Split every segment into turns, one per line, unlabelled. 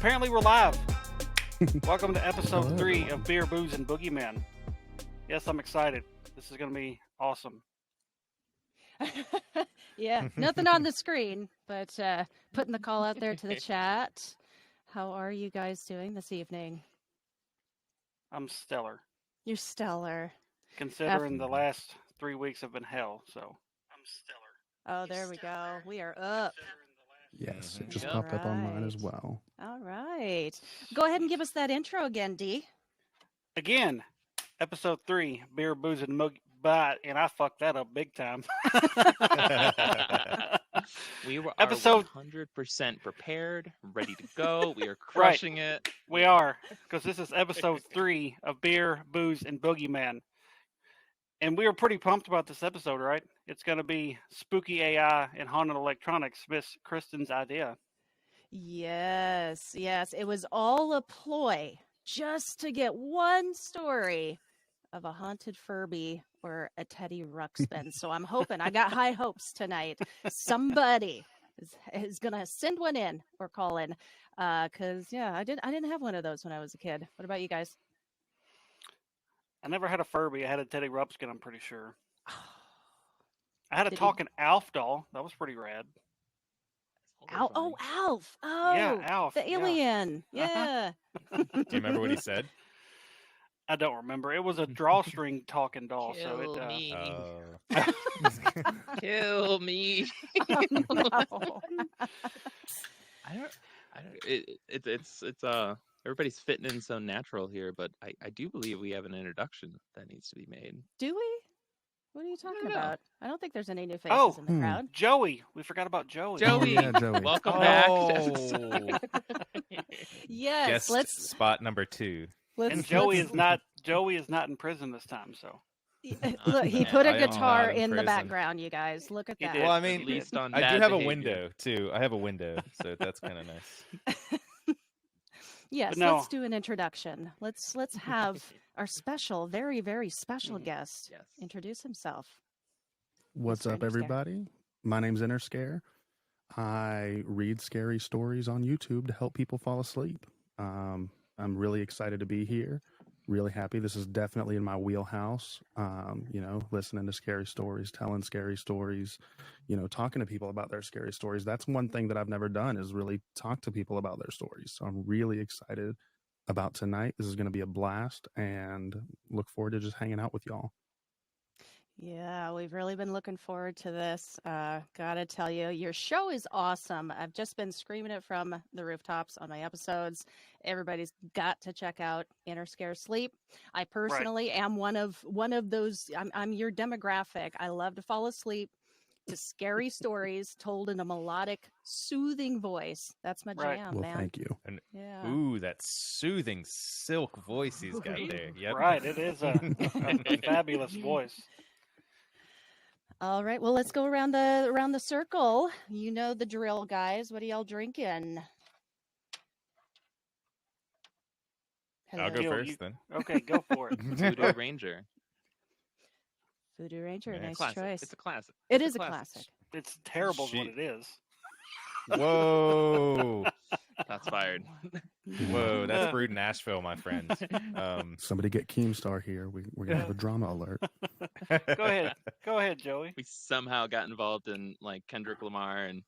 Apparently we're live. Welcome to episode 3 of Beer, Booze, and Boogeymen. Yes, I'm excited. This is going to be awesome.
Yeah, nothing on the screen, but putting the call out there to the chat. How are you guys doing this evening?
I'm stellar.
You're stellar.
Considering the last 3 weeks have been hell, so I'm stellar.
Oh, there we go. We are up.
Yes, it just popped up on mine as well.
All right. Go ahead and give us that intro again, D.
Again, episode 3, Beer, Booze, and and I fucked that up big time.
We were
Episode
100% prepared, ready to go. We are crushing it.
We are, because this is episode 3 of Beer, Booze, and Boogeyman. And we were pretty pumped about this episode, right? It's going to be spooky AI and haunted electronics, Miss Kristen's idea.
Yes. It was all a ploy just to get one story of a haunted Furby or a Teddy Ruxpin. So I'm hoping, I got high hopes tonight. Somebody is going to send one in or call in. Because, I didn't have one of those when I was a kid. What about you guys?
I never had a Furby. I had a Teddy Ruxpin, I'm pretty sure. I had a talking Alf doll. That was pretty rad.
Alf. Oh,
yeah, Alf.
The alien. Yeah.
Do you remember what he said?
I don't remember. It was a drawstring talking doll.
Kill me.
Kill
me.
Oh, no.
I don't. It's everybody's fitting in so natural here, but I do believe we have an introduction that needs to be made.
Do we? What are you talking about? I don't think there's any new faces
Oh,
in the crowd.
Joey. We forgot about Joey.
Joey,
Joey.
welcome back.
Yes,
Guest spot number 2.
And Joey is not in prison this time, so.
Look, he put a
I am
guitar
not in
in the
prison.
background, you guys. Look at
He
that.
did.
Well, I
At
mean,
least on
I
bad
do have a
behavior.
window too. I have a window, so that's kind of nice.
Yes,
But no.
let's do an introduction. Let's have our special, very, very special guest
Yes.
introduce himself.
What's
Mr.
up,
Interscare.
everybody? My name's Interscare. I read scary stories on YouTube to help people fall asleep. I'm really excited to be here. Really happy. This is definitely in my wheelhouse. Listening to scary stories, telling scary stories, talking to people about their scary stories. That's one thing that I've never done is really talk to people about their stories. So I'm really excited about tonight. This is going to be a blast and look forward to just hanging out with y'all.
Yeah, we've really been looking forward to this. Gotta tell you, your show is awesome. I've just been screaming it from the rooftops on my episodes. Everybody's got to check out Interscare Sleep. I personally am one of those. I'm your demographic. I love to fall asleep to scary stories told in a melodic, soothing voice. That's my
Right.
jam,
Well,
man.
thank you.
Yeah.
Ooh, that soothing silk voice he's got there. Yep.
Right, it is a fabulous voice.
All right. Well, let's go around the circle. You know the drill, guys. What are y'all drinking?
I'll go
Yo,
first
you-
then.
Okay, go for it.
Voodoo Ranger.
Voodoo Ranger,
Yeah,
nice
Classic.
choice.
It's a classic.
It
It's
is a classic.
It's terrible is what
Shit.
it is.
Whoa,
That's fired.
whoa, that's brewed in Nashville, my friends.
Somebody get Keemstar here. We're going to have a drama alert.
Go ahead, Joey.
We somehow got involved in like Kendrick Lamar and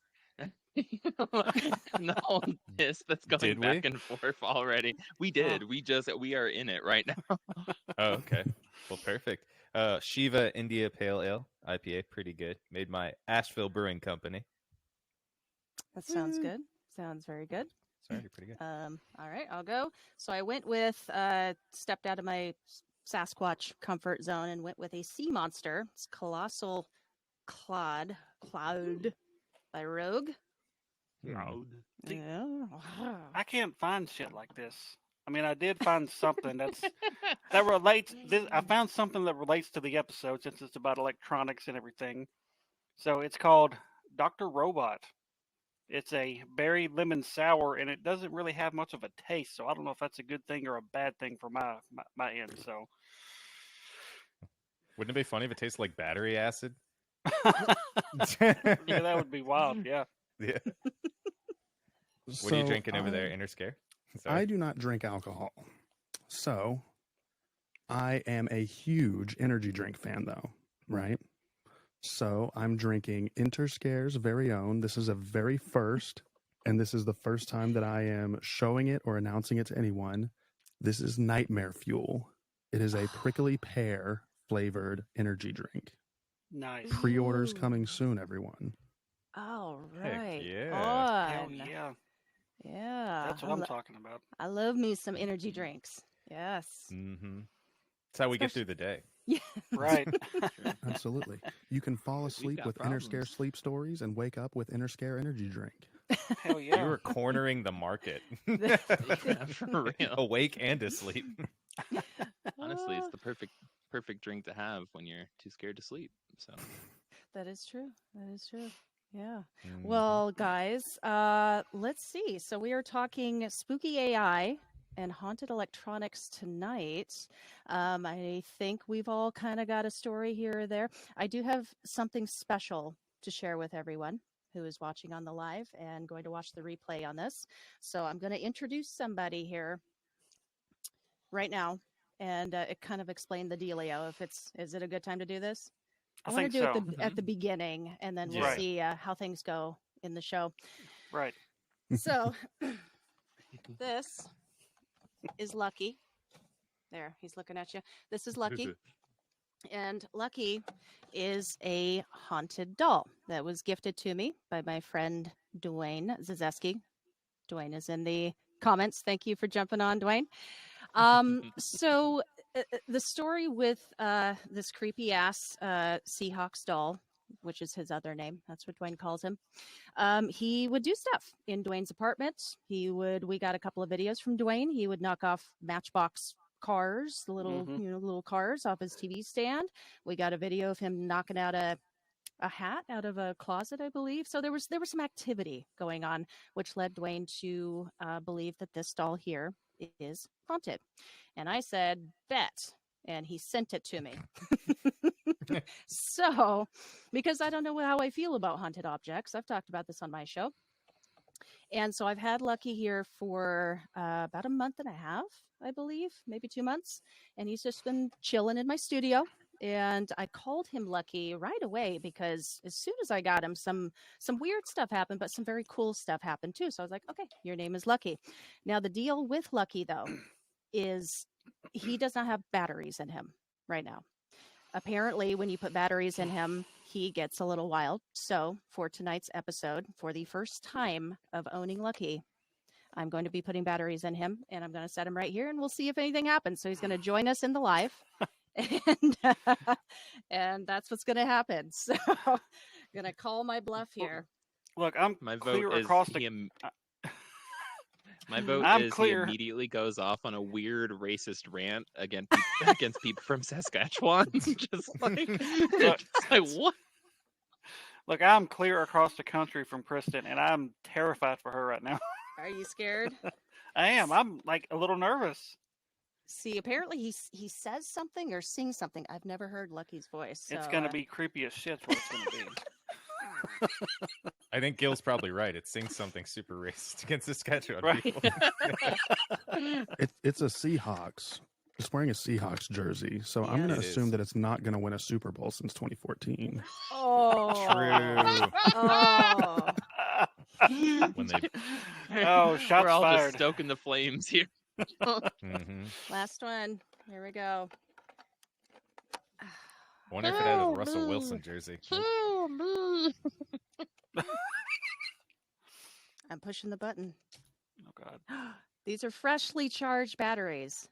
the whole piss that's going
Did we?
back and forth already. We did. We are in it right now.
Oh, okay. Well, perfect. Shiva India Pale Ale IPA, pretty good. Made by Asheville Brewing Company.
That sounds good. Sounds very good.
Sorry, pretty good.
All right, I'll go. So I went with stepped out of my Sasquatch comfort zone and went with a sea monster. It's Colossal Cloud by Rogue. Yeah.
I can't find shit like this. I mean, I did find something that relates. I found something that relates to the episode since it's about electronics and everything. So it's called Dr. Robot. It's a berry lemon sour, and it doesn't really have much of a taste. So I don't know if that's a good thing or a bad thing for my end. So
Wouldn't it be funny if it tasted like battery acid?
yeah, that would be wild. Yeah.
Yeah. What are you drinking over there, Interscare?
I do not drink alcohol. So I am a huge energy drink fan, though, right? So I'm drinking Interscare's very own. This is a very first, and this is the first time that I am showing it or announcing it to anyone. This is Nightmare Fuel. It is a prickly pear flavored energy drink.
Nice.
Pre-orders coming soon, everyone.
All
Heck
right.
yeah.
Hell
On.
yeah.
Yeah.
That's what I'm talking about.
I love me some energy drinks. Yes.
Mm-hmm. That's how we get through the day.
Yeah.
Right.
Absolutely. You can fall asleep
got
with
problems.
Interscare sleep stories and wake up with Interscare energy drink.
Hell
You
yeah.
were cornering the market.
Yeah, for real.
Awake and asleep.
Honestly, it's the perfect drink to have when you're too scared to sleep. So
That is true. That is true. Yeah.
Mhm.
Well, guys, let's see. So we are talking spooky AI and haunted electronics tonight. I think we've all kind of got a story here or there. I do have something special to share with everyone who is watching on the live and going to watch the replay on this. So I'm going to introduce somebody here right now and it kind of explain the dealio. Is it a good time to do this? I want to
think
do
so.
it at the beginning, and then we'll
Yeah.
see how things go in the show.
Right.
So, this is Lucky. There, he's looking at you. This is Lucky. And Lucky is a haunted doll that was gifted to me by my friend Dwayne Zazeski. Dwayne is in the comments. Thank you for jumping on, Dwayne. So the story with this creepy ass Seahawks doll, which is his other name, that's what Dwayne calls him. He would do stuff in Dwayne's apartment. We got a couple of videos from Dwayne. He would knock off Matchbox cars, the little little cars off his TV stand. We got a video of him knocking out a hat out of a closet, I believe. So there was some activity going on, which led Dwayne to believe that this doll here is haunted. And I said, bet. And he sent it to me. So, because I don't know how I feel about haunted objects, I've talked about this on my show. And so I've had Lucky here for about a month and a half, I believe, maybe 2 months. And he's just been chilling in my studio. And I called him Lucky right away because as soon as I got him, some weird stuff happened, but some very cool stuff happened too. So I was like, okay, your name is Lucky. Now, the deal with Lucky, though, is he does not have batteries in him right now. Apparently, when you put batteries in him, he gets a little wild. So for tonight's episode, for the first time of owning Lucky, I'm going to be putting batteries in him, and I'm going to set him right here, and we'll see if anything happens. So he's going to join us in the live, and that's what's going to happen. So I'm going to call my bluff here.
Look, I'm
my
clear
vote is
across the.
my vote
I'm
is
clear.
he immediately goes off on a weird racist rant against people from Saskatchewan. just like what?
Look, I'm clear across the country from Kristen, and I'm terrified for her right now.
Are you scared?
I am. I'm like a little nervous.
See, apparently he says something or sings something. I've never heard Lucky's voice. So,
It's gonna be creepy as shit. What it's gonna be.
I think Gil's probably right. It sings something super racist against Saskatchewan
Right.
people.
It's a Seahawks. It's wearing a Seahawks jersey, so I'm going to
Yes. It
assume
is.
that it's not going to win a Super Bowl since 2014.
Oh,
True.
Oh,
When they,
Oh, shots
We're all
fired.
just stoking the flames here.
Mhm.
last one. Here we go.
I wonder if it had a Russell Wilson jersey.
I'm pushing the button.
Oh God.
These are freshly charged batteries.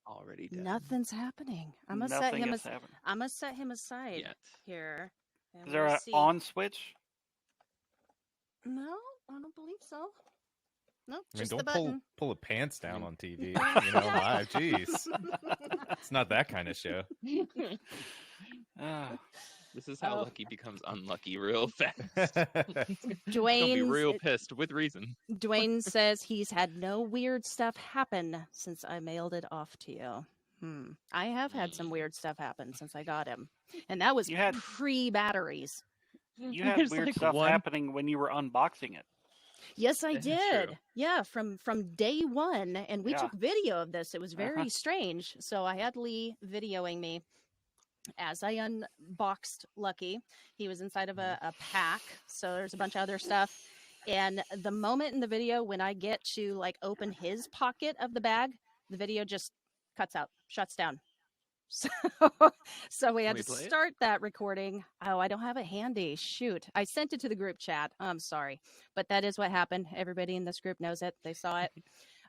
Already dead.
Nothing's happening. I'm gonna
Nothing is happening.
I'm gonna set him aside
Yet.
here. and
Is there
we'll
an
see.
on switch?
No, I don't believe so. Nope,
I mean,
just the
don't
button.
pull the pants down on TV. Live. Jeez, it's not that kind of show.
Ah,
This is how
Oh.
Lucky becomes unlucky real fast. He'll be
Dwayne.
real pissed with reason.
Dwayne says he's had no weird stuff happen since I mailed it off to you. I have had some weird stuff happen since I got him, and that was
You had-
pre-batteries.
you had
There's
weird
like
stuff
one-
happening when you were unboxing it.
Yes, I
That's true.
did. Yeah, from day one, and we
Yeah.
took video of this. It was
Uh-huh.
very strange. So I had Lee videoing me as I unboxed Lucky. He was inside of a pack, so there's a bunch of other stuff. And the moment in the video when I get to like open his pocket of the bag, the video just cuts out, shuts down. So, so we had
we
to
play it?
start that recording. Oh, I don't have it handy. Shoot. I sent it to the group chat. I'm sorry. But that is what happened. Everybody in this group knows it. They saw it.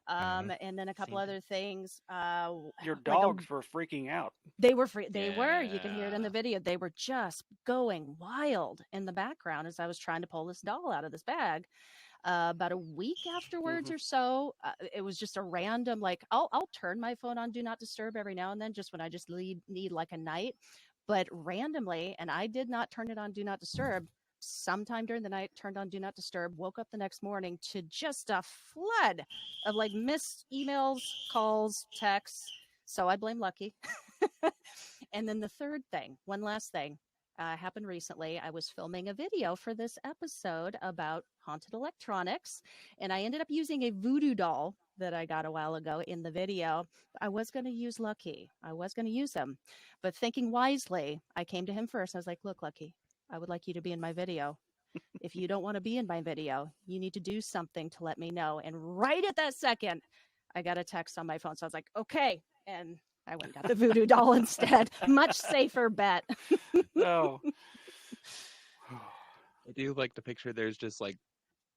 And then a couple
Seen it.
other things.
Your
like
dogs were freaking out.
they were free. They were. You can hear it in the
Yeah.
video. They were just going wild in the background as I was trying to pull this doll out of this bag. About a week afterwards or so, it was just a random like I'll turn my phone on do not disturb every now and then, just when I just need like a night. But randomly, and I did not turn it on do not disturb. Sometime during the night, turned on do not disturb. Woke up the next morning to just a flood of like missed emails, calls, texts. So I blame Lucky. And then the third thing, one last thing, happened recently. I was filming a video for this episode about haunted electronics, and I ended up using a voodoo doll that I got a while ago in the video. I was going to use Lucky. I was going to use him, but thinking wisely, I came to him first. I was like, look, Lucky, I would like you to be in my video. If you don't want to be in my video, you need to do something to let me know. And right at that second, I got a text on my phone. So I was like, okay. And I went and got the voodoo doll instead. Much safer bet.
Oh.
I do like the picture. There's just like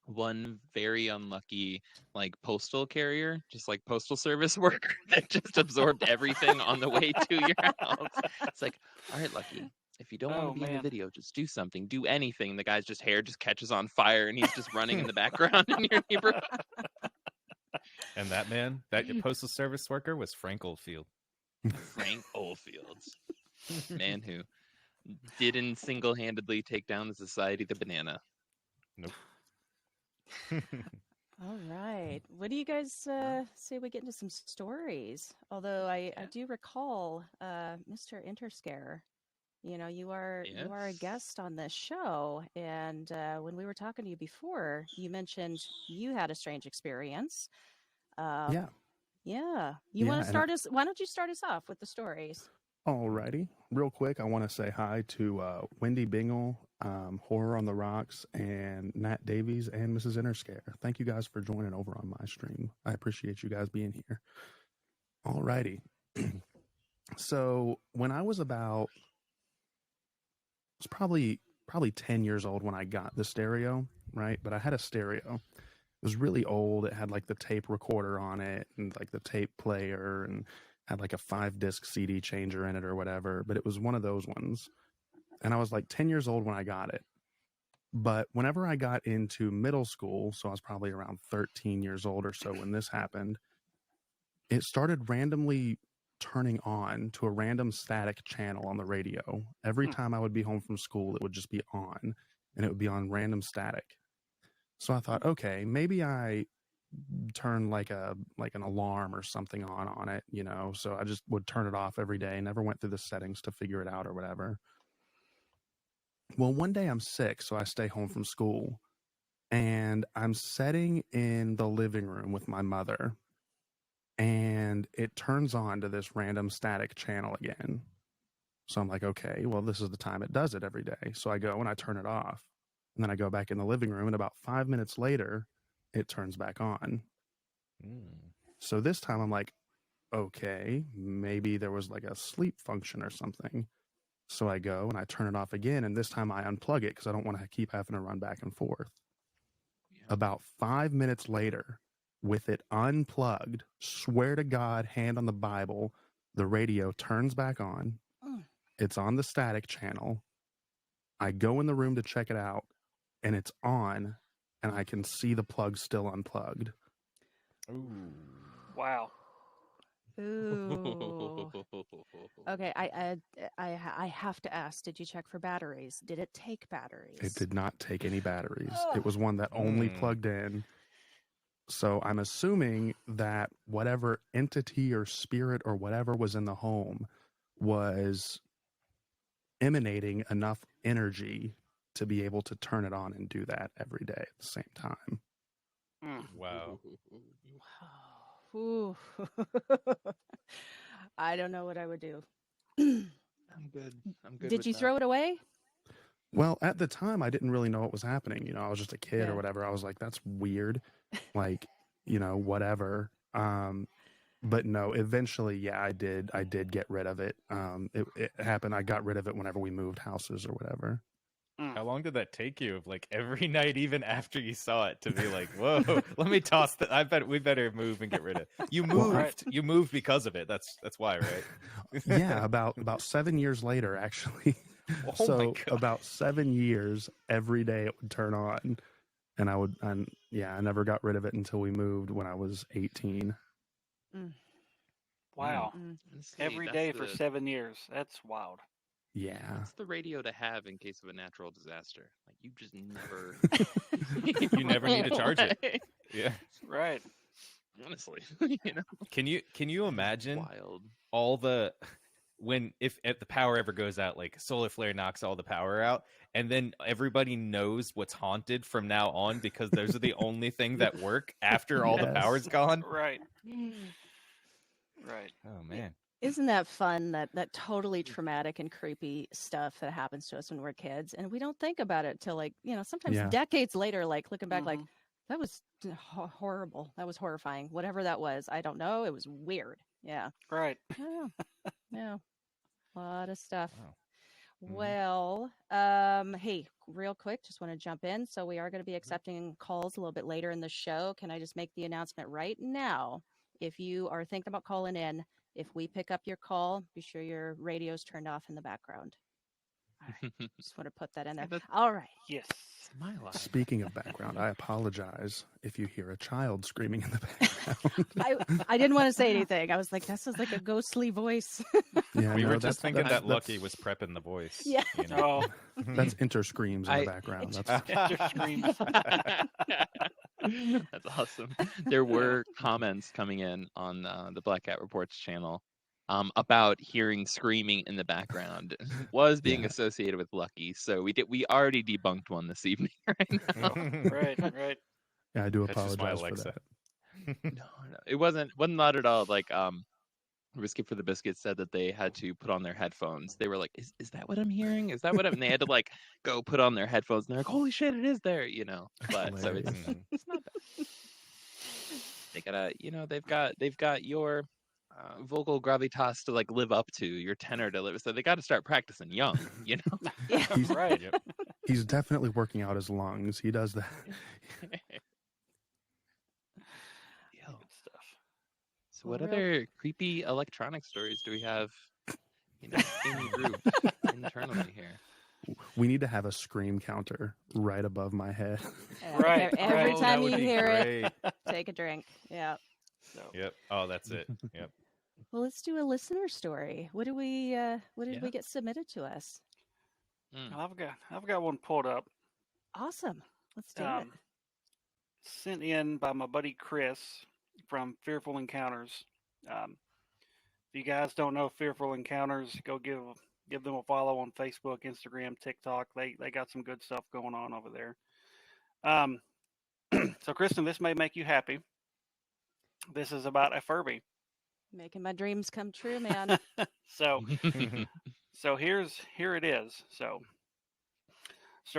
one very unlucky like postal carrier, just like postal service worker that just absorbed everything on the way to your house. It's like, all right, Lucky, if you don't want
Oh,
to be in the
man.
video, just do something, do anything. The guy's just hair just catches on fire and he's just running in the background in your neighborhood.
And that man, that postal service worker, was Frank Oldfield.
Frank Oldfields, man who didn't single-handedly take down the Society of the Banana.
Nope.
All right. What do you guys say we get into some stories? Although I do recall, Mr. Interscare, you know, you are a guest on this show, and when we were talking to you before, you mentioned you had a strange experience.
Yeah.
Yeah. You want to start us? Why don't you start us off with the stories?
Alrighty. Real quick, I want to say hi to Wendy Bingle, Horror on the Rocks, and Nat Davies and Mrs. Interscare. Thank you guys for joining over on my stream. I appreciate you guys being here. Alrighty. So when I was probably 10 years old when I got the stereo, right? But I had a stereo. It was really old. It had like the tape recorder on it and like the tape player and had like a 5-disc CD changer in it or whatever. But it was one of those ones. And I was like 10 years old when I got it. But whenever I got into middle school, so I was probably around 13 years old or so when this happened, it started randomly turning on to a random static channel on the radio. Every time I would be home from school, it would just be on, and it would be on random static. So I thought, okay, maybe I turn like an alarm or something on it, you know. So I just would turn it off every day. Never went through the settings to figure it out or whatever. Well, one day I'm sick, so I stay home from school, and I'm sitting in the living room with my mother, and it turns on to this random static channel again. So I'm like, okay, well, this is the time it does it every day. So I go and I turn it off. And then I go back in the living room, and about 5 minutes later, it turns back on. So this time I'm like, okay, maybe there was like a sleep function or something. So I go and I turn it off again, and this time I unplug it because I don't want to keep having to run back and forth. Yeah. About 5 minutes later, with it unplugged, swear to God, hand on the Bible, the radio turns back on. It's on the static channel. I go in the room to check it out, and it's on, and I can see the plug still unplugged.
Ooh.
Wow.
Ooh. Okay, I have to ask, did you check for batteries? Did it take batteries?
It did not take any batteries. It was one that only plugged in. So I'm assuming that whatever entity or spirit or whatever was in the home was emanating enough energy to be able to turn it on and do that every day at the same time.
Mm.
Wow.
Ooh. I don't know what I would do.
I'm good. I'm good.
Did
with
you
that.
throw it away?
Well, at the time, I didn't really know what was happening. I was just a kid
Yeah.
or whatever. I was like, that's weird. Like, whatever. But no, eventually, yeah, I did get rid of it. It happened. I got rid of it whenever we moved houses or whatever.
How long did that take you? Of like every night, even after you saw it, to be like, "Whoa, let me toss that." I bet we better move and get rid of it. You moved.
Right.
You moved because of it. That's why, right?
Yeah, about 7 years later, actually.
Oh my
So
God.
about 7 years, every day it would turn on, and I never got rid of it until we moved when I was 18.
Wow.
Honestly,
Every
that's
day for
the-
7 years. That's wild.
Yeah.
That's the radio to have in case of a natural disaster. Like you just never.
You never need to charge it. Yeah.
Right.
Honestly, you know,
Can you imagine
wild.
all the if the power ever goes out, like solar flare knocks all the power out, and then everybody knows what's haunted from now on because those are the only thing that work after all the
Yes.
power's gone.
Right. Right.
Oh man.
Isn't that fun? That totally traumatic and creepy stuff that happens to us when we're kids, and we don't think about it till sometimes
Yeah.
decades later, like looking back, like
Mhm.
that was horrible. That was horrifying. Whatever that was, I don't know. It was weird. Yeah.
Right.
Yeah. Yeah. A lot of stuff.
Wow.
Well, hey, real quick, just want to jump in. So we are going to be accepting calls a little bit later in the show. Can I just make the announcement right now? If you are thinking about calling in, if we pick up your call, be sure your radio's turned off in the background. All right. Just want to put that in there.
that's-
All right.
Yes.
It's my life.
Speaking of background, I apologize if you hear a child screaming in the background.
I didn't want to say anything. I was like, that sounds like a ghostly voice.
Yeah,
We
no,
were just
that's-
thinking
that's-
that Lucky was prepping the voice.
Yeah.
You know?
Oh,
That's inter screams in
I-
the background. That's
Enter screams.
That's awesome. There were comments coming in on the Black Cat Reports channel about hearing screaming in the background was being
Yeah.
associated with Lucky. So we already debunked one this evening right now.
Right. Right.
yeah, I do
That's just my
apologize for
Alexa.
that.
No, it wasn't not at all. Like Risky for the Biscuits said that they had to put on their headphones. They were like, is that what I'm hearing? Is that what I'm? And they had to like go put on their headphones. And they're like, holy shit, it is there, But so it's
Hilarious.
it's not bad. They gotta, they've got your vocal gravitas to like live up to, your tenor to live. So they got to start practicing young,
Yeah.
Right.
Yep.
He's definitely working out his lungs. He does that.
Yeah.
Good stuff.
So what
Real-
other creepy electronic stories do we have in the group internally here?
We need to have a scream counter right above my head.
Right,
Every
right.
time
that would
you
be
hear it,
great.
take a drink. Yeah.
So,
Yep. Oh, that's it. Yep.
Well, let's do a listener story. What did we
Yeah.
get submitted to us?
I've got one pulled up.
Awesome. Let's do it.
Sent in by my buddy Chris from Fearful Encounters. If you guys don't know Fearful Encounters, go give them a follow on Facebook, Instagram, TikTok. They got some good stuff going on over there. So Kristen, this may make you happy. This is about a Furby.
Making my dreams come true, man.
So here it is. So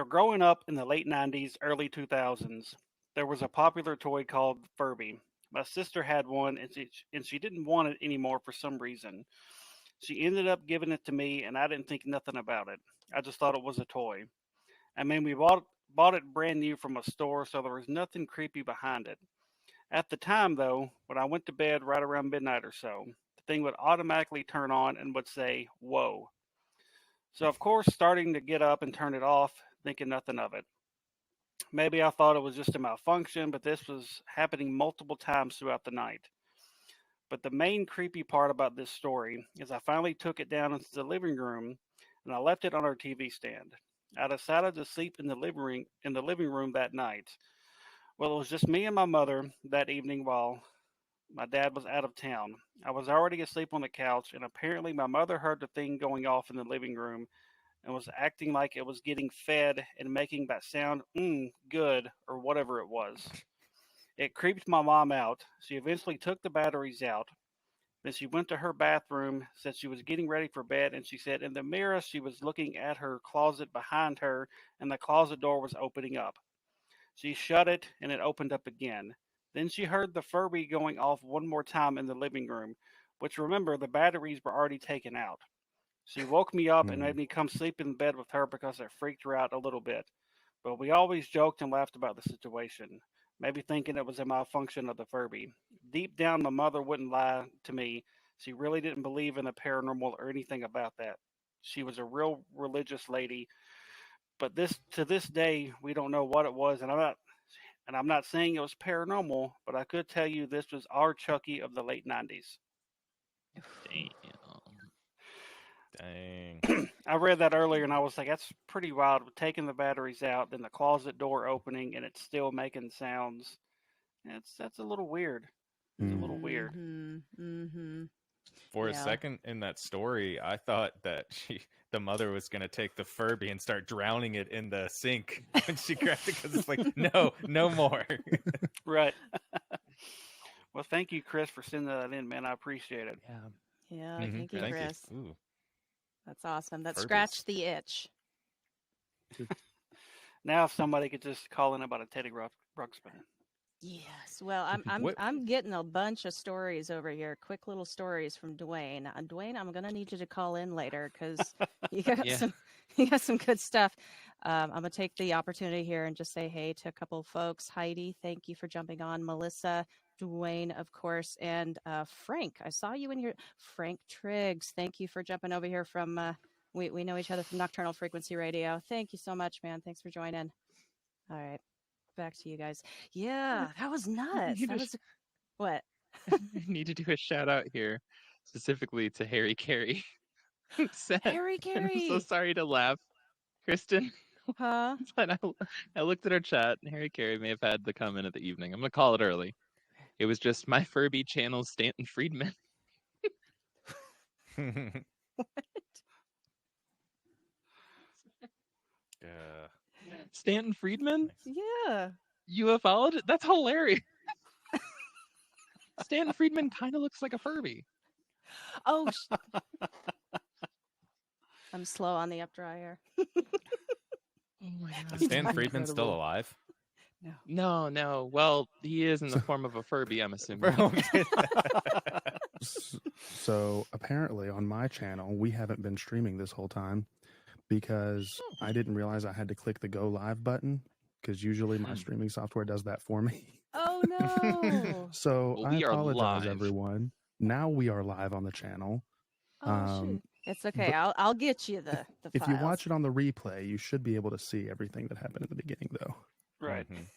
growing up in the late 90s, early 2000s, there was a popular toy called Furby. My sister had one, and she didn't want it anymore for some reason. She ended up giving it to me, and I didn't think nothing about it. I just thought it was a toy. I mean, we bought it brand new from a store, so there was nothing creepy behind it. At the time, though, when I went to bed right around midnight or so, the thing would automatically turn on and would say, "Whoa." So, of course, starting to get up and turn it off, thinking nothing of it. Maybe I thought it was just a malfunction, but this was happening multiple times throughout the night. But the main creepy part about this story is I finally took it down into the living room and I left it on our TV stand. I decided to sleep in the living room that night. Well, it was just me and my mother that evening while my dad was out of town. I was already asleep on the couch, and apparently my mother heard the thing going off in the living room and was acting like it was getting fed and making that sound, good, or whatever it was. It creeped my mom out. She eventually took the batteries out. Then she went to her bathroom, said she was getting ready for bed, and she said in the mirror she was looking at her closet behind her, and the closet door was opening up. She shut it, and it opened up again. Then she heard the Furby going off one more time in the living room, which remember, the batteries were already taken out. She woke me up and made me come sleep in bed with her because it freaked her out a little bit. But we always joked and laughed about the situation, maybe thinking it was a malfunction of the Furby. Deep down, my mother wouldn't lie to me. She really didn't believe in the paranormal or anything about that. She was a real religious lady, but this day we don't know what it was, and I'm not saying it was paranormal, but I could tell you this was our Chucky of the late '90s.
Damn.
I read that earlier and I was like, that's pretty wild. Taking the batteries out, then the closet door opening, and it's still making sounds. That's a little weird. It's a little weird.
Mm-hmm.
For a
Yeah.
second in that story, I thought that the mother was going to take the Furby and start drowning it in the sink when she grabbed it, because it's like, no more.
Right. Well, thank you, Chris, for sending that in, man. I appreciate it.
Yeah.
Yeah,
Mhm.
thank you,
Thank you.
Chris.
Ooh.
That's awesome. That
Furbies.
scratched the itch.
Now, if somebody could just call in about a Teddy Ruxpin.
Yes. Well, I'm
What-
I'm getting a bunch of stories over here. Quick little stories from Dwayne. Dwayne, I'm gonna need you to call in later because you got
Yeah.
some good stuff. I'm gonna take the opportunity here and just say hey to a couple of folks. Heidi, thank you for jumping on. Melissa, Dwayne, of course, and Frank. I saw you in here. Frank Triggs, thank you for jumping over here from. We know each other from Nocturnal Frequency Radio. Thank you so much, man. Thanks for joining. All right. Back to you guys. Yeah, that was nuts.
You
That
just-
was what?
I need to do a shout out here, specifically to Harry Carey. who said,
Harry
and I'm so
Carey.
sorry to laugh, Kristen.
Huh?
But I looked at our chat, and Harry Carey may have had the comment of the evening. I'm gonna call it early. It was just my Furby channel, Stanton Friedman.
Yeah.
Stanton Friedman?
Yeah.
UFologist? That's hilarious. Stanton Friedman kind of looks like a Furby.
Oh. I'm slow on the up dryer.
Oh my god.
Is Stan Friedman still
Incredible.
alive?
No. Well, he is in the form of a Furby, I'm assuming.
So apparently on my channel, we haven't been streaming this whole time because I didn't realize I had to click the go live button because usually my streaming software does that for me.
Oh no.
So
Well,
I
we are
apologize,
live.
everyone. Now we are live on the channel.
Oh shoot. It's okay.
but
I'll get you the
If you
files.
watch it on the replay, you should be able to see everything that happened at the beginning, though.
Right.
Mhm.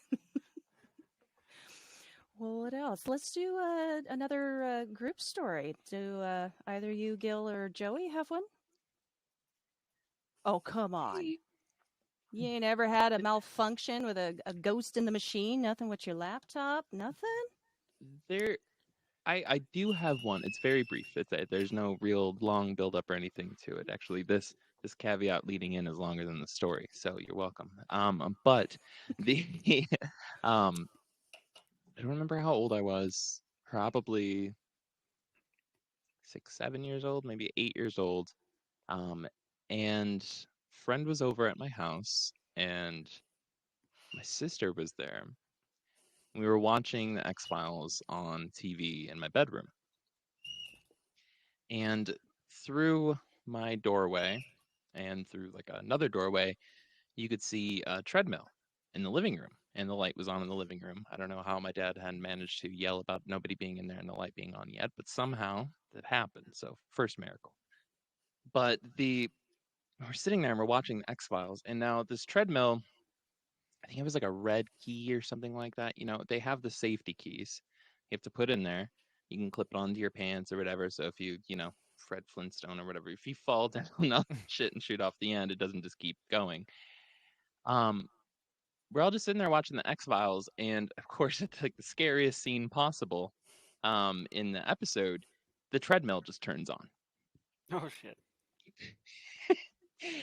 Well, what else? Let's do another group story. Do either you, Gil, or Joey have one? Oh, come on. You ain't ever had a malfunction with a ghost in the machine? Nothing with your laptop? Nothing?
I do have one. It's very brief. There's no real long build up or anything to it. Actually, this caveat leading in is longer than the story, so you're welcome. But the I don't remember how old I was. Probably 6, 7 years old, maybe 8 years old. And friend was over at my house, and my sister was there. We were watching the X-Files on TV in my bedroom. And through my doorway and through like another doorway, you could see a treadmill in the living room. And the light was on in the living room. I don't know how my dad hadn't managed to yell about nobody being in there and the light being on yet, but somehow that happened. So first miracle. But we're sitting there and we're watching the X-Files. And now this treadmill, I think it was like a red key or something like that. You know, they have the safety keys you have to put in there. You can clip it onto your pants or whatever. So if you Fred Flintstone or whatever, if you fall down on shit and shoot off the end, it doesn't just keep going. We're all just sitting there watching the X-Files, and of course, it's like the scariest scene possible. In the episode, the treadmill just turns on.
Oh shit.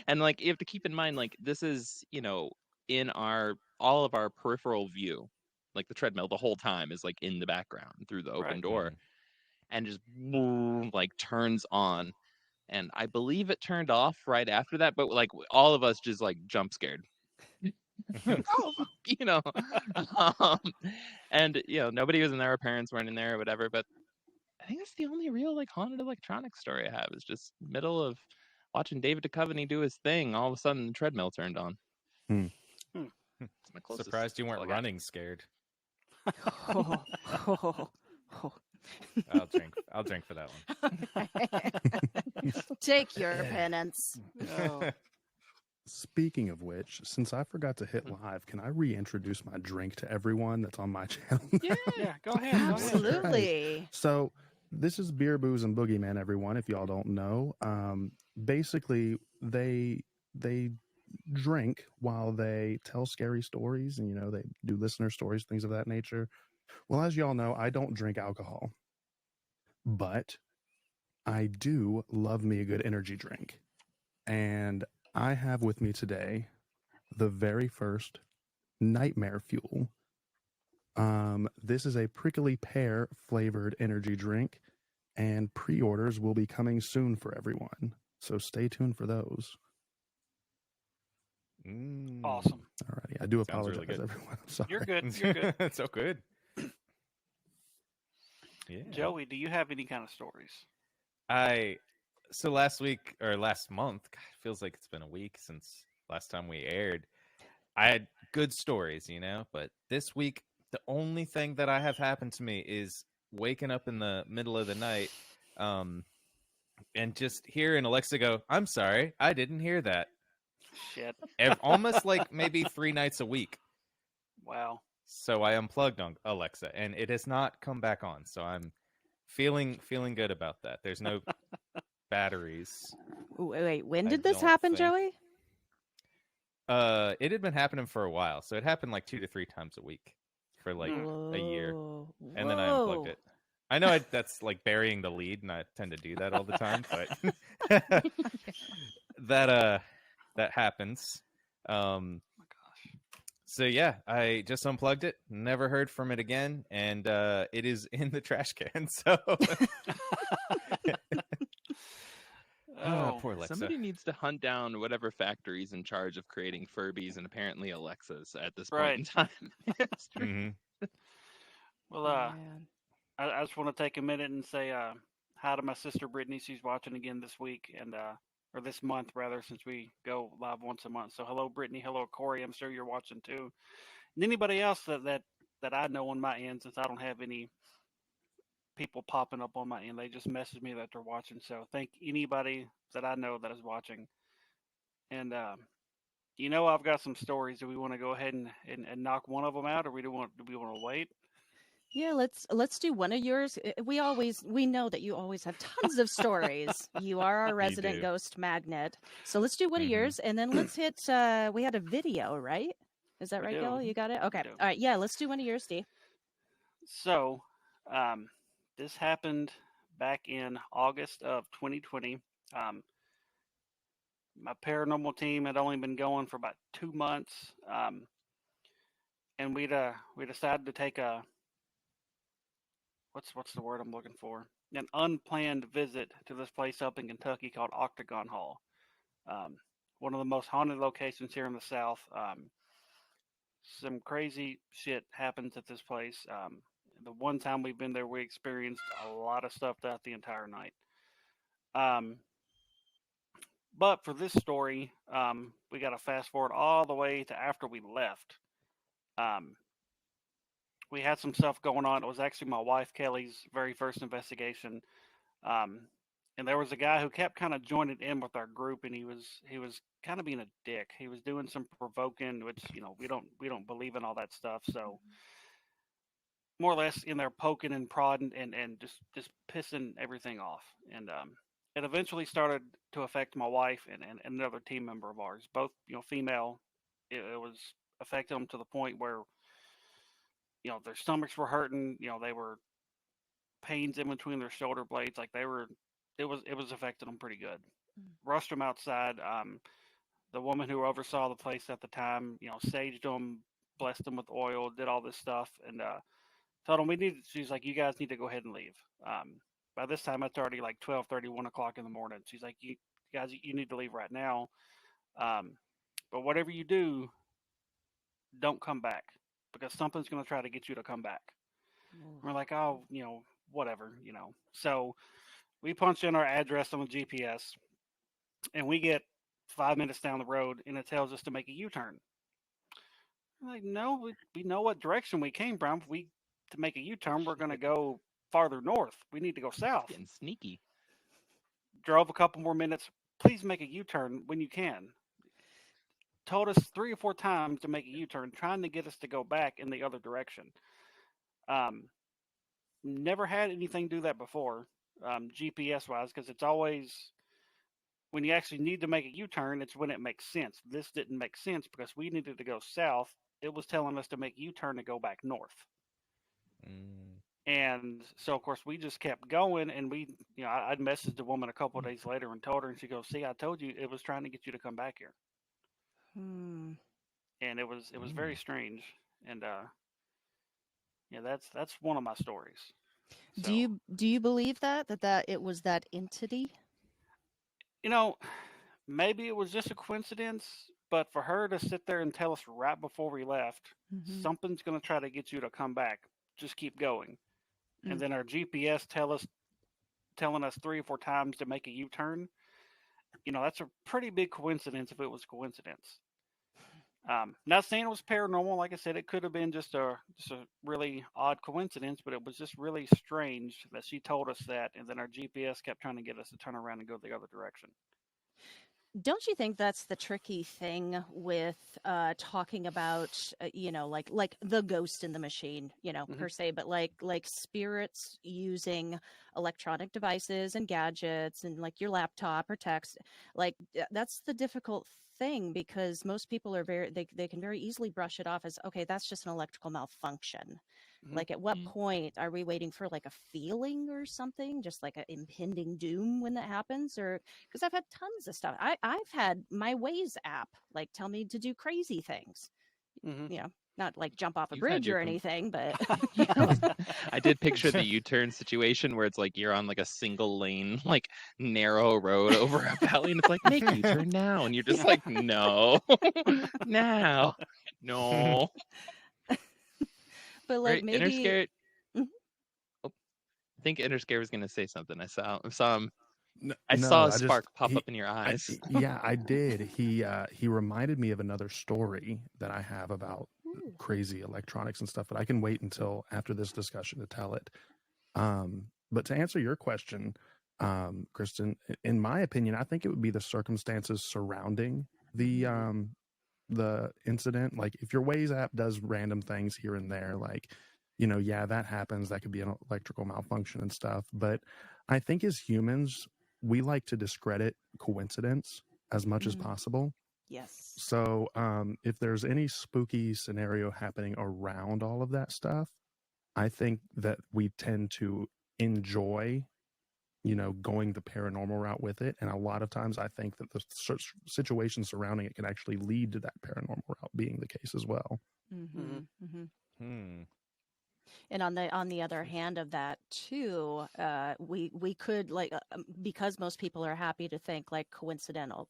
And like you have to keep in mind, like this is in all of our peripheral view. like the treadmill the whole time is like in the background through the open
Right.
door, and just boom, like turns on. And I believe it turned off right after that, but like all of us just like jump scared. Oh, fuck, you know. um, and you know, nobody was in there. Our parents weren't in there or whatever. But I think that's the only real like haunted electronics story I have. Is just middle of watching David Duchovny do his thing. All of a sudden, the treadmill turned on.
Hmm.
It's my closest.
Surprised you
That's all
weren't
I got.
running scared.
Oh, oh, oh.
I'll drink for that one.
Take your penance.
Oh,
Speaking of which, since I forgot to hit live, can I reintroduce my drink to everyone that's on my channel?
Yeah.
yeah. Go ahead. Go ahead.
Absolutely.
So this is Beer, Booze, and Boogeymen, everyone, if y'all don't know. Basically, they drink while they tell scary stories, and, you know, they do listener stories, things of that nature. Well, as y'all know, I don't drink alcohol, but I do love me a good energy drink. And I have with me today the very first Nightmare Fuel. This is a prickly pear flavored energy drink, and pre-orders will be coming soon for everyone. So stay tuned for those.
Awesome.
Alrighty, I do
Sounds
apologize,
really good.
everyone. I'm sorry.
You're good. You're good.
It's so good. Yeah.
Joey, do you have any kind of stories?
So last week or last month, God, it feels like it's been a week since last time we aired. I had good stories, you know, but this week the only thing that I have happened to me is waking up in the middle of the night, and just hearing Alexa go, "I'm sorry, I didn't hear that."
Shit.
Almost like maybe 3 nights a week.
Wow.
So I unplugged on Alexa, and it has not come back on. So I'm feeling good about that. There's no batteries.
Wait, when
I
did this
don't
happen,
think.
Joey?
It had been happening for a while, so it happened like 2 to 3 times a week for like a year,
Whoa.
and then I unplugged it. I know that's like burying the lead, and I tend to do that all the time, but that happens.
Oh my gosh.
So yeah, I just unplugged it, never heard from it again, and it is in the trash can. So
Oh,
poor Alexa.
Somebody needs to hunt down whatever factory's in charge of creating Furbies and apparently Alexas at this point in time.
Mhm.
well,
Man.
I just want to take a minute and say hi to my sister Brittany. She's watching again this week and or this month rather, since we go live once a month. So hello Brittany, hello Corey. I'm sure you're watching too. And anybody else that I know on my end, since I don't have any people popping up on my end, they just message me that they're watching. So thank anybody that I know that is watching. And you know, I've got some stories. Do we want to go ahead and knock one of them out, or do we want to wait?
Yeah, let's do one of yours. We know that you always have tons of stories. You are our resident
do.
ghost magnet. So let's do one of
Mhm.
yours, and then let's hit. We had a video, right? Is that
We
right,
do.
Gil? You got it. Okay.
do.
All right. Yeah. Let's do one of yours, Steve.
So, this happened back in August of 2020. My paranormal team had only been going for about 2 months, and we decided to take a what's the word I'm looking for? An unplanned visit to this place up in Kentucky called Octagon Hall. One of the most haunted locations here in the South. Some crazy shit happens at this place. The one time we've been there, we experienced a lot of stuff throughout the entire night. But for this story, we got to fast forward all the way to after we left. We had some stuff going on. It was actually my wife Kelly's very first investigation, and there was a guy who kept kind of joining in with our group, and he was kind of being a dick. He was doing some provoking, which we don't believe in all that stuff. So more or less in there poking and prodding and just pissing everything off. And it eventually started to affect my wife and another team member of ours, both female. It was affecting them to the point where their stomachs were hurting. They were pains in between their shoulder blades. Like it was affecting them pretty good. Rushed them outside. The woman who oversaw the place at the time, saged them, blessed them with oil, did all this stuff, and told them she's like, you guys need to go ahead and leave. By this time, it's already like 12:30, 1 o'clock in the morning. She's like, you guys, you need to leave right now. But whatever you do, don't come back because something's going to try to get you to come back. We're like, oh, whatever. So we punch in our address on the GPS and we get 5 minutes down the road and it tells us to make a U-turn. I'm like, no, we know what direction we came from. To make a U-turn, we're going to go farther north. We need to go south.
Getting sneaky.
Drove a couple more minutes. Please make a U-turn when you can. Told us 3 or 4 times to make a U-turn, trying to get us to go back in the other direction. Never had anything do that before, GPS-wise, because it's always, when you actually need to make a U-turn, it's when it makes sense. This didn't make sense because we needed to go south. It was telling us to make a U-turn to go back north. And so, of course, we just kept going, and I'd messaged the woman a couple of days later and told her, and she goes, see, I told you, it was trying to get you to come back here. And it was very strange. And that's one of my stories. So,
Do you believe that it was that entity?
Maybe it was just a coincidence, but for her to sit there and tell us right before we left, something's going to try to get you to come back. Just keep going. And then our GPS telling us 3 or 4 times to make a U-turn. That's a pretty big coincidence if it was coincidence. Not saying it was paranormal. Like I said, it could have been just a really odd coincidence, but it was just really strange that she told us that, and then our GPS kept trying to get us to turn around and go the other direction.
Don't you think that's the tricky thing with talking about, like the ghost in the machine, per se, but like spirits using electronic devices and gadgets and like your laptop or text, like that's the difficult thing because most people are they can very easily brush it off as, okay, that's just an electrical malfunction. Like at what point are we waiting for like a feeling or something, just like an impending doom when that happens? Or because I've had tons of stuff. I've had my Waze app like tell me to do crazy things, not like jump off a bridge or anything, but
I did picture the U-turn situation where it's like you're on like a single lane, like narrow road over a valley, and it's like, make a U-turn now, and you're just like, no, now, no.
But like
Right,
maybe
Interscare. I think Interscare was going to say something. I saw him. I saw a spark pop up in your eyes.
I did. He reminded me of another story that I have about crazy electronics and stuff, but I can wait until after this discussion to tell it. But to answer your question, Kristen, in my opinion, I think it would be the circumstances surrounding the incident. Like if your Waze app does random things here and there, like, that happens. That could be an electrical malfunction and stuff. But I think as humans, we like to discredit coincidence as much as possible.
Yes.
So if there's any spooky scenario happening around all of that stuff, I think that we tend to enjoy, going the paranormal route with it. And a lot of times I think that the situation surrounding it can actually lead to that paranormal route being the case as well.
And on the other hand of that too, we could because most people are happy to think like coincidental.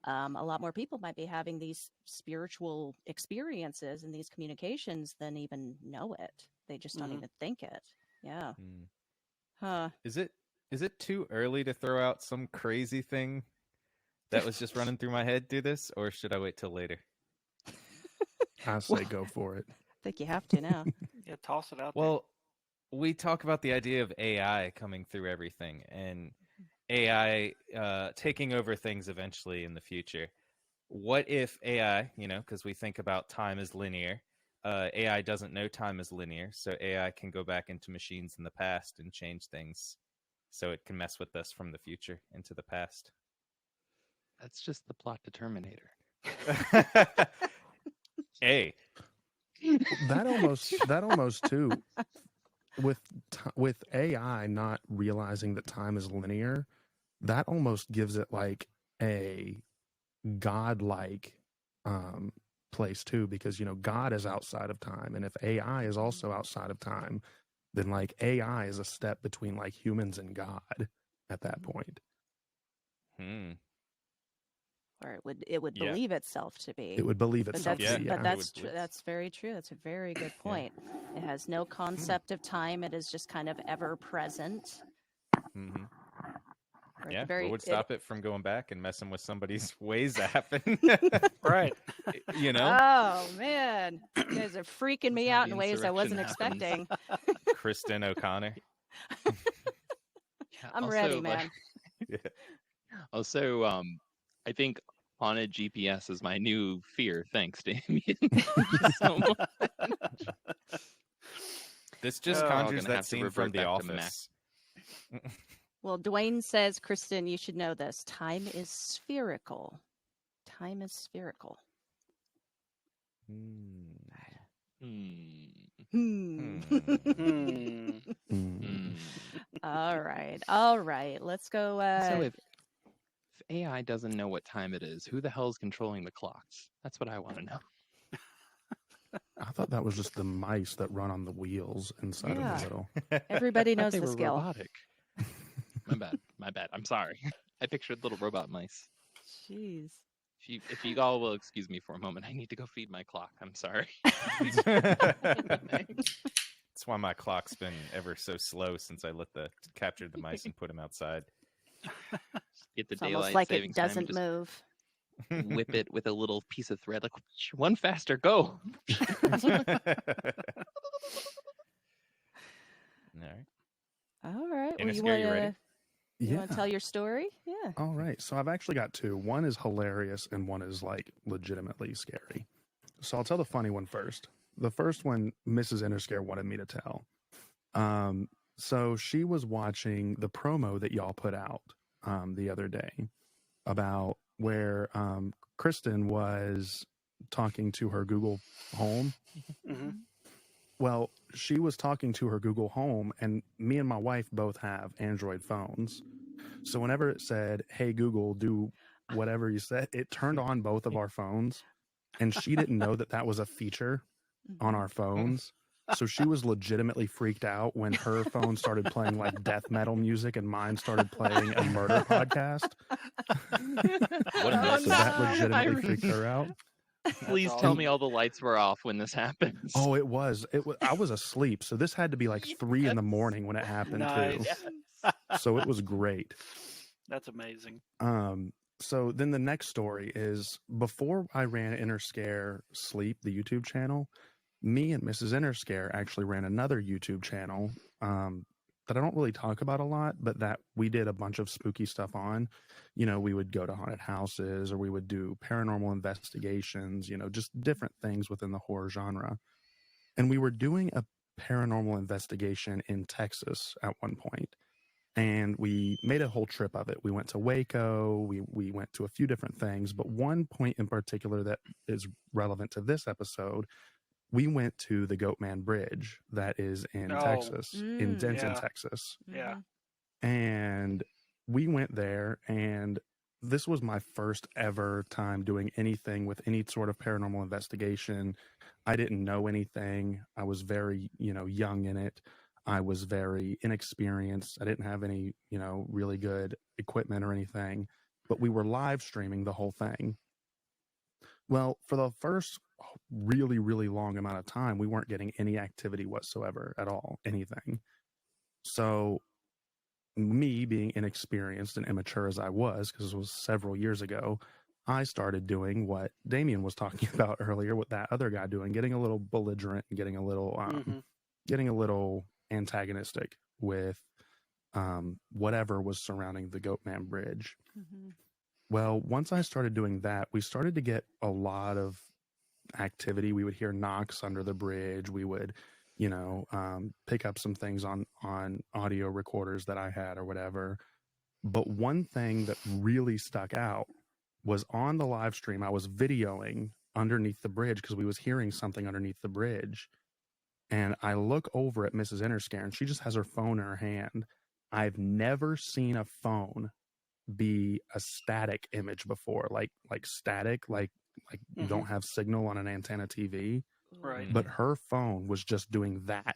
A lot more people might be having these spiritual experiences and these communications than even know it. They just don't even think it. Yeah. Huh.
Is it too early to throw out some crazy thing that was just running through my head through this, or should I wait till later?
I say go for it.
I think you have to now.
Yeah, toss it out.
Well, we talk about the idea of AI coming through everything and AI taking over things eventually in the future. What if AI, because we think about time as linear, AI doesn't know time as linear, so AI can go back into machines in the past and change things so it can mess with us from the future into the past.
That's just the plot to Terminator.
Hey.
That almost too, with AI not realizing that time is linear, that almost gives it like a godlike place too, because God is outside of time, and if AI is also outside of time, then like AI is a step between like humans and God at that point.
Or it would
Yeah.
believe itself to be.
It would believe
But
itself.
that's
to be,
but
yeah.
that's
It would-
that's very true. That's a very good point. It has no concept of time. It is just kind of ever present.
Mhm.
Or
Yeah,
very,
what would stop it from going back and messing with somebody's ways happen?
Right.
Oh man, you guys are freaking me
how
out
the
in ways I wasn't
insurrection
expecting.
Kristen O'Connor.
Yeah,
I'm
also,
ready,
like-
man.
Also, I think haunted GPS is my new fear. Thanks, Damien. Thank you so much.
This just
Oh,
We're all
conjures
gonna
that
have to
scene
revert
from The
back to Mac.
Office.
Well, Dwayne says, Kristen, you should know this. Time is spherical. Time is spherical.
Hmm.
Hmm.
Hmm.
Mm.
All right. Let's go.
So if AI doesn't know what time it is, who the hell is controlling the clocks? That's what I want to know.
I thought that was just the mice that run on the wheels inside
Yeah.
of the little.
Everybody
I thought
knows
they
the
were
skill.
robotic. My bad. I'm sorry. I pictured little robot mice.
Jeez.
If you all will excuse me for a moment, I need to go feed my clock. I'm sorry.
That's why my clock's been ever so slow since I captured the mice and put them outside.
Get the
It's almost
daylight
like
savings
it doesn't
time.
move.
Just whip it with a little piece of thread, like one faster, go.
All right.
Dennis,
Well,
are you ready?
you want to tell your story? Yeah.
All right. So I've actually got two. One is hilarious and one is like legitimately scary. So I'll tell the funny one first. The first one, Mrs. Interscare wanted me to tell. So she was watching the promo that y'all put out the other day about where Kristen was talking to her Google Home.
Mm-hmm.
Well, she was talking to her Google Home, and me and my wife both have Android phones. So whenever it said, "Hey Google, do whatever you said," it turned on both of our phones, and she didn't know that that was a feature on our phones. So she was legitimately freaked out when her phone started playing like death metal music and mine started playing a murder podcast.
What a
Oh,
So that
no.
legitimately freaked her out.
Please
That's
tell
awesome.
me all the lights were off when this happens.
Oh, it was. I was asleep, so this had to be like 3 in the
Yes.
morning when it happened
Nice.
too. So it was great.
That's amazing.
So then the next story is before I ran Interscare Sleep, the YouTube channel, me and Mrs. Interscare actually ran another YouTube channel that I don't really talk about a lot, but that we did a bunch of spooky stuff on. We would go to haunted houses or we would do paranormal investigations, just different things within the horror genre. And we were doing a paranormal investigation in Texas at one point. And we made a whole trip of it. We went to Waco. We went to a few different things, but one point in particular that is relevant to this episode, we went to the Goatman Bridge that is in
Oh,
Texas, in Denton,
yeah.
Texas.
Yeah.
And we went there, and this was my first ever time doing anything with any sort of paranormal investigation. I didn't know anything. I was very, young in it. I was very inexperienced. I didn't have any, really good equipment or anything, but we were live streaming the whole thing. Well, for the first really, really long amount of time, we weren't getting any activity whatsoever at all, anything. So me being inexperienced and immature as I was, because it was several years ago, I started doing what Damien was talking about earlier, with that other guy doing, getting a little belligerent and getting a little antagonistic with whatever was surrounding the Goatman Bridge. Well, once I started doing that, we started to get a lot of activity. We would hear knocks under the bridge. We would, pick up some things on audio recorders that I had or whatever. But one thing that really stuck out was on the live stream, I was videoing underneath the bridge because we was hearing something underneath the bridge. And I look over at Mrs. Interscare and she just has her phone in her hand. I've never seen a phone be a static image before, like static, like like you don't have signal on an antenna TV.
Right.
But her phone was just doing that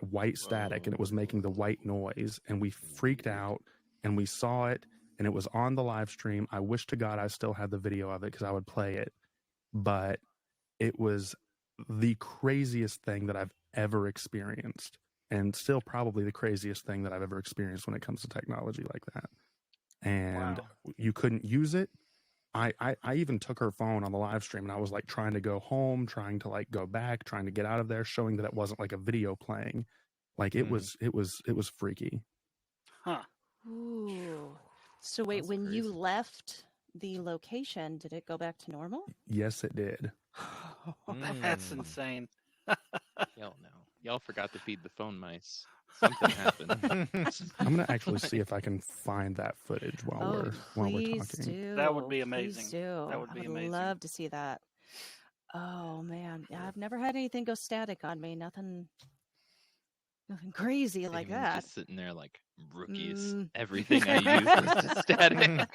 white static, and it was making the white noise, and we freaked out, and we saw it, and it was on the live stream. I wish to God I still had the video of it because I would play it, but it was the craziest thing that I've ever experienced, and still probably the craziest thing that I've ever experienced when it comes to technology like that. And you couldn't use it. I even took her phone on the live stream, and I was like trying to go home, trying to like go back, trying to get out of there, showing that it wasn't like a video playing. Like it was freaky.
Huh.
Ooh. So wait,
That's
when you
crazy.
left the location, did it go back to normal?
Yes, it did.
That's
Mm.
insane.
Y'all know. Y'all forgot to feed the phone mice. Something happened.
I'm gonna actually see if I can find that footage while we're
please
talking.
do.
That would be
Please
amazing.
do.
That would be
I would
amazing.
love to see that. Oh man, yeah, I've never had anything go static on me. Nothing crazy like
Damon's
that.
just sitting there like rookies.
Mm.
Everything I use was just static.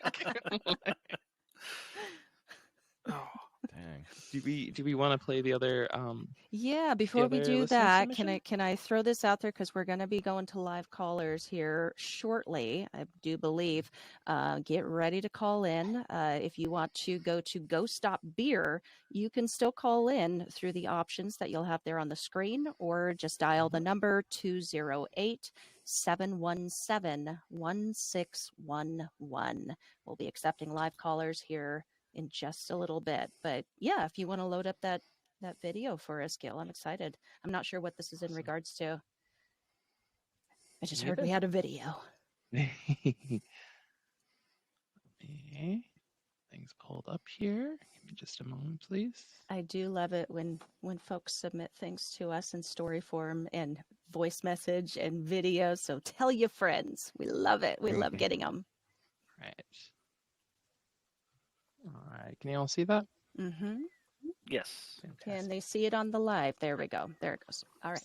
Oh,
Dang.
Do we want to play the other
Yeah, before we
other
do
listener
that,
submission?
can I throw this out there because we're going to be going to live callers here shortly, I do believe. Get ready to call in. If you want to go to Go Stop Beer, you can still call in through the options that you'll have there on the screen, or just dial the number 208-717-1611. We'll be accepting live callers here in just a little bit. But yeah, if you want to load up that video for us, Gil, I'm excited. I'm not sure what this is in
Awesome.
regards to. I just
Me
heard we
neither.
had a video.
Okay. Things pulled up here. Give me just a moment, please.
I do love it when folks submit things to us in story form and voice message and video. So tell your friends. We love it. We love getting them.
Right. All right. Can you all see that?
Mm-hmm.
yes.
Can
Fantastic.
they see it on the live? There we go. There it goes. All right.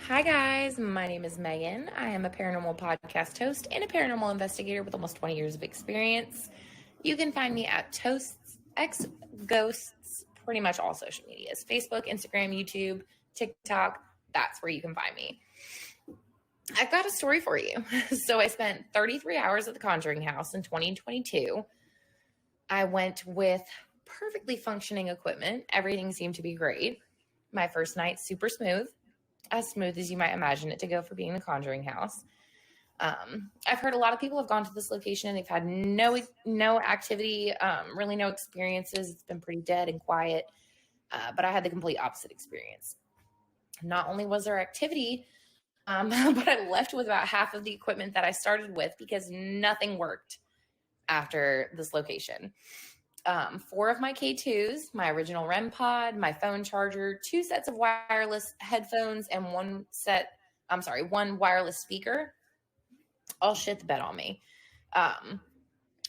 Hi, guys. My name is Megan. I am a paranormal podcast host and a paranormal investigator with almost 20 years of experience. You can find me at Toasts X Ghosts, pretty much all social medias: Facebook, Instagram, YouTube, TikTok. That's where you can find me. I've got a story for you. So I spent 33 hours at the Conjuring House in 2022. I went with perfectly functioning equipment. Everything seemed to be great. My first night, super smooth. As smooth as you might imagine it to go for being the Conjuring House. I've heard a lot of people have gone to this location and they've had no activity, really no experiences. It's been pretty dead and quiet, but I had the complete opposite experience. Not only was there activity, but I left with about half of the equipment that I started with because nothing worked after this location. 4 of my K2s, my original REM pod, my phone charger, 2 sets of wireless headphones, and one wireless speaker all shit the bed on me. I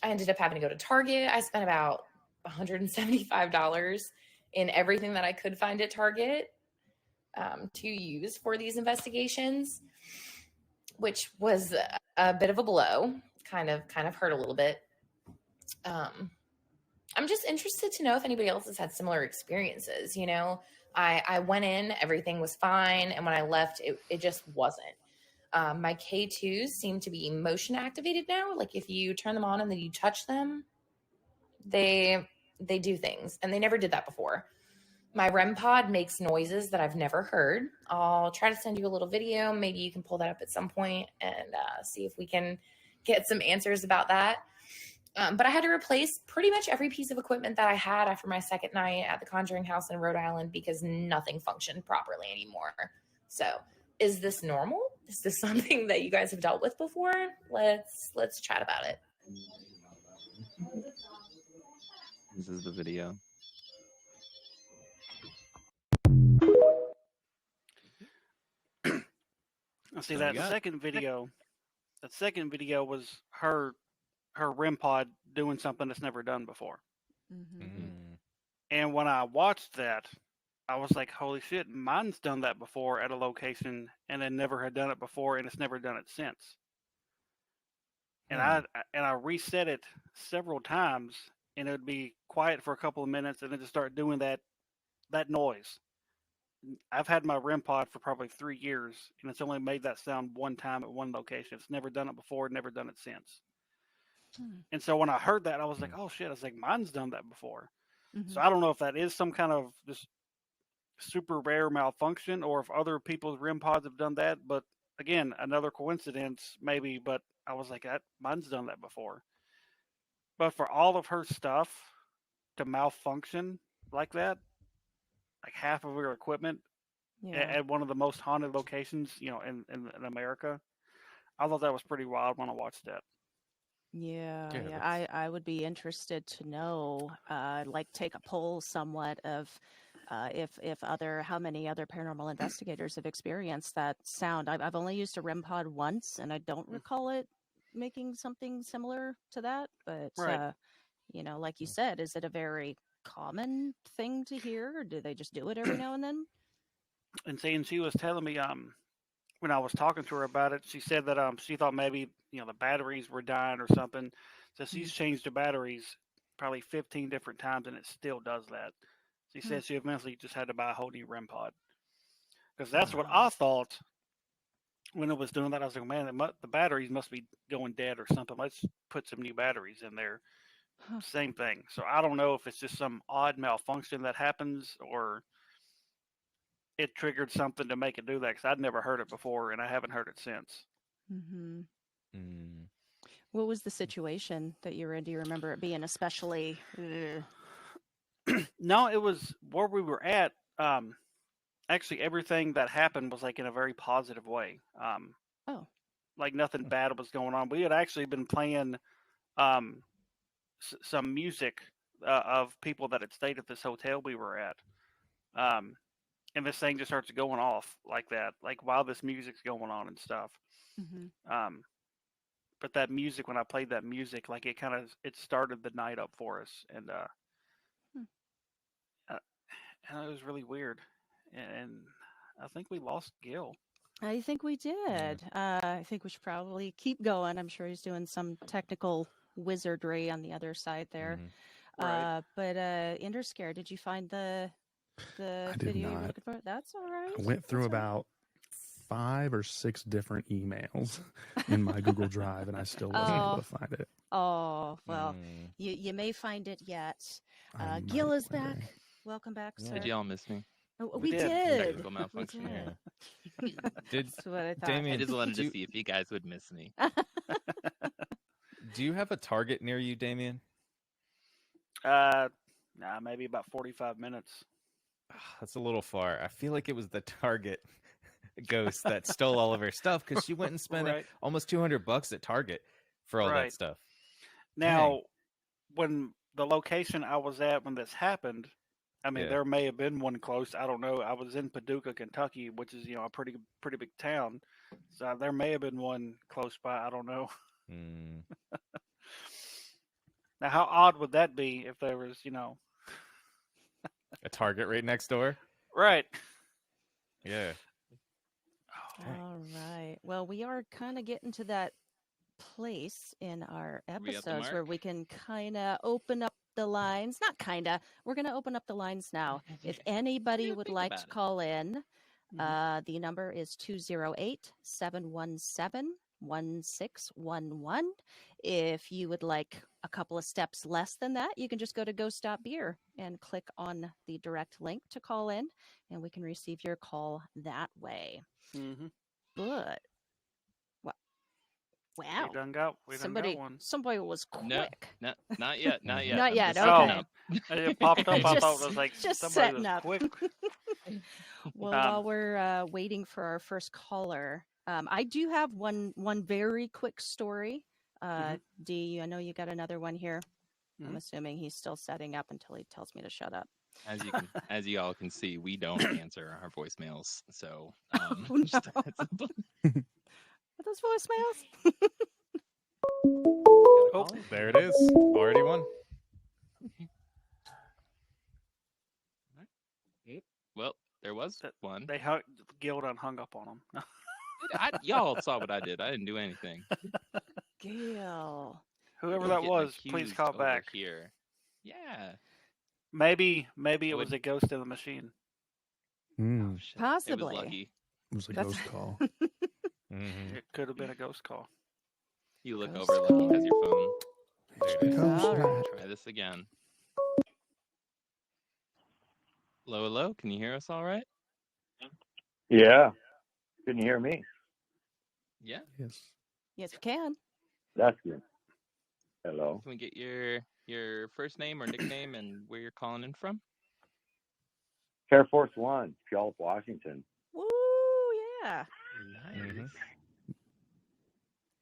ended up having to go to Target. I spent about $175 in everything that I could find at Target to use for these investigations, which was a bit of a blow. Kind of hurt a little bit. I'm just interested to know if anybody else has had similar experiences. You know, I went in, everything was fine. And when I left, it just wasn't. My K2s seem to be motion activated now. Like if you turn them on and then you touch them, they do things. And they never did that before. My REM pod makes noises that I've never heard. I'll try to send you a little video. Maybe you can pull that up at some point and see if we can get some answers about that. But I had to replace pretty much every piece of equipment that I had after my second night at the Conjuring House in Rhode Island because nothing functioned properly anymore. So is this normal? Is this something that you guys have dealt with before? Let's chat about it.
This is the video.
See
So
that
we got-
second video. That second video was her REM pod doing something it's never done before.
Mm-hmm.
Mm.
And when I watched that, I was like, holy shit, mine's done that before at a location and then never had done it before and it's never done it since. and I reset it several times, and it would be quiet for a couple of minutes, and then just start doing that noise. I've had my REM pod for probably 3 years, and it's only made that sound one time at one location. It's never done it before, never done it since. And so when I heard that, I was like, "Oh shit!" I was like, "Mine's done that before." So I don't know if that is some kind of just super rare malfunction, or if other people's REM pods have done that. But again, another coincidence, maybe. But I was like, "Mine's done that before." But for all of her stuff to malfunction like that, like half of her equipment
Yeah.
at one of the most haunted locations, in America, I thought that was pretty wild when I watched that.
Yeah,
Yeah,
yeah.
that's-
I would be interested to know, like take a poll somewhat of if how many other paranormal investigators have experienced that sound. I've only used a REM pod once, and I don't recall it making something similar to that. But
Right.
like you said, is it a very common thing to hear, or do they just do it every now and then?
And she was telling me, when I was talking to her about it, she said that she thought maybe the batteries were dying or something. So she's changed the batteries probably 15 different times, and it still does that. She said she eventually just had to buy a whole new REM pod, because that's what I thought when it was doing that. I was like, man, the batteries must be going dead or something. Let's put some new batteries in there. Same thing. So I don't know if it's just some odd malfunction that happens, or it triggered something to make it do that, because I'd never heard it before, and I haven't heard it since.
Mm-hmm.
Mm.
What was the situation that you were in? Do you remember it being especially?
No, it was where we were at. Actually, everything that happened was like in a very positive way.
Oh.
Like nothing bad was going on. We had actually been playing some music of people that had stayed at this hotel we were at. And this thing just starts going off like that, like while this music's going on and stuff.
Mm-hmm.
But that music, when I played that music, like it started the night up for us, and it was really weird. And I think we lost Gil.
I think we did. I think we should probably keep going. I'm sure he's doing some technical wizardry on the other side there.
Right.
But Interscare, did you find the
I did
video you were
not.
looking for? That's all right.
I went through
That's all right.
about 5 or 6 different emails in my Google Drive, and I still wasn't able to find it.
Oh, well, you may find it yet.
I
Gil
might
is
one
back.
day.
Welcome back, sir.
Did y'all miss me?
Oh,
We
we
did.
did.
Technical malfunction.
We did.
Yeah. Did
That's what I thought.
Damien,
I just wanted
do
to
you-
see if you guys would miss me.
do you have a target near you, Damien?
Maybe about 45 minutes.
That's a little far. I feel like it was the Target ghost that stole all of her stuff, because she went and spent
Right.
almost $200 at Target for all
Right.
that stuff.
Now, when the location I was at when this happened, I mean,
Yeah.
there may have been one close. I don't know. I was in Paducah, Kentucky, which is a pretty big town. So there may have been one close by. I don't know.
Mm.
Now, how odd would that be if there was,
A Target right next door?
right?
Yeah.
All right. Well, we are kind of getting to that place in our
We at the
episodes where
mark?
we can kind of open up the lines. Not kind of. We're going to open up the lines now. If anybody
Yeah,
would
think
like
about
to
it.
call in, the number is 208-717-1611. If you would like a couple of steps less than that, you can just go to Ghost.beer and click on the direct link to call in, and we can receive your call that way.
Mm-hmm.
But wow,
We done got one.
somebody was quick.
No, not yet. Not yet.
Not
I'm
yet,
just setting
okay.
up.
It popped up. I thought it
Just-
was like
just
somebody
setting
was
up.
quick.
Well, while we're waiting for our first caller, I do have one very quick story. Dee, I know you got another one here. I'm assuming he's still setting up until he tells me to shut up.
As you all can see, we don't answer our voicemails. So,
Oh, no.
just-
Are those voicemails?
Oh,
There it is. Already won.
well, there was one.
Gil done hung up on him.
Y'all saw what I did. I didn't do anything.
Gail.
Whoever
I'm
that
getting
was, please
accused
call
over
back.
here. Yeah.
Maybe it was
Would-
a ghost in the machine.
Mm,
Oh, shit. It
Possibly.
was lucky.
it was a
That's-
ghost call.
Mhm.
It could have been a ghost call.
You look
Ghost
over, Lucky
call.
has your phone.
There it
The
is.
ghost
All right.
rat.
Try this again. Hello? Can you hear us all right?
Yeah. Can you hear me?
Yeah.
Yes.
Yes, we can.
That's good. Hello.
Can we get your first name or nickname and where you're calling in from?
Air Force One, Puyallup, Washington.
Woo, yeah.
Nice.
Mhm.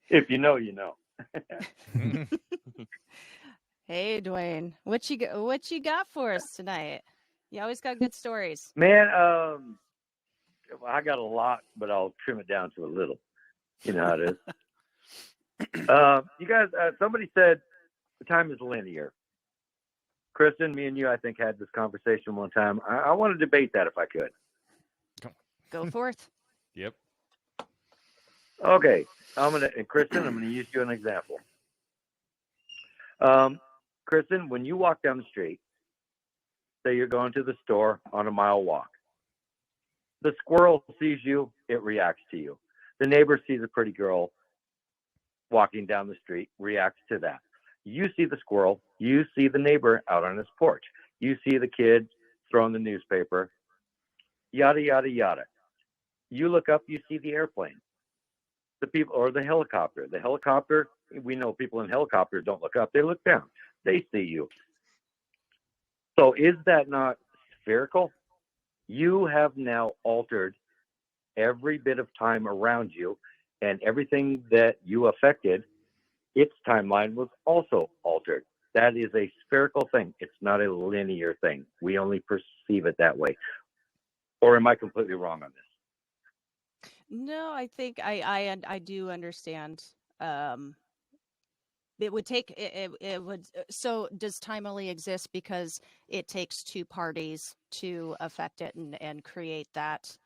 If you know, you know.
Mhm.
Hey, Dwayne. What you got for us tonight? You always got good stories.
Man, I got a lot, but I'll trim it down to a little. You know how it is. You guys, somebody said the time is linear. Kristen, me and you, I think, had this conversation one time. I want to debate that if I could.
Go forth.
Yep.
Okay, and Kristen, I'm gonna use you an example. Kristen, when you walk down the street, say you're going to the store on a mile walk, the squirrel sees you, it reacts to you. The neighbor sees a pretty girl walking down the street, reacts to that. You see the squirrel, you see the neighbor out on his porch, you see the kid throwing the newspaper, yada, yada, yada. You look up, you see the airplane, the people, or the helicopter. The helicopter, we know people in helicopters don't look up, they look down. They see you. So is that not spherical? You have now altered every bit of time around you, and everything that you affected, its timeline was also altered. That is a spherical thing. It's not a linear thing. We only perceive it that way. Or am I completely wrong on this?
No, I think I do understand. It would take it would. So does time only exist because it takes two parties to affect it and create that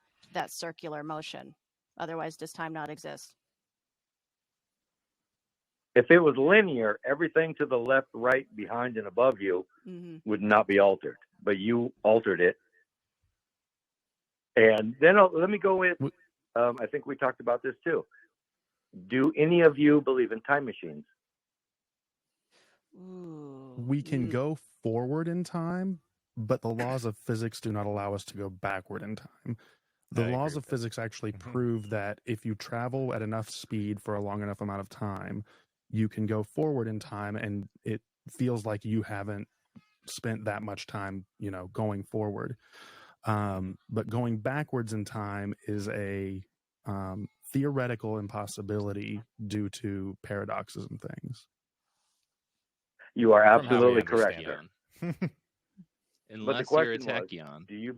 circular motion? Otherwise, does time not exist?
If it was linear, everything to the left, right, behind, and above you
Mm-hmm.
would not be altered. But you altered it. And then let me go with, I think we talked about this too. Do any of you believe in time machines?
Ooh.
We can go forward in time, but the laws of physics do not allow us to go backward in time. The
I
laws
agree
of
with that.
physics actually
Mhm.
prove that if you travel at enough speed for a long enough amount of time, you can go forward in time, and it feels like you haven't spent that much time, going forward. But going backwards in time is a theoretical impossibility due to paradoxes and things.
You are
From how we
absolutely correct,
understand
sir.
it.
Unless you're a
question was,
tachyon.
do you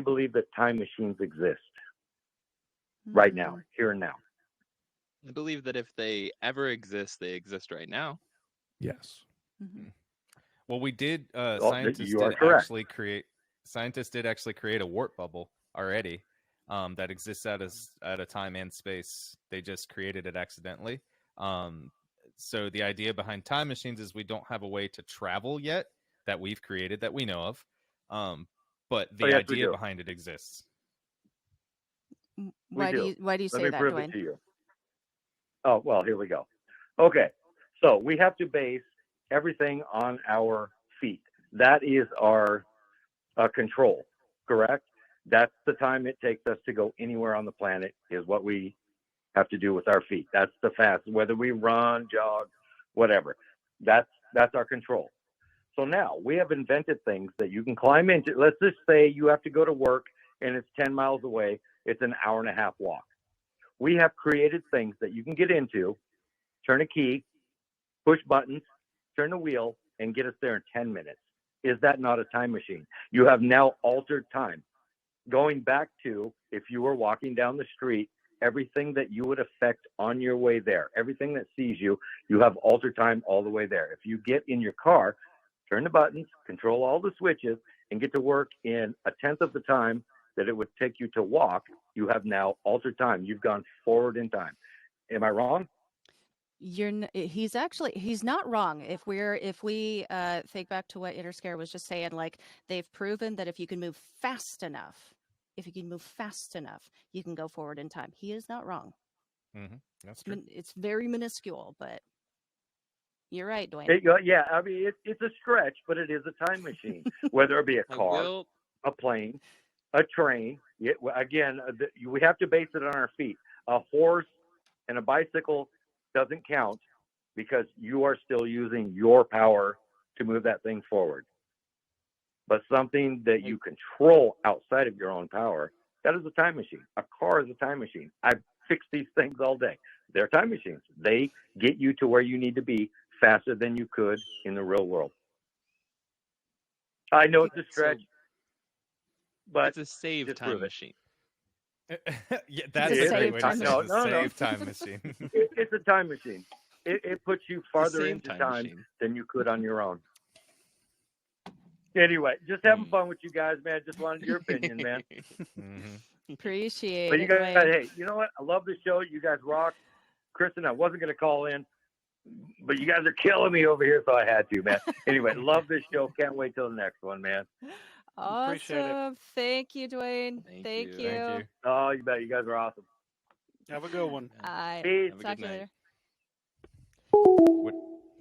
believe that time machines exist right now,
Mm.
here and now?
I believe that if they ever exist, they exist right now.
Yes.
Mhm.
Well, we did.
Well,
Scientists
you are
did
correct.
actually create. Scientists did actually create a warp bubble already, that exists at a time and space. They just created it accidentally. So the idea behind time machines is we don't have a way to travel yet that we've created that we know of. But the
yes, we
idea
do.
behind it exists.
Why do you
Let
say
me
that,
prove
Dwayne?
it to you. Oh, well, here we go. Okay, so we have to base everything on our feet. That is our control, correct? That's the time it takes us to go anywhere on the planet is what we have to do with our feet. That's the fast, whether we run, jog, whatever. That's our control. So now we have invented things that you can climb into. Let's just say you have to go to work and it's 10 miles away. It's an hour and a half walk. We have created things that you can get into, turn a key, push buttons, turn the wheel, and get us there in 10 minutes. Is that not a time machine? You have now altered time. Going back to if you were walking down the street, everything that you would affect on your way there, everything that sees you, you have altered time all the way there. If you get in your car, turn the buttons, control all the switches, and get to work in a tenth of the time that it would take you to walk, you have now altered time. You've gone forward in time. Am I wrong?
He's not wrong. If we think back to what Interscare was just saying, like they've proven that if you can move fast enough, you can go forward in time. He is not wrong.
That's true.
It's very minuscule, but you're right, Dwayne.
Yeah, I mean, it's a stretch, but it is a time machine. Whether it be a car, a plane, a train. Again, we have to base it on our feet. A horse and a bicycle doesn't count because you are still using your power to move that thing forward. But something that you control outside of your own power, that is a time machine. A car is a time machine. I fix these things all day. They're time machines. They get you to where you need to be faster than you could in the real world. I know it's a stretch, but
it's a save time machine.
Yeah, that's a great way to say it. Save time machine.
It's a time machine. It puts you farther into time than you could on your own. Anyway, just having fun with you guys, man. Just wanted your opinion, man.
Appreciate
but
it.
You guys, hey, you know what? I love the show. You guys rock. Kristen, I wasn't going to call in, but you guys are killing me over here, so I had to, man. Anyway, love this show. Can't wait till the next one, man.
Awesome. Thank you, Dwayne. Thank you.
Oh, you bet. You guys are awesome.
Have a good one.
Peace.
Talk to you later.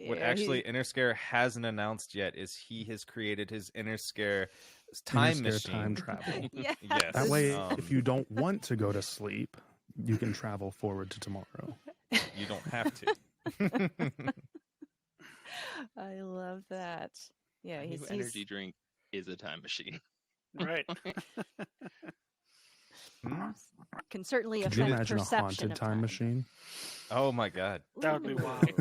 What actually Interscare hasn't announced yet is he has created his Interscare time machine.
Time travel.
Yes.
That way, if you don't want to go to sleep, you can travel forward to tomorrow.
You don't have to.
I love that. Yeah,
he's energy drink is a time machine.
Right.
Can certainly
Could
affect
you imagine
perception
a haunted
of
time machine?
Oh my god.
That would be wild.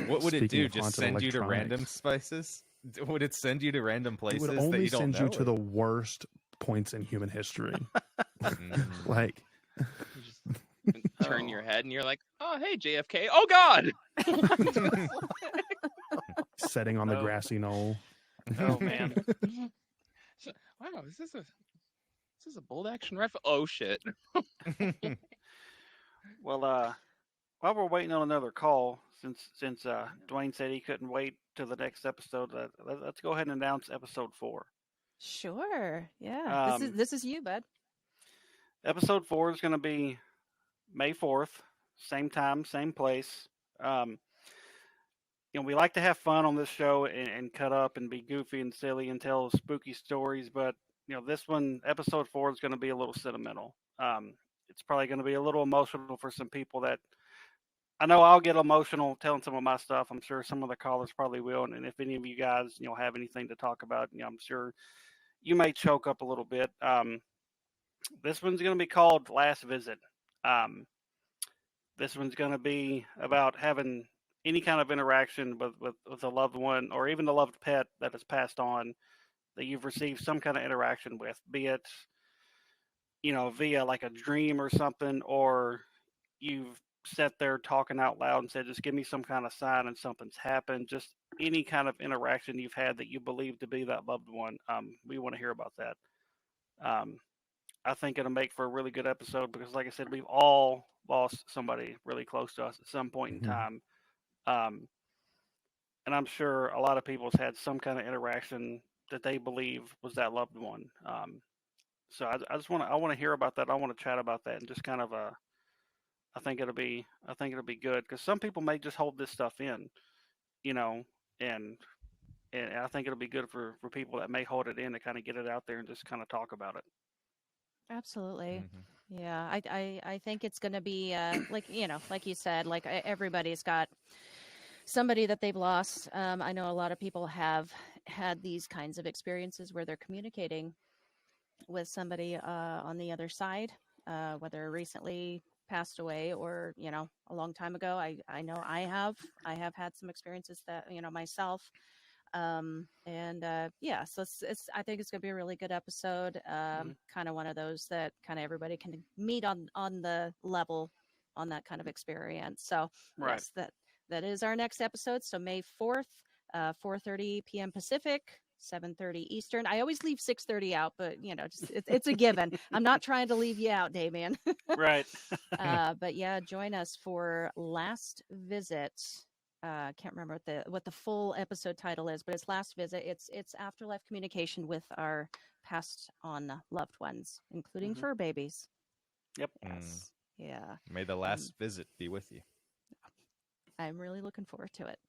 What would it do?
Speaking of
Just
haunted
send you to random
electronics.
spaces? Would it send you to random places
It would
that
only
you don't
send
know?
you to the worst points in human history. Like,
You just turn your head and you're like, oh, hey, JFK. Oh, God.
setting on the grassy knoll.
Oh, man.
Wow, is this a bolt action rifle? Oh, shit.
Well, while we're waiting on another call, since Dwayne said he couldn't wait till the next episode, let's go ahead and announce episode 4.
Sure. Yeah. This is you, bud.
Episode 4 is going to be May 4th, same time, same place. We like to have fun on this show and cut up and be goofy and silly and tell spooky stories, but this one, episode 4, is going to be a little sentimental. It's probably going to be a little emotional for some people that I know I'll get emotional telling some of my stuff. I'm sure some of the callers probably will. And if any of you guys, have anything to talk about, I'm sure you may choke up a little bit. This one's going to be called Last Visit. This one's going to be about having any kind of interaction with a loved one or even a loved pet that has passed on that you've received some kind of interaction with, be it, via like a dream or something, or you've sat there talking out loud and said, just give me some kind of sign and something's happened. Just any kind of interaction you've had that you believe to be that loved one. We want to hear about that. I think it'll make for a really good episode because, like I said, we've all lost somebody really close to us at some point in time. And I'm sure a lot of people have had some kind of interaction that they believe was that loved one. So I just want to hear about that. I want to chat about that and just kind of I think it'll be good because some people may just hold this stuff in, and I think it'll be good for people that may hold it in to kind of get it out there and just kind of talk about it.
Absolutely. Mm-hmm. Yeah. I think it's going to be like you said, like everybody's got somebody that they've lost. I know a lot of people have had these kinds of experiences where they're communicating with somebody on the other side, whether recently passed away or a long time ago. I know I have had some experiences that myself, so it's I think it's gonna be a really good episode. Kind of one of those that kind of everybody can meet on the level on that kind of experience. So
right.
Yes, that is our next episode. So May 4th, 4:30 p.m. Pacific, 7:30 Eastern. I always leave 6:30 out, but just it's a given. I'm not trying to leave you out, Damion.
Right.
But yeah, join us for Last Visit. Can't remember what the full episode title is, but it's Last Visit. It's afterlife communication with our passed on loved ones, including fur babies.
Yep.
Yes. Yeah.
May the last visit be with you.
I'm really looking forward to it.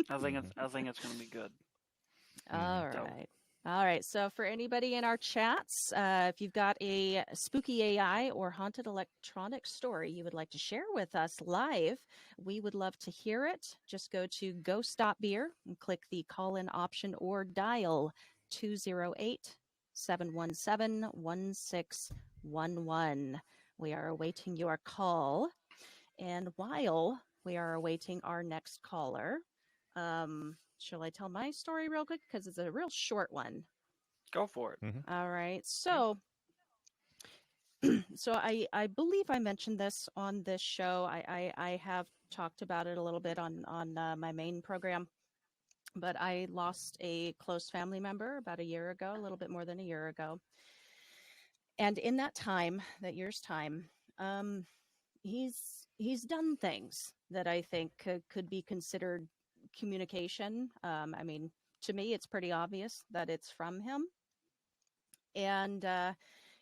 I think it's going to be good.
All right. So for anybody in our chats, if you've got a spooky AI or haunted electronic story you would like to share with us live, we would love to hear it. Just go to Go.Beer and click the call-in option or dial 208-717-1611. We are awaiting your call. And while we are awaiting our next caller, shall I tell my story real quick? Because it's a real short one.
Go for it.
All right. So I believe I mentioned this on this show. I have talked about it a little bit on my main program, but I lost a close family member about a year ago, a little bit more than a year ago. And in that year's time, he's done things that I think could be considered communication. I mean, to me, it's pretty obvious that it's from him. And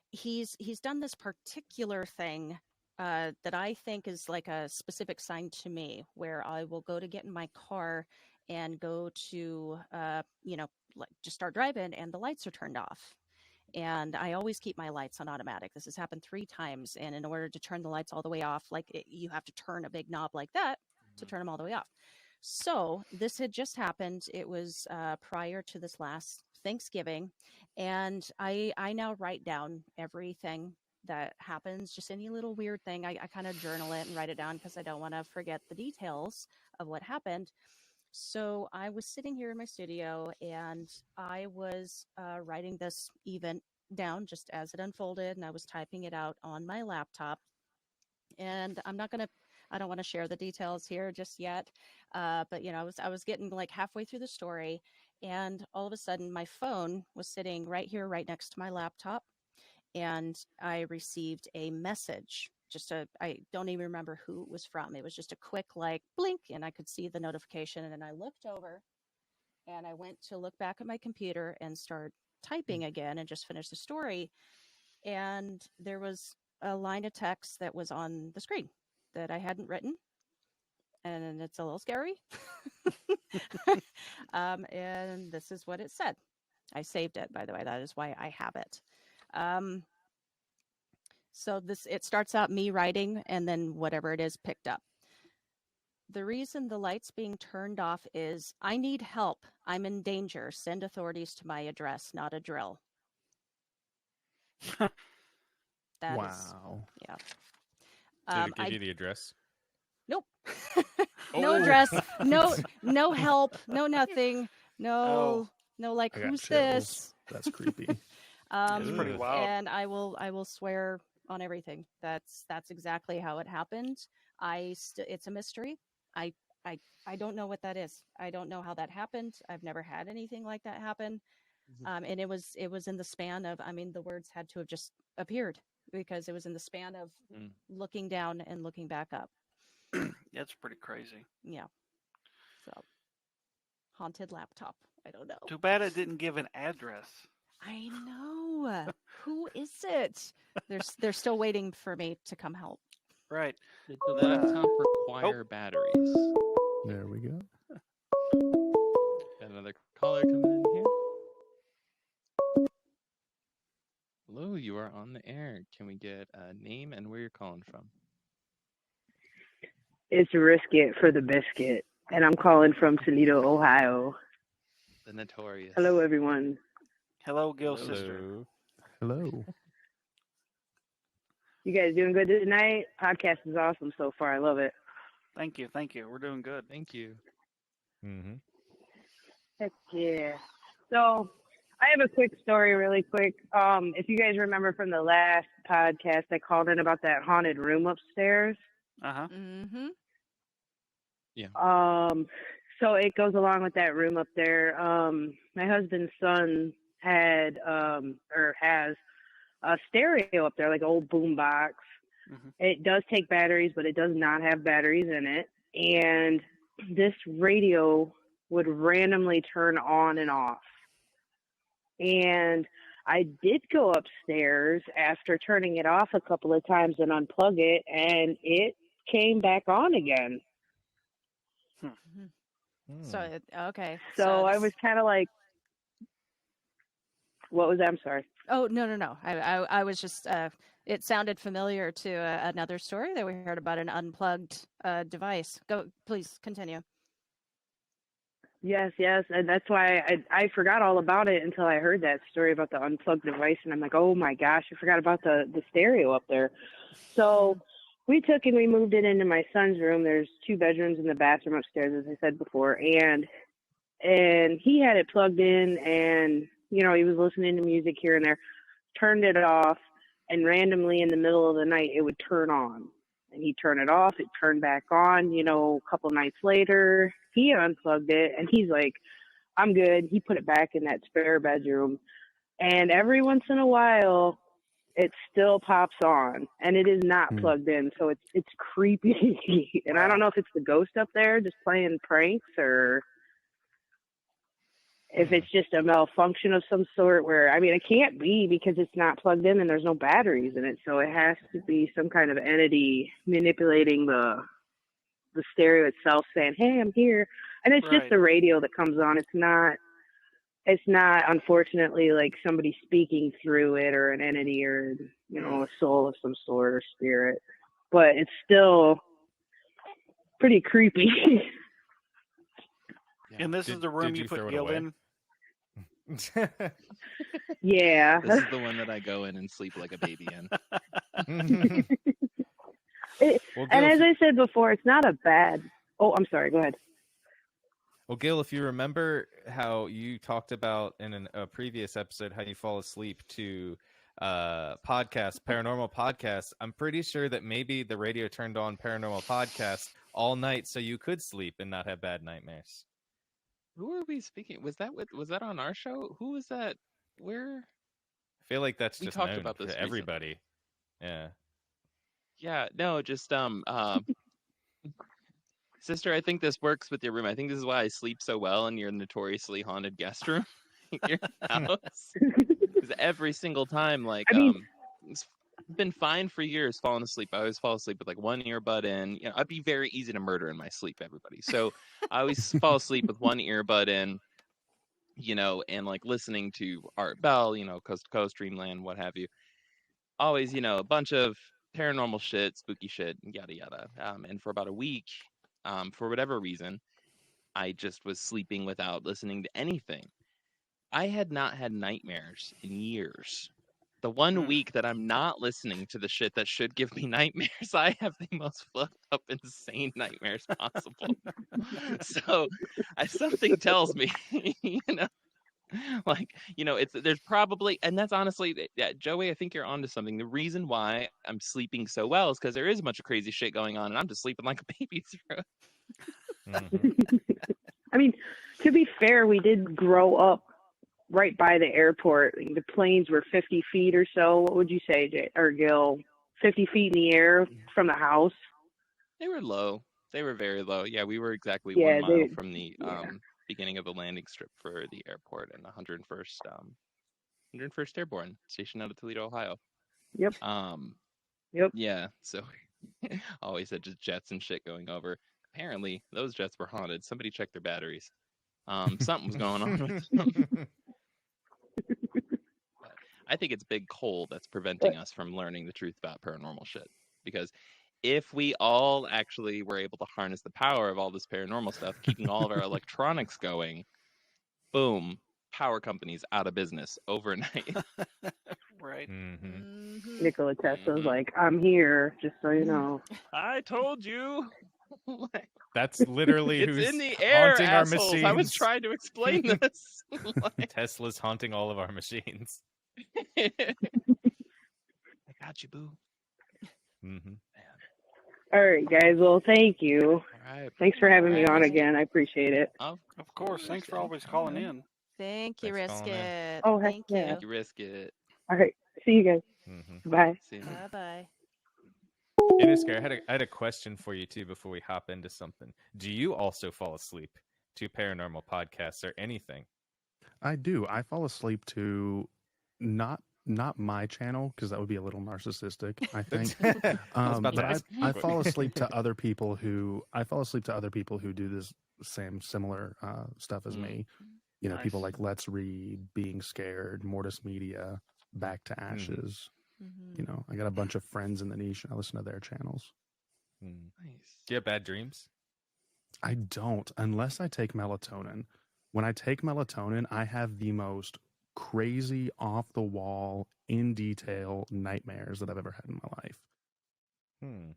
he's done this particular thing that I think is like a specific sign to me, where I will go to get in my car and go to, just start driving, and the lights are turned off. And I always keep my lights on automatic. This has happened 3 times. And in order to turn the lights all the way off, you have to turn a big knob like that to turn them all the way off. So this had just happened. It was prior to this last Thanksgiving. And I now write down everything that happens, just any little weird thing. I kind of journal it and write it down because I don't want to forget the details of what happened. So I was sitting here in my studio, and I was writing this event down just as it unfolded, and I was typing it out on my laptop. And I don't want to share the details here just yet, but I was getting like halfway through the story, and all of a sudden my phone was sitting right here, right next to my laptop, and I received a message. I don't even remember who it was from. It was just a quick like blink, and I could see the notification. And then I looked over, and I went to look back at my computer and start typing again and just finish the story. And there was a line of text that was on the screen that I hadn't written. And it's a little scary. And this is what it said. I saved it, by the way. That is why I have it. So it starts out me writing, and then whatever it is picked up. The reason the light's being turned off is I need help. I'm in danger. Send authorities to my address, not a drill.
Wow.
Yeah.
Did it give you the address?
Nope. No address. No help. No nothing. No. Like,
I got
who's
chills.
this?
That's creepy.
It's pretty wild.
And I will swear on everything. That's exactly how it happened. It's a mystery. I don't know what that is. I don't know how that happened. I've never had anything like that happen. And it was in the span of, the words had to have just appeared, because it was in the span of looking down and looking back up.
It's pretty crazy.
Yeah. So, haunted laptop. I don't know.
Too bad it didn't give an address.
I know. Who is it? They're still waiting for me to come help.
Right.
Did the laptop require batteries?
There we go.
Got another caller coming in here. Hello, you are on the air. Can we get a name and where you're calling from?
It's Risk It for the Biscuit, and I'm calling from Toledo, Ohio.
The Notorious.
Hello, everyone.
Hello, Gil sister.
Hello.
You guys doing good tonight? Podcast is awesome so far. I love it.
Thank you. We're doing good.
Thank you.
Mm-hmm.
Heck yeah. So I have a quick story really quick. If you guys remember from the last podcast, I called in about that haunted room upstairs.
Uh-huh.
Mm-hmm.
Yeah.
So it goes along with that room up there. My husband's son had or has a stereo up there, like an old boom box.
Mm-hmm.
It does take batteries, but it does not have batteries in it. And this radio would randomly turn on and off. And I did go upstairs after turning it off a couple of times and unplug it, and it came back on again.
So okay.
So I
this-
was kind of like, what was that? I'm sorry.
Oh no. I was just. It sounded familiar to another story that we heard about an unplugged device. Go, please continue.
Yes, and that's why I forgot all about it until I heard that story about the unplugged device, and I'm like, oh my gosh, I forgot about the stereo up there. So we took and we moved it into my son's room. There's 2 bedrooms and the bathroom upstairs, as I said before, and he had it plugged in, and he was listening to music here and there, turned it off, and randomly in the middle of the night it would turn on. And he'd turn it off, it turned back on, a couple nights later, he unplugged it, and he's like, I'm good. He put it back in that spare bedroom. And every once in a while, it still pops on, and it is not plugged in, so it's creepy. And I don't know if it's the ghost up there just playing pranks, or if it's just a malfunction of some sort where, it can't be because it's not plugged in and there's no batteries in it. So it has to be some kind of entity manipulating the stereo itself, saying, hey, I'm here. And it's just the radio that comes on. It's not, unfortunately, like somebody speaking through it or an entity or, a soul of some sort or spirit. But it's still pretty creepy.
And this is the room you put Gil in?
Yeah.
This is the one that I go in and sleep like a baby in.
And as I said before, it's not a bad... Oh, I'm sorry. Go ahead.
Well, Gil, if you remember how you talked about in a previous episode how you fall asleep to paranormal podcasts, I'm pretty sure that maybe the radio turned on paranormal podcasts all night so you could sleep and not have bad nightmares.
Who are we speaking? Was that on our show? Who was that? Where?
I feel like that's
We
just
talked
known
about this
to
recently.
everybody. Yeah.
Yeah, no, just sister, I think this works with your room. I think this is why I sleep so well in your notoriously haunted guest room in your house. Because every single time, it's been fine for years falling asleep. I always fall asleep with like one earbud in. I'd be very easy to murder in my sleep, everybody. So I always fall asleep with one earbud in, and like listening to Art Bell, Coast to Coast, Dreamland, what have you. Always, a bunch of paranormal shit, spooky shit, yada yada. And for about a week, for whatever reason, I just was sleeping without listening to anything. I had not had nightmares in years. The one week that I'm not listening to the shit that should give me nightmares, I have the most fucked up, insane nightmares possible. So something tells me, there's probably, and that's honestly, Joey, I think you're onto something. The reason why I'm sleeping so well is because there is a bunch of crazy shit going on, and I'm just sleeping like a baby through it.
Mm-hmm.
To be fair, we did grow up right by the airport. The planes were 50 feet or so. What would you say, Gil? 50 feet in the air from the house?
They were low. They were very low. Yeah, we were exactly 1 mile from the beginning of the landing strip for the airport and 101st Airborne, stationed out of Toledo, Ohio.
Yep.
Yep. Yeah, so always had just jets and shit going over. Apparently, those jets were haunted. Somebody checked their batteries. Something was going on with them. I think it's big coal that's preventing us from learning the truth about paranormal shit. Because if we all actually were able to harness the power of all this paranormal stuff, keeping all of our electronics going, boom, power companies out of business overnight.
Right.
Mm-hmm.
Nikola Tesla's like, I'm here, just so you know.
I told you.
That's literally
it's
who's
in the air,
haunting
assholes.
our machines.
I was trying to explain this.
Tesla's haunting all of our machines.
I got you, boo.
Mm-hmm.
All right, guys. Well, thank you.
All right,
Thanks for having me on
Alright.
again. I appreciate it.
Of
Of course. Thanks for always calling in.
Thank you,
Thanks for calling in.
Risket.
Oh, heck
Thank
yeah.
you risk it.
All right. See you guys.
Mm-hmm.
Bye.
See you.
Bye bye.
Interscare, I had a question for you too before we hop into something. Do you also fall asleep to paranormal podcasts or anything?
I do. I fall asleep to not my channel because that would be a little narcissistic, I think.
I was about to
But
ask.
I fall asleep to other people who do this similar stuff as me. You know, people
Nice.
like Let's Read, Being Scared, Mortis Media, Back to Ashes.
Mhm.
You know, I got a bunch of friends in the niche, and I listen to their channels.
Hmm.
Nice.
Do you have bad dreams?
I don't, unless I take melatonin. When I take melatonin, I have the most crazy, off the wall, in detail nightmares that I've ever had in my life.
Hmm.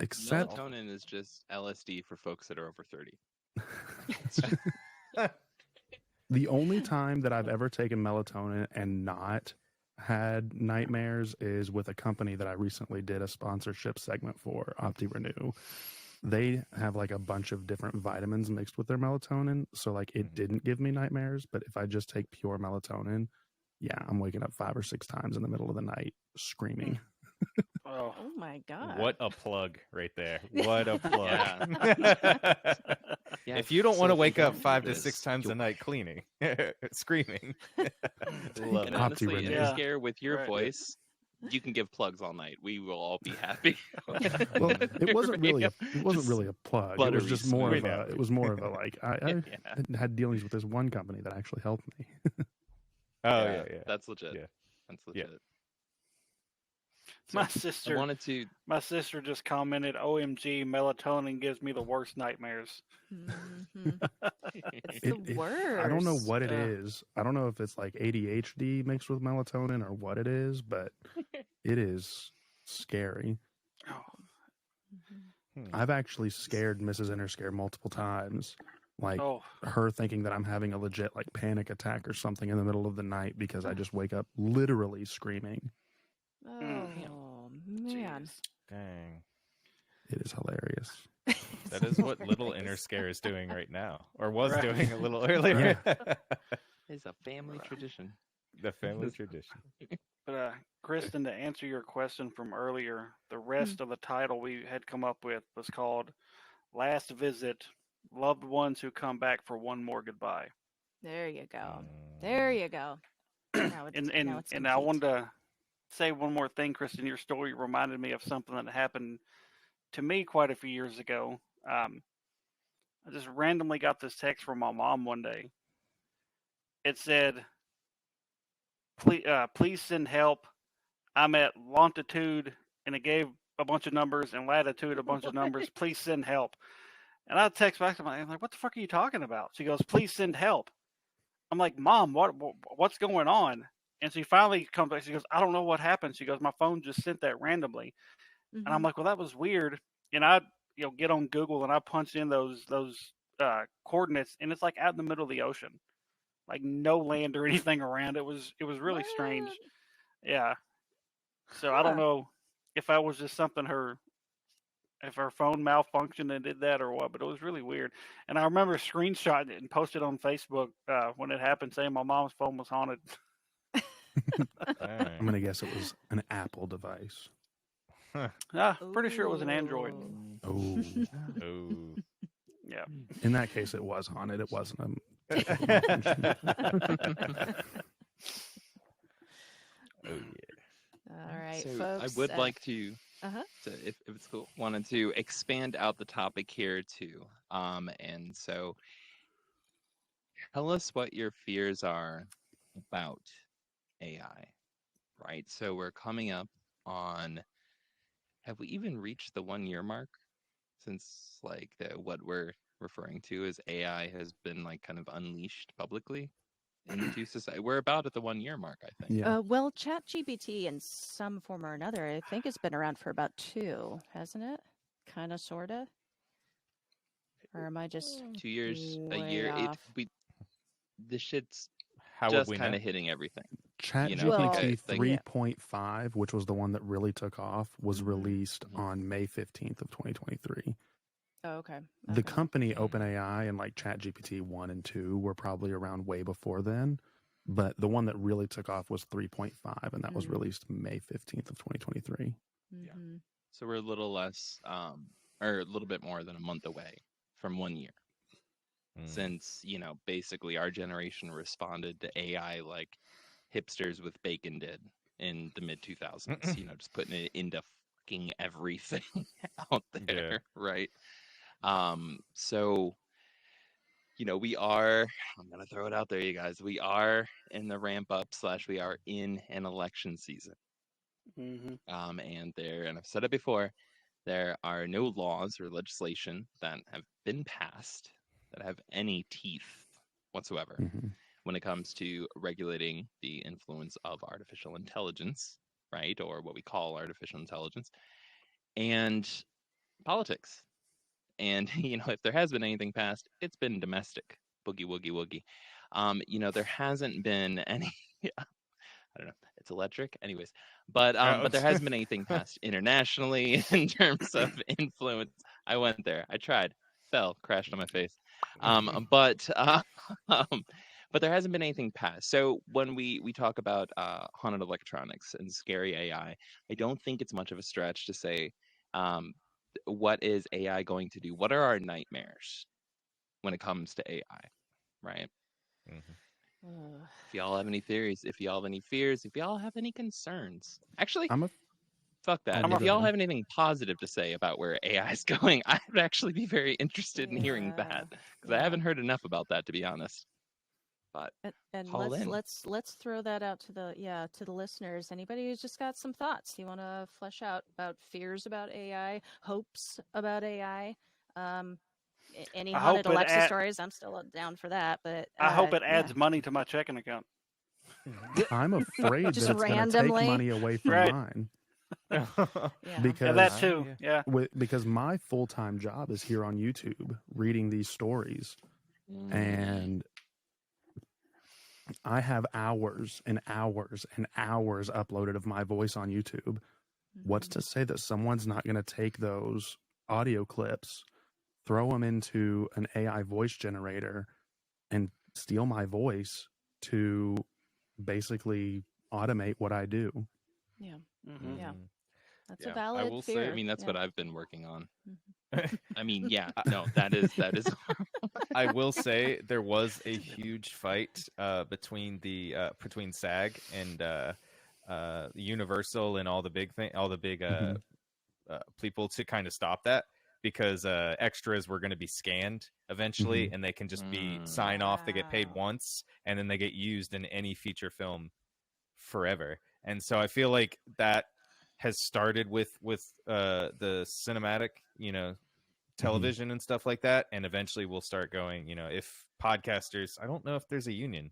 Except
Melatonin is just LSD for folks that are over 30.
the only time that I've ever taken melatonin and not had nightmares is with a company that I recently did a sponsorship segment for, OptiRenew. They have like a bunch of different vitamins mixed with their melatonin. So like it didn't give me nightmares, but if I just take pure melatonin, yeah, I'm waking up 5 or 6 times in the middle of the night screaming.
Oh,
Oh my god.
What a plug right there. What a plug.
Yeah,
If you don't want to
so
wake up
don't
5
do
to 6
this,
times a
you'll-
night cleaning, screaming. Love
And
it.
honestly,
OptiRenew.
Yeah.
Interscare with your
Right.
voice, you can give plugs all night. We will all be happy.
Well, it wasn't really a plug. It was
buttery
just more
smooth.
of a. It was more of a like I
Yeah.
had dealings with this one company that actually helped me.
Oh, yeah.
That's legit.
Yeah.
That's
Yeah.
legit.
my
I
sister.
wanted to.
My sister just commented, "OMG, melatonin gives me the worst nightmares."
Mhm. It's
It-
the
it-
worst.
I don't know what it
Yeah.
is. I don't know if it's like ADHD mixed with melatonin or what it is, but it is scary.
Oh,
Mhm.
I've actually scared Mrs. Interscare multiple times, like
oh,
her thinking that I'm having a legit like panic attack or something in the middle of the night because I just wake up literally screaming.
Oh man.
jeez.
Dang.
It is hilarious.
That is what little Inner Scare is doing right now, or was
Right.
doing a little earlier.
It's a family tradition.
The family tradition.
But Kristen, to answer your question from earlier, the rest of the title we had come up with was called "Last Visit: Loved Ones Who Come Back for One More Goodbye."
There you go.
Mm.
There you go. Now it's,
And
now it's
and I
complete.
wanted to say one more thing, Kristen. Your story reminded me of something that happened to me quite a few years ago. I just randomly got this text from my mom one day. It said, please send help. I'm at longitude, and it gave a bunch of numbers, and latitude a bunch of numbers. Please send help. And I text back to my, I'm like, what the fuck are you talking about? She goes, please send help. I'm like, Mom, what's going on? And she finally comes back. She goes, I don't know what happened. She goes, my phone just sent that randomly. And I'm
Mhm.
like, well, that was weird. And I, get on Google and I punch in those coordinates, and it's like out in the middle of the ocean, like no land or anything around. It was really strange.
What?
Yeah. So I don't
Huh.
know if I was just something if her phone malfunctioned and did that or what, but it was really weird. And I remember screenshotting it and posted on Facebook when it happened, saying my mom's phone was haunted.
Dang.
I'm gonna guess it was an Apple device.
Pretty sure it was an Android.
Ooh.
Oh,
Oh.
Yeah.
in that case, it was haunted. It wasn't a.
Oh yeah.
All right,
So
folks.
I would like to,
uh-huh.
if it's cool, wanted to expand out the topic here too. And so tell us what your fears are about AI, right? So we're coming up on, have we even reached the 1 year mark since like what we're referring to as AI has been like kind of unleashed publicly into society? We're about at the 1 year mark, I think.
Yeah.
Well, ChatGPT in some form or another, I think it's been around for about 2, hasn't it? Kind of, sort of. Or am I just
2 years, a
way
year.
off?
This shit's
How would
just
we
kind
know?
of hitting everything.
ChatGPT
Well-
like,
3.5, which was the one that really took off, was
Mhm.
released on May 15th of 2023.
Oh, okay.
The
Okay.
company OpenAI and like ChatGPT 1 and 2 were probably around way before then. But the one that really took off was 3.5, and that was
Mm.
released May 15th of 2023.
Mhm.
So we're a little less, or a little bit more than a month away from 1 year. Since, basically our generation responded to AI like hipsters with bacon did in the mid 2000s, just putting it into fucking everything out there,
Yeah.
right? So, we are, I'm going to throw it out there, you guys, we are in the ramp up / we are in an election season.
Mm-hmm.
And I've said it before, there are no laws or legislation that have been passed that have any teeth whatsoever
Mhm.
when it comes to regulating the influence of artificial intelligence, right? Or what we call artificial intelligence, and politics. And, if there has been anything passed, it's been domestic. Boogie, woogie, woogie. There hasn't been any, I don't know, it's electric. Anyways, but there hasn't been anything passed internationally in terms of influence. I went there. I tried. Fell, crashed on my face. But there hasn't been anything passed. So when we talk about haunted electronics and scary AI, I don't think it's much of a stretch to say, what is AI going to do? What are our nightmares when it comes to AI, right?
Ugh.
If y'all have any theories, if y'all have any fears, if y'all have any concerns, actually,
I'm a
fuck that.
Oh,
If
go
y'all
ahead.
have anything positive to say about where AI is going, I would actually be very interested in hearing that, because I haven't heard enough about that, to be honest. But
And
call in.
let's throw that out to the listeners. Anybody who's just got some thoughts you want to flesh out about fears about AI, hopes about AI, any
I
haunted
hope it
Alexa
add-
stories? I'm still down for that. But
I hope it
yeah.
adds money to my checking account.
I'm afraid
Just
that it's going to take
randomly?
money away from
Right.
mine
Yeah.
Yeah,
because
that too. Yeah.
because my full-time job is here on YouTube reading these stories, and I have hours and hours and hours uploaded of my voice on YouTube. What's to say that someone's not going to take those audio clips, throw them into an AI voice generator, and steal my voice to basically automate what I do?
Yeah.
Mm-hmm.
Yeah. That's
Yeah,
a valid
I will
fear.
say, I mean, that's
yeah.
what I've been working on. I mean, yeah, no, that is.
I will say there was a huge fight between SAG and Universal and all the big people to kind of stop that, because extras were going to be scanned eventually, and they can just be sign off. They get paid
Wow.
once, and then they get used in any feature film forever. And so I feel like that has started with the cinematic, television and stuff like that, and eventually we'll start going, if podcasters, I don't know if there's a union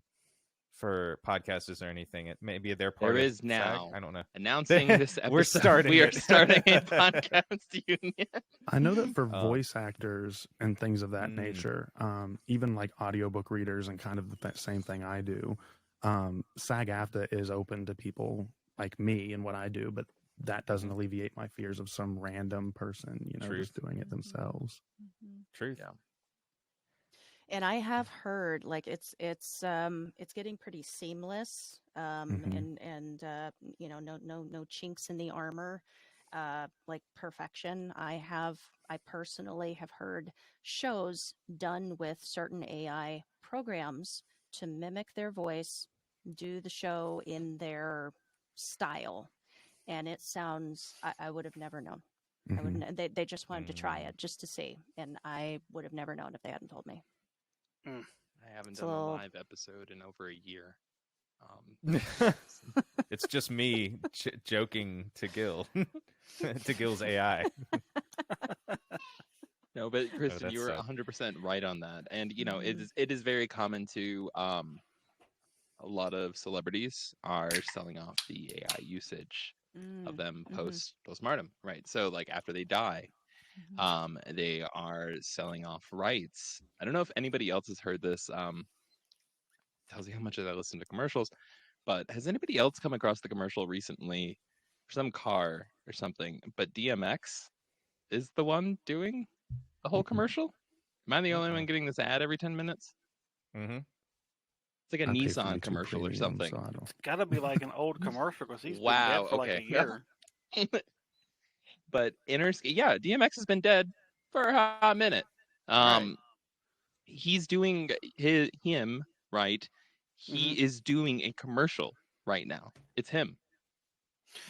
for podcasters or anything. It maybe they're part
There
of
is now.
SAG. I don't know.
Announcing this episode,
We're starting
we are
it.
starting a podcast union.
I know that for voice actors and things of that
Mm.
nature, even like audiobook readers and kind of the same thing I do, SAG-AFTRA is open to people like me and what I do, but that doesn't alleviate my fears of some random person, just doing it themselves.
Truth.
Yeah.
And I have heard like it's getting pretty seamless, and no chinks in the armor, like perfection. I personally have heard shows done with certain AI programs to mimic their voice, do the show in their style, and it sounds. I would have never known. I wouldn't. They just wanted to try it just to see, and I would have never known if they hadn't told me.
I haven't
It's
done
a
a
little-
live episode in over a year.
It's just me joking to Gil, to Gil's AI.
No, but Kristen,
that's
you were
sad.
100% right on that. And it is very common to a lot of celebrities are selling off the AI usage of them postmortem, right? So like after they die, they are selling off rights. I don't know if anybody else has heard this. Tells you how much I listen to commercials, but has anybody else come across the commercial recently for some car or something? But DMX is the one doing the whole commercial? Am I the only one getting this ad every 10 minutes?
Mm-hmm.
It's like a
I pay for
Nissan
YouTube
commercial or
Premium,
something.
so I don't.
It's got to be like an old commercial because he's been
Wow,
dead for like a
okay.
year.
But DMX has been dead for a hot minute.
Right.
He's doing him, right? He is doing a commercial right now. It's him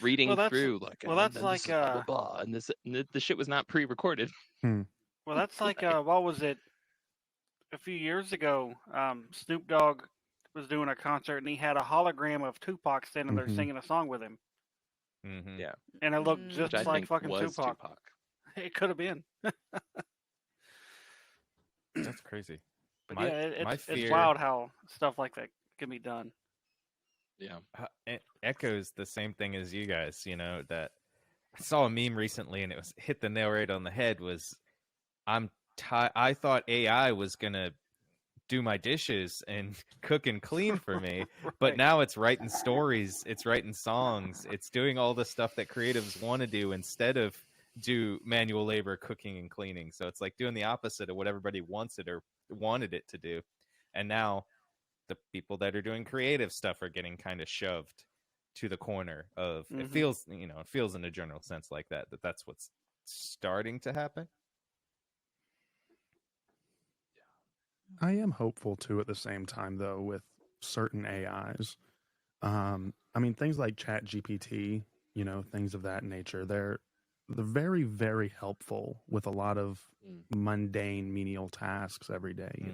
reading
Well, that's
through like,
well, that's
and
like
this is blah, blah, blah, and the shit was not pre-recorded.
well, that's like what was it? A few years ago, Snoop Dogg was doing a concert and he had a hologram of Tupac standing there
Mhm.
singing a song with him,
Mm-hmm.
Yeah,
and it looked
Mm.
just
which I
like
think
fucking
was
Tupac. It could have been,
That's crazy.
but
My-
yeah,
my
it's
fear-
wild how stuff like that can be done.
Yeah.
It echoes the same thing as you guys. That I saw a meme recently, and it was hit the nail right on the head. Was I thought AI was gonna do my dishes and cook and clean for me, but
Right.
now it's writing stories, it's writing songs, it's doing all the stuff that creatives want to do instead of do manual labor, cooking and cleaning. So it's like doing the opposite of what everybody wants it or wanted it to do. And now the people that are doing creative stuff are getting kind of shoved to the corner of it
Mhm.
feels, it feels in a general sense like that's what's starting to happen.
I am hopeful too at the same time, though, with certain AIs. I mean, things like Chat GPT, things of that nature. They're very, very helpful with a lot of mundane, menial tasks every day.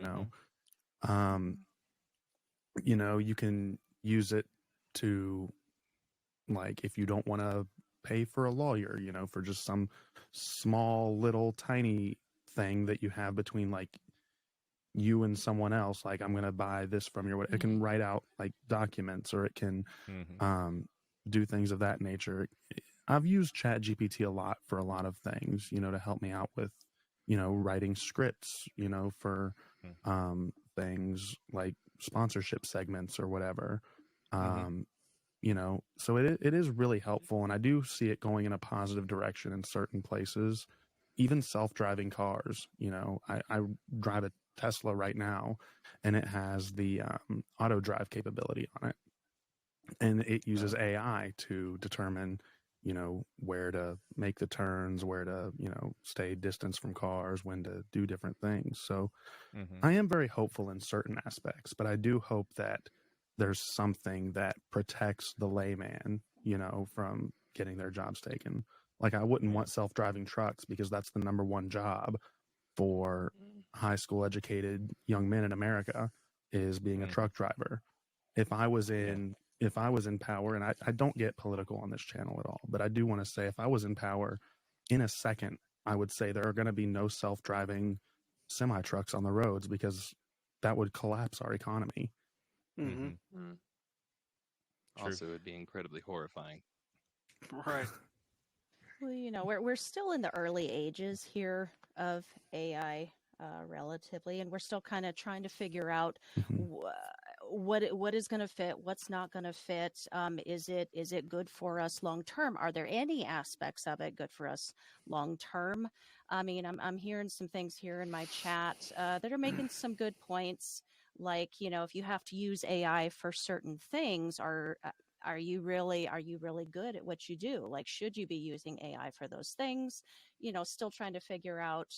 You can use it to, like, if you don't want to pay for a lawyer, for just some small little tiny thing that you have between like you and someone else, like I'm going to buy this from your, it can write out like documents, or it can do things of that nature. I've used Chat GPT a lot for a lot of things, to help me out with, writing scripts, for things like sponsorship segments or whatever. So it is really helpful, and I do see it going in a positive direction in certain places. Even self-driving cars, I drive a Tesla right now, and it has the auto drive capability on it, and it uses AI to determine, where to make the turns, where to, stay distance from cars, when to do different things. So I am very hopeful in certain aspects, but I do hope that there's something that protects the layman, from getting their jobs taken. Like, I wouldn't want self-driving trucks, because that's the number one job for high school educated young men in America, is being a truck driver. If I was in power, and I don't get political on this channel at all, but I do want to say, if I was in power, in a second, I would say there are going to be no self-driving semi trucks on the roads, because that would collapse our economy.
Also, it would be incredibly horrifying.
Right.
Well, we're still in the early ages here of AI, relatively, and we're still kind of trying to figure out what is going to fit, what's not going to fit. Is it good for us long term? Are there any aspects of it good for us long term? I mean, I'm hearing some things here in my chat that are making some good points. Like, if you have to use AI for certain things, are you really good at what you do? Like, should you be using AI for those things? Still trying to figure out,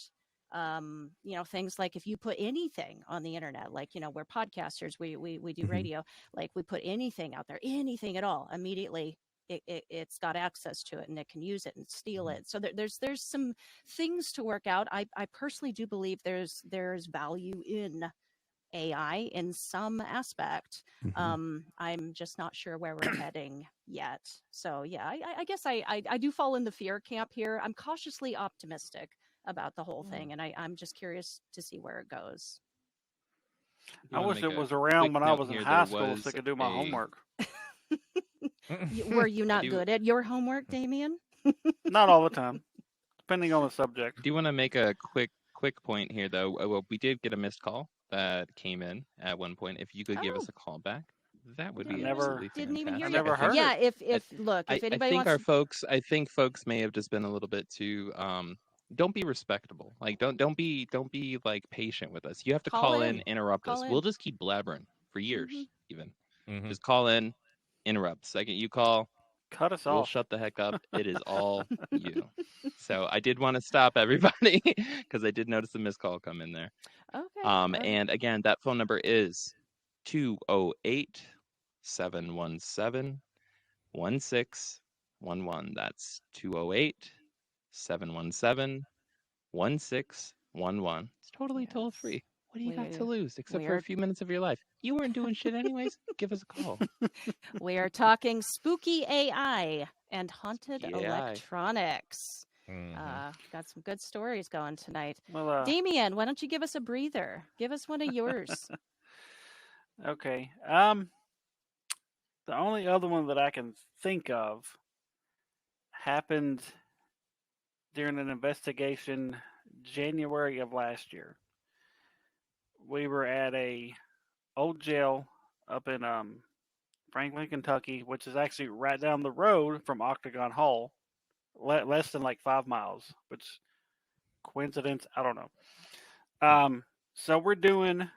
things like if you put anything on the internet, like, we're podcasters, we do radio, like we put anything out there, anything at all, immediately it's got access to it, and it can use it and steal it. So there's some things to work out. I personally do believe there's value in AI in some aspect. I'm just not sure where we're heading yet. So yeah, I guess I do fall in the fear camp here. I'm cautiously optimistic about the whole thing, and I'm just curious to see where it goes.
I wish it was around when I was in high school so I could do my homework.
Were you not good at your homework, Damion?
Not all the time, depending on the subject.
I do want to make a quick point here, though. Well, we did get a missed call that came in at one point. If you could give us a call back, that would be absolutely
didn't even hear
fantastic.
you.
I never heard
Yeah,
it.
if anybody
I
wants
think folks may have just been a little bit too don't be respectable. Like don't be like patient with us. You have to
Call
call in,
in.
interrupt
Call
us.
in.
We'll just keep blabbering for years,
Mhm.
even.
Mhm.
Just call in, interrupt. Second you call,
Cut us
we'll
off.
shut the heck up. It is all you. So I did want to stop everybody because I did notice the missed call come in there.
Okay.
And again, that phone number is 208-717-1611. That's 208-717-1611. It's totally toll
Yes.
free. What do you got to
We
lose except
we
for
are
a few minutes of your life? You weren't doing shit anyways. Give us a call.
we are talking spooky AI and haunted
Spooky AI.
electronics.
Mhm.
Got some good stories going tonight.
Well,
Damion, why don't you give us a breather? Give us one of yours.
okay. The only other one that I can think of happened during an investigation January of last year. We were at a old jail up in Franklin, Kentucky, which is actually right down the road from Octagon Hall, less than like 5 miles. Which coincidence? I don't know. So we're doing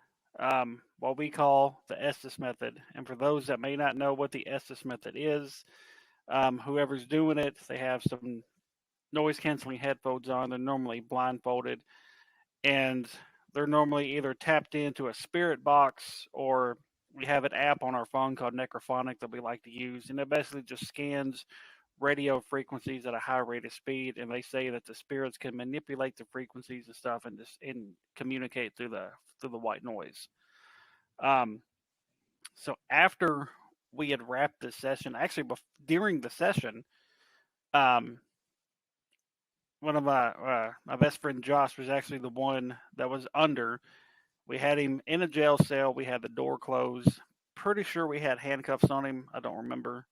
what we call the Estes method, and for those that may not know what the Estes method is, whoever's doing it, they have some noise canceling headphones on. They're normally blindfolded, and they're normally either tapped into a spirit box or we have an app on our phone called Necrophonic that we like to use, and it basically just scans radio frequencies at a high rate of speed, and they say that the spirits can manipulate the frequencies and stuff and just communicate through the white noise. So after we had wrapped this session, actually during the session, one of my best friend Josh was actually the one that was under. We had him in a jail cell. We had the door closed. Pretty sure we had handcuffs on him. I don't remember.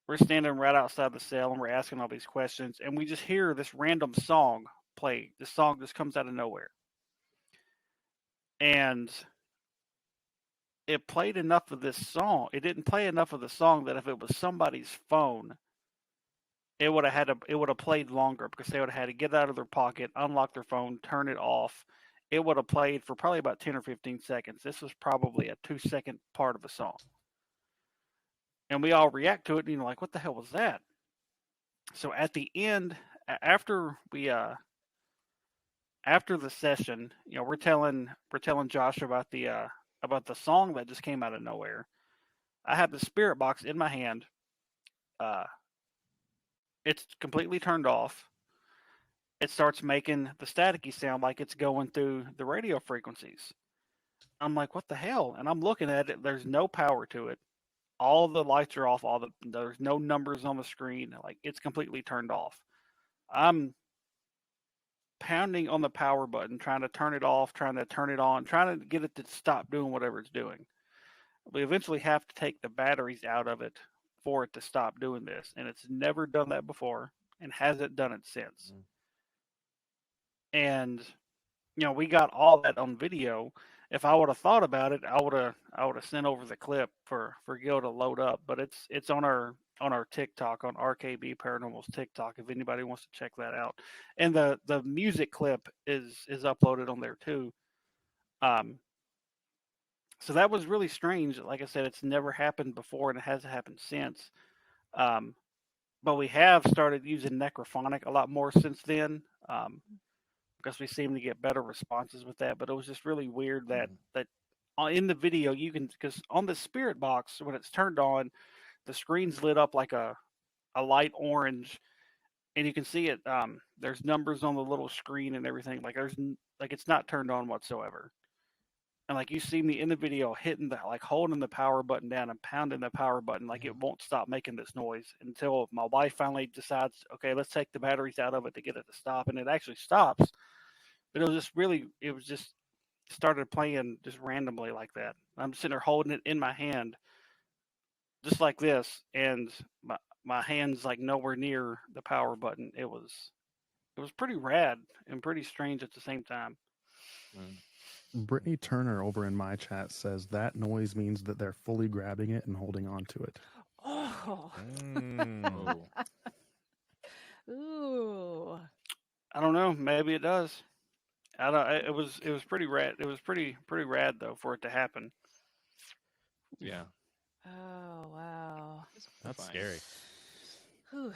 We're standing right outside the cell and we're asking all these questions, and we just hear this random song play. This song just comes out of nowhere, and it played enough of this song. It didn't play enough of the song that if it was somebody's phone, it would have played longer because they would have had to get it out of their pocket, unlock their phone, turn it off. It would have played for probably about 10 or 15 seconds. This was probably a 2-second part of a song. And we all react to it, and like, what the hell was that? So at the end, after the session, we're telling Josh about the song that just came out of nowhere. I have the spirit box in my hand. It's completely turned off. It starts making the staticky sound like it's going through the radio frequencies. I'm like, what the hell? And I'm looking at it. There's no power to it. All the lights are off. There's no numbers on the screen. Like, it's completely turned off. I'm pounding on the power button, trying to turn it off, trying to turn it on, trying to get it to stop doing whatever it's doing. We eventually have to take the batteries out of it for it to stop doing this, and it's never done that before and hasn't done it since. And we got all that on video. If I would have thought about it, I would have sent over the clip for Gil to load up. But it's on our TikTok, on RKB Paranormal's TikTok, if anybody wants to check that out. And the music clip is uploaded on there too. So that was really strange. Like I said, it's never happened before and it hasn't happened since. But we have started using Necrophonic a lot more since then. Because we seem to get better responses with that. But it was just really weird that in the video you can, because on the spirit box when it's turned on, the screen's lit up like a light orange, and you can see it. There's numbers on the little screen and everything. Like it's not turned on whatsoever. And like you see me in the video holding the power button down and pounding the power button, like it won't stop making this noise until my wife finally decides, okay, let's take the batteries out of it to get it to stop, and it actually stops. But it was just started playing just randomly like that. I'm sitting there holding it in my hand, just like this, and my hand's like nowhere near the power button. It was pretty rad and pretty strange at the same time.
Brittany Turner over in my chat says that noise means that they're fully grabbing it and holding on to it.
Oh.
Mm.
Ooh.
know. Maybe it does. I don't. It was pretty rad. It was pretty rad though for it to happen.
Yeah.
Oh, wow.
That's
Fine.
scary.
Whew.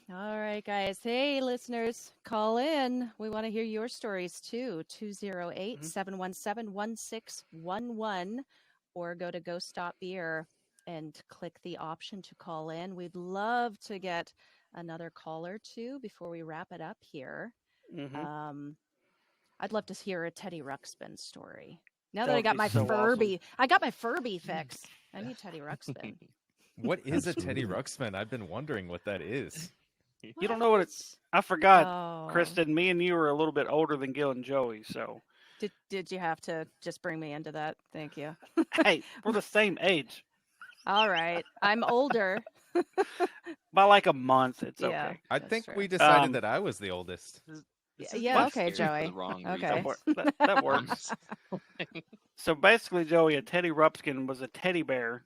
All right, guys. Hey, listeners, call in. We want to hear your stories too. 208-717-1611 or go to Ghost Stop Beer and click the option to call in. We'd love to get another call or two before we wrap it up here.
Mm-hmm.
I'd love to hear a Teddy Ruxpin story. Now
That
that I
would
got
be
my
so
Furby, I got my Furby fix. I need Teddy Ruxpin.
What is a Teddy
Absolutely.
Ruxpin? I've been wondering what that is.
You don't know what it's. I forgot,
Oh.
Kristen. Me and you are a little bit older than Gil and Joey, so
Did you have to just bring me into that? Thank you.
hey, we're the same age
All right. I'm older.
by like a month. It's
Yeah.
okay.
I
That's
think
true.
we decided
Um,
that I was the oldest.
This
Yeah,
is
yeah,
being
okay,
scary for
Joey.
the wrong
Okay.
reasons.
That works. So basically, Joey, a Teddy Ruxpin was a teddy bear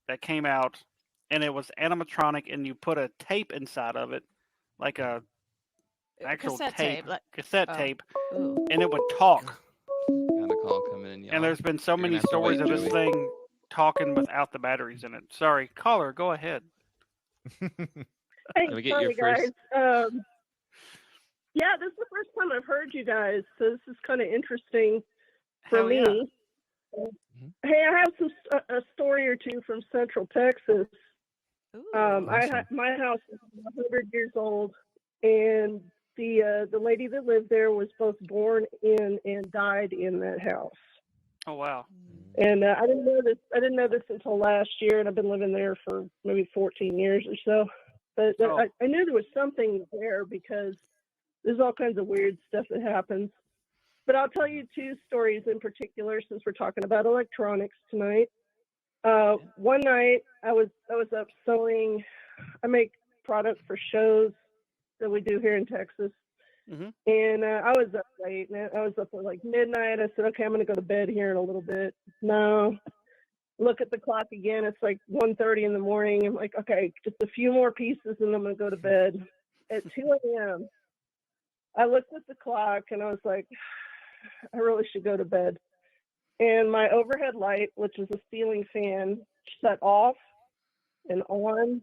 that came out, and it was animatronic, and you put a tape inside of it, like a actual
Cassette
tape,
tape.
cassette
Oh.
tape,
Ooh.
and it would talk.
Got a call coming in, y'all.
And there's been so
You're gonna
many
have to
stories
wait,
of this
Joey.
thing talking without the batteries in it. Sorry, caller, go ahead.
Hey,
Let me get your
sorry,
first.
guys. Yeah, this is the first time I've heard you guys, so this is kind of interesting for
Hell
me.
yeah.
Hey, I have a story or two from Central Texas.
Ooh.
Awesome.
My house is 100 years old, and the lady that lived there was both born in and died in that house.
Oh wow.
And I didn't know this. I didn't know this until last year, and I've been living there for maybe 14 years or so. But
Oh.
I knew there was something there because there's all kinds of weird stuff that happens. But I'll tell you two stories in particular since we're talking about electronics tonight. One night I was up sewing. I make product for shows that we do here in Texas.
Mm-hmm.
And I was up late, and I was up at like midnight. I said, okay, I'm going to go to bed here in a little bit. No. Look at the clock again. It's like 1:30 in the morning. I'm like, okay, just a few more pieces, and I'm going to go to bed. At 2 a.m., I looked at the clock, and I was like, I really should go to bed. And my overhead light, which is a ceiling fan, shut off and on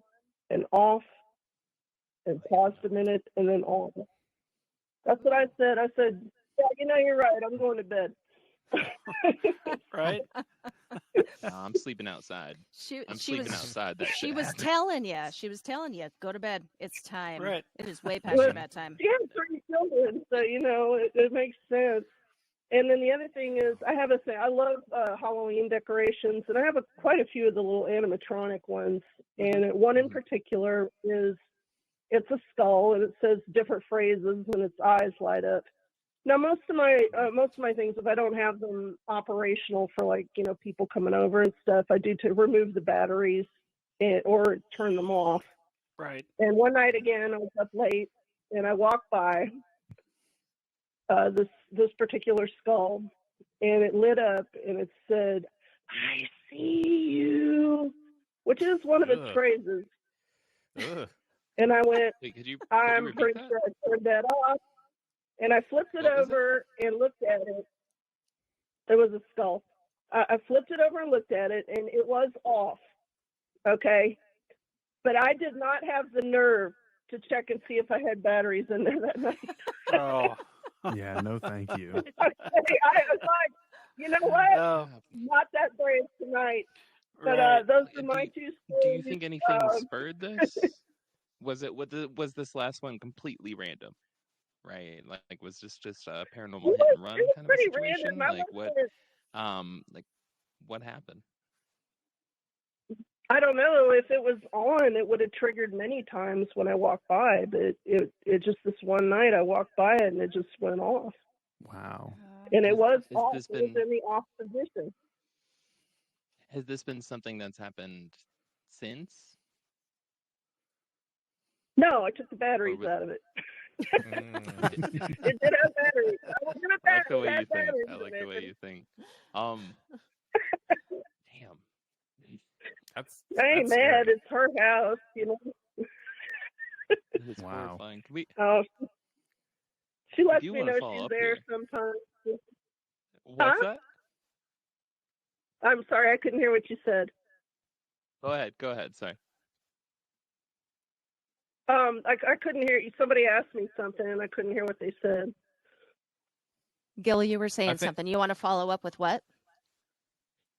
and off and paused a minute and then on. That's what I said. I said, yeah, you're right. I'm going to bed.
Right?
I'm sleeping outside.
She
sleeping
was
outside. That
she
shit
was
happened.
telling you. She was telling you, go to bed. It's time.
Right.
It is way past your
Well,
bedtime.
She has 3 children, so it makes sense. And then the other thing is, I have a thing. I love Halloween decorations, and I have quite a few of the little animatronic ones. And one in particular it's a skull, and it says different phrases, and its eyes light up. Now, most of my things, if I don't have them operational for people coming over and stuff, I do to remove the batteries or turn them off.
Right.
And one night again, I was up late, and I walked by this particular skull, and it lit up, and it said, "I see you," which is one of its
Ugh.
phrases.
Ugh.
And I went,
Wait, could you
I'm
repeat
pretty
that?
sure I turned that off. And I flipped it
What was it?
over and looked at it. It was a skull. I flipped it over and looked at it, and it was off. Okay. But I did not have the nerve to check and see if I had batteries in there that night.
Oh.
Yeah, no, thank you.
Okay, I was like, you know what?
Oh.
Not that brave tonight. But
Right.
those are
Do
my
you-
two
Do
stories.
you think anything spurred this? Was this last one completely random? Right, like was this just a paranormal hit and run
It was
kind of a
pretty
situation?
random.
Like what happened?
I don't know if it was on. It would have triggered many times when I walked by, but it just this one night I walked by it and it just went off,
Wow.
and it was
Has
off.
this
It was
been-
in the off position.
Has this been something that's happened since?
No, I took the batteries
was-
out of it.
Mm.
It did have batteries. I was gonna
I like the way
it
you
had
think.
batteries
I like
in
the
it.
way you think. Damn.
That's
I ain't mad.
scary.
It's her house,
It's
Wow.
horrifying. Can we
Oh,
She
I
lets
do
me
want to
know
follow
she's
up
there
here.
sometimes.
What's
Huh?
that?
I'm sorry, I couldn't hear what you said.
Go ahead. Sorry.
I couldn't hear you. Somebody asked me something, and I couldn't hear what they said.
Gil, you were saying
think-
something. You want to follow up with what?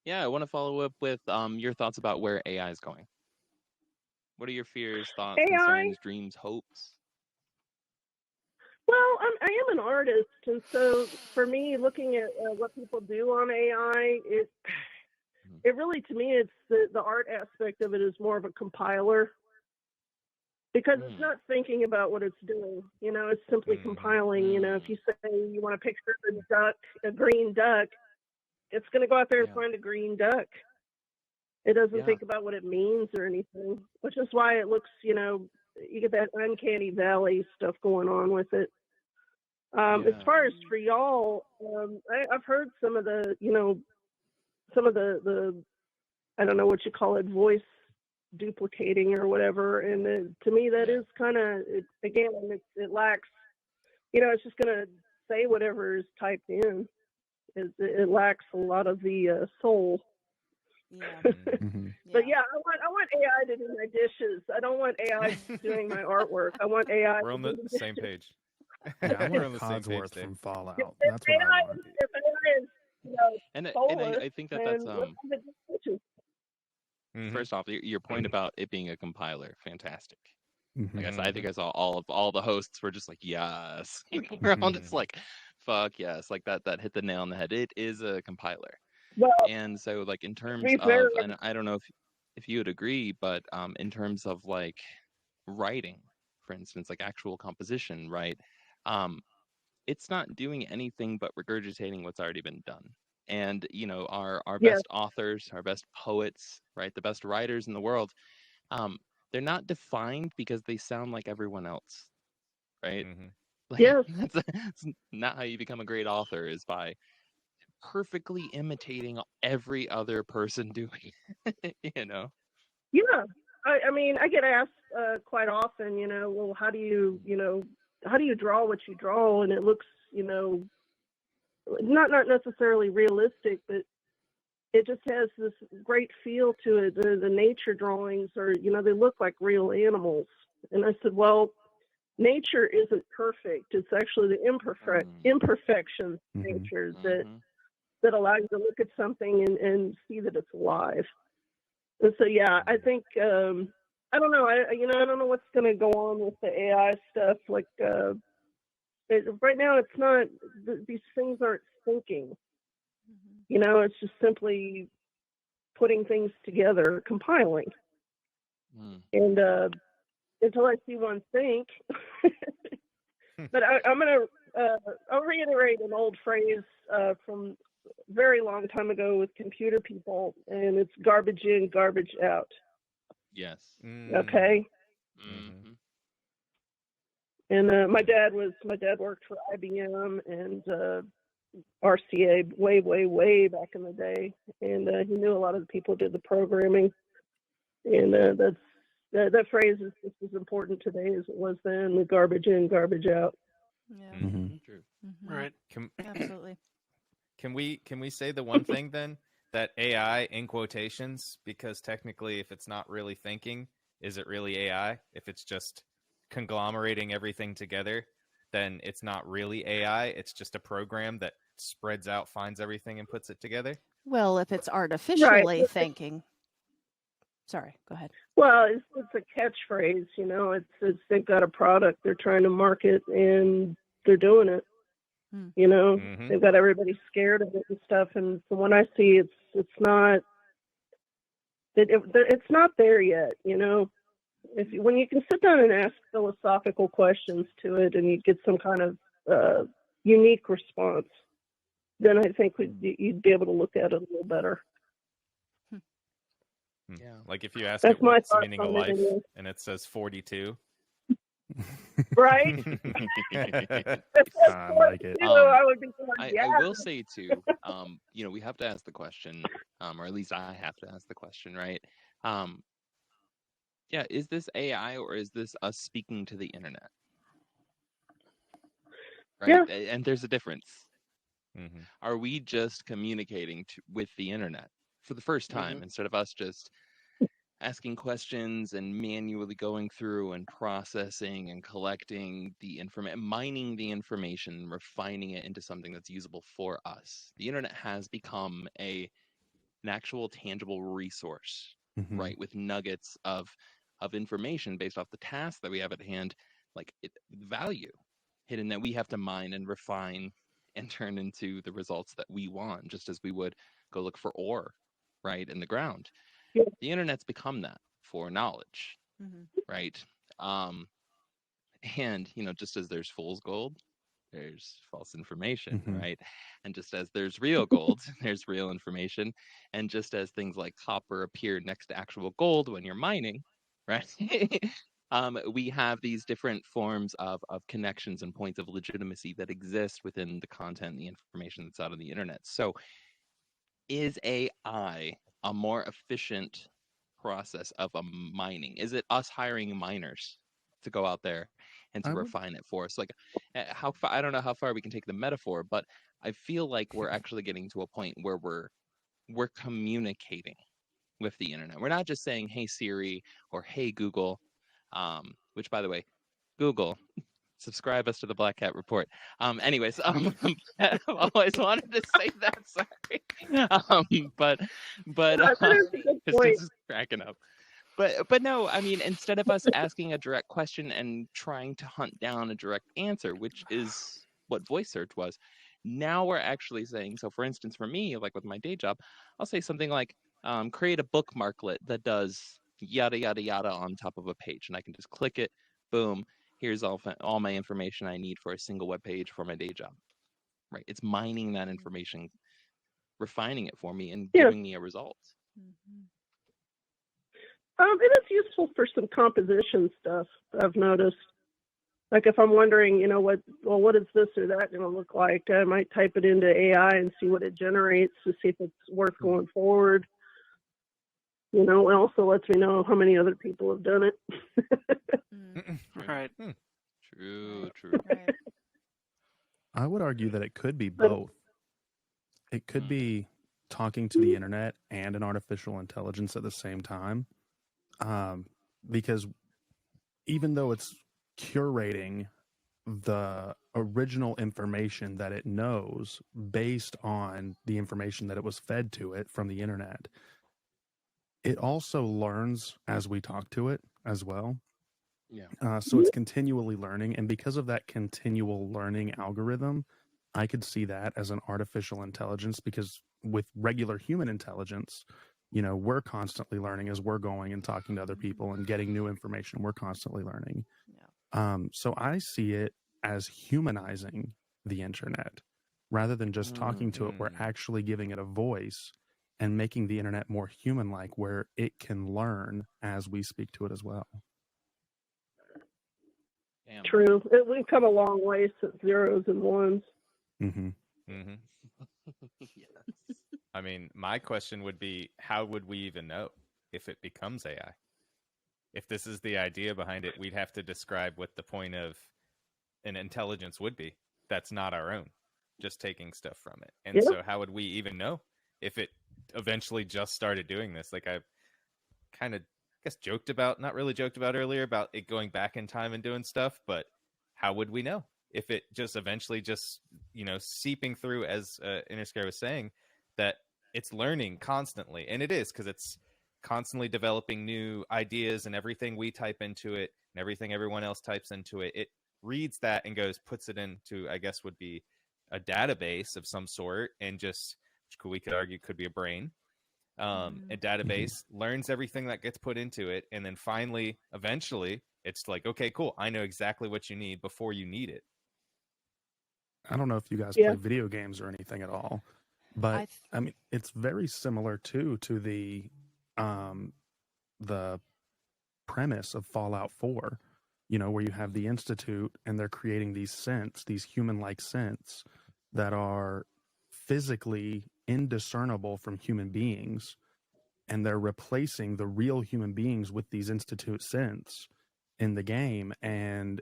Yeah, I want to follow up with your thoughts about where AI is going. What are your fears, thoughts,
AI?
concerns, dreams, hopes?
Well, I am an artist, and so for me, looking at what people do on AI, it really, to me, it's the art aspect of it is more of a compiler because it's not thinking about what it's doing. You know, it's simply compiling. You know, if you say you want a picture of a green duck, it's going to go out there and find a green duck. It doesn't think about what it means or anything, which is why it looks, you know, you get that uncanny valley stuff going on with it. As far as for y'all, I've heard some of the, you know, some of the I don't know what you call it, voice duplicating or whatever. And to me, that is kind of, again, it lacks, you know, it's just going to say whatever is typed in. It lacks a lot of the soul.
Yeah.
But yeah, I want AI to do my dishes. I don't want AI doing my artwork. I want AI.
We're on the same page.
Yeah, I
We're
want
on the same page
Codsworth
there.
from Fallout. That's what I want.
If AI is, you know,
And
soulless,
I think that's
then let's have the dishes.
First off, your point about it being a compiler, fantastic.
Mhm.
Like I think I saw all the hosts were just like, yes. We're all just like, fuck yes, like that hit the nail on the head. It is a compiler.
Well,
and so like in terms
be
of,
fair,
and I don't know if you would agree, but in terms of like writing, for instance, like actual composition, right? It's not doing anything but regurgitating what's already been done. And you know, our best authors, our best poets, right, the best writers in the world, they're not defined because they sound like everyone else, right? Like, that's not how you become a great author, is by perfectly imitating every other person doing it, you know?
Yeah. I mean, I get asked quite often, you know, well, how do you draw what you draw? And it looks, you know, not necessarily realistic, but it just has this great feel to it. The nature drawings are, you know, they look like real animals. And I said, well, nature isn't perfect. It's actually the imperfections of nature that allow you to look at something and see that it's alive. And so, yeah, I think, I don't know. I don't know what's going to go on with the AI stuff. Like, right now, it's not, these things aren't thinking. You know, it's just simply putting things together, compiling. And until I see one think. But I'm going to, I'll reiterate an old phrase from a very long time ago with computer people, and it's garbage in, garbage out.
Yes.
Okay. And my dad worked for IBM and RCA way back in the day, and he knew a lot of the people who did the programming, and that phrase is just as important today as it was then. The garbage in, garbage out.
Yeah.
True.
Right.
Absolutely.
Can we say the one thing then, that AI in quotations, because technically if it's not really thinking, is it really AI? If it's just conglomerating everything together, then it's not really AI. It's just a program that spreads out, finds everything, and puts it together.
Well, if it's artificially thinking. Sorry, go ahead.
Well, it's a catchphrase, you know. It's they've got a product they're trying to market, and they're doing it. You know, they've got everybody scared of it and stuff. And from what I see, it's not there yet. You know, when you can sit down and ask philosophical questions to it, and you get some kind of unique response, then I think you'd be able to look at it a little better.
Yeah. Like if you ask
That's
it what's the
my
meaning of
thoughts on it
life,
anyway.
and it says 42.
Right?
I like it.
I would be like,
I will say too, you know, we have to ask the question, or at least I have to ask the question, right? Yeah, is this AI or is this us speaking to the internet? right?
Yeah.
And there's a difference.
Mm-hmm.
Are we just communicating with the internet for the first time instead of us just asking questions and manually going through and processing and collecting the information, mining the information, refining it into something that's usable for us? The internet has become an actual tangible resource,
Mhm.
right? With nuggets of information based off the task that we have at hand, like value hidden that we have to mine and refine and turn into the results that we want, just as we would go look for ore, right, in the ground.
Yeah.
The internet's become that for knowledge,
Mhm.
right? And just as there's fool's gold, there's false information,
Mhm.
right? And just as there's real gold, there's real information. And just as things like copper appear next to actual gold when you're mining, right? We have these different forms of connections and points of legitimacy that exist within the content and the information that's out on the internet. So is AI a more efficient process of mining? Is it us hiring miners to go out there and to
I would
refine it for us? Like, how far? I don't know how far we can take the metaphor, but I feel like we're actually getting to a point where we're communicating with the internet. We're not just saying, "Hey Siri" or "Hey Google," which, by the way, Google, subscribe us to the Black Cat Report. Anyways, I've always wanted to say that. Sorry, but
That is a good
it's
point.
just cracking up. But no, I mean, instead of us asking a direct question and trying to hunt down a direct answer, which is what voice search was, now we're actually saying. So, for instance, for me, like with my day job, I'll say something like, create a bookmarklet that does yada yada yada on top of a page, and I can just click it. Boom. Here's all my information I need for a single web page for my day job. Right? It's mining that information, refining it for me, and
Yeah.
giving me a result.
Mhm.
And it's useful for some composition stuff, I've noticed. Like if I'm wondering, what is this or that going to look like? I might type it into AI and see what it generates to see if it's worth going forward. It also lets me know how many other people have done it.
Mm.
Right.
True.
Right.
I would argue that it could be
But-
both. It could be talking to the internet and an artificial intelligence at the same time. Because even though it's curating the original information that it knows based on the information that it was fed to it from the internet, it also learns as we talk to it as well.
Yeah.
So it's continually learning. And because of that continual learning algorithm, I could see that as an artificial intelligence, because with regular human intelligence, we're constantly learning as we're going and talking to other people and getting new information. We're constantly learning.
Yeah.
So I see it as humanizing the internet rather than just talking to it. We're actually giving it a voice and making the internet more human-like, where it can learn as we speak to it as well.
Damn.
True. We've come a long way since zeros and ones.
Mm-hmm.
Mm-hmm.
Yes.
I mean, my question would be, how would we even know if it becomes AI? If this is the idea behind it, we'd have to describe what the point of an intelligence would be. That's not our own, just taking stuff from it. And
Yeah.
so how would we even know if it eventually just started doing this? Like I kind of, not really joked about earlier about it going back in time and doing stuff, but how would we know if it just eventually just, seeping through, as Interscare was saying, that it's learning constantly? And it is, because it's constantly developing new ideas, and everything we type into it and everything everyone else types into it, it reads that and puts it into, I guess would be a database of some sort, and just, which we could argue could be a brain. A database learns everything that gets put into it, and then finally, eventually, it's like, okay, cool, I know exactly what you need before you need it.
I don't know if you guys
Yeah.
play video games or anything at all, but I mean, it's very similar to the premise of Fallout 4, where you have the Institute and they're creating these synths, these human-like synths that are physically indiscernible from human beings, and they're replacing the real human beings with these Institute synths in the game, and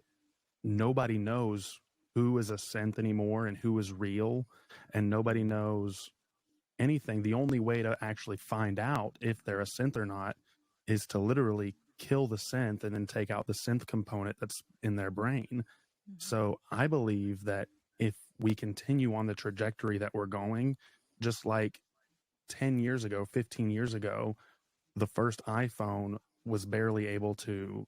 nobody knows who is a synth anymore and who is real, and nobody knows anything. The only way to actually find out if they're a synth or not is to literally kill the synth and then take out the synth component that's in their brain. So I believe that if we continue on the trajectory that we're going, just like 10 years ago, 15 years ago, the first iPhone was barely able to,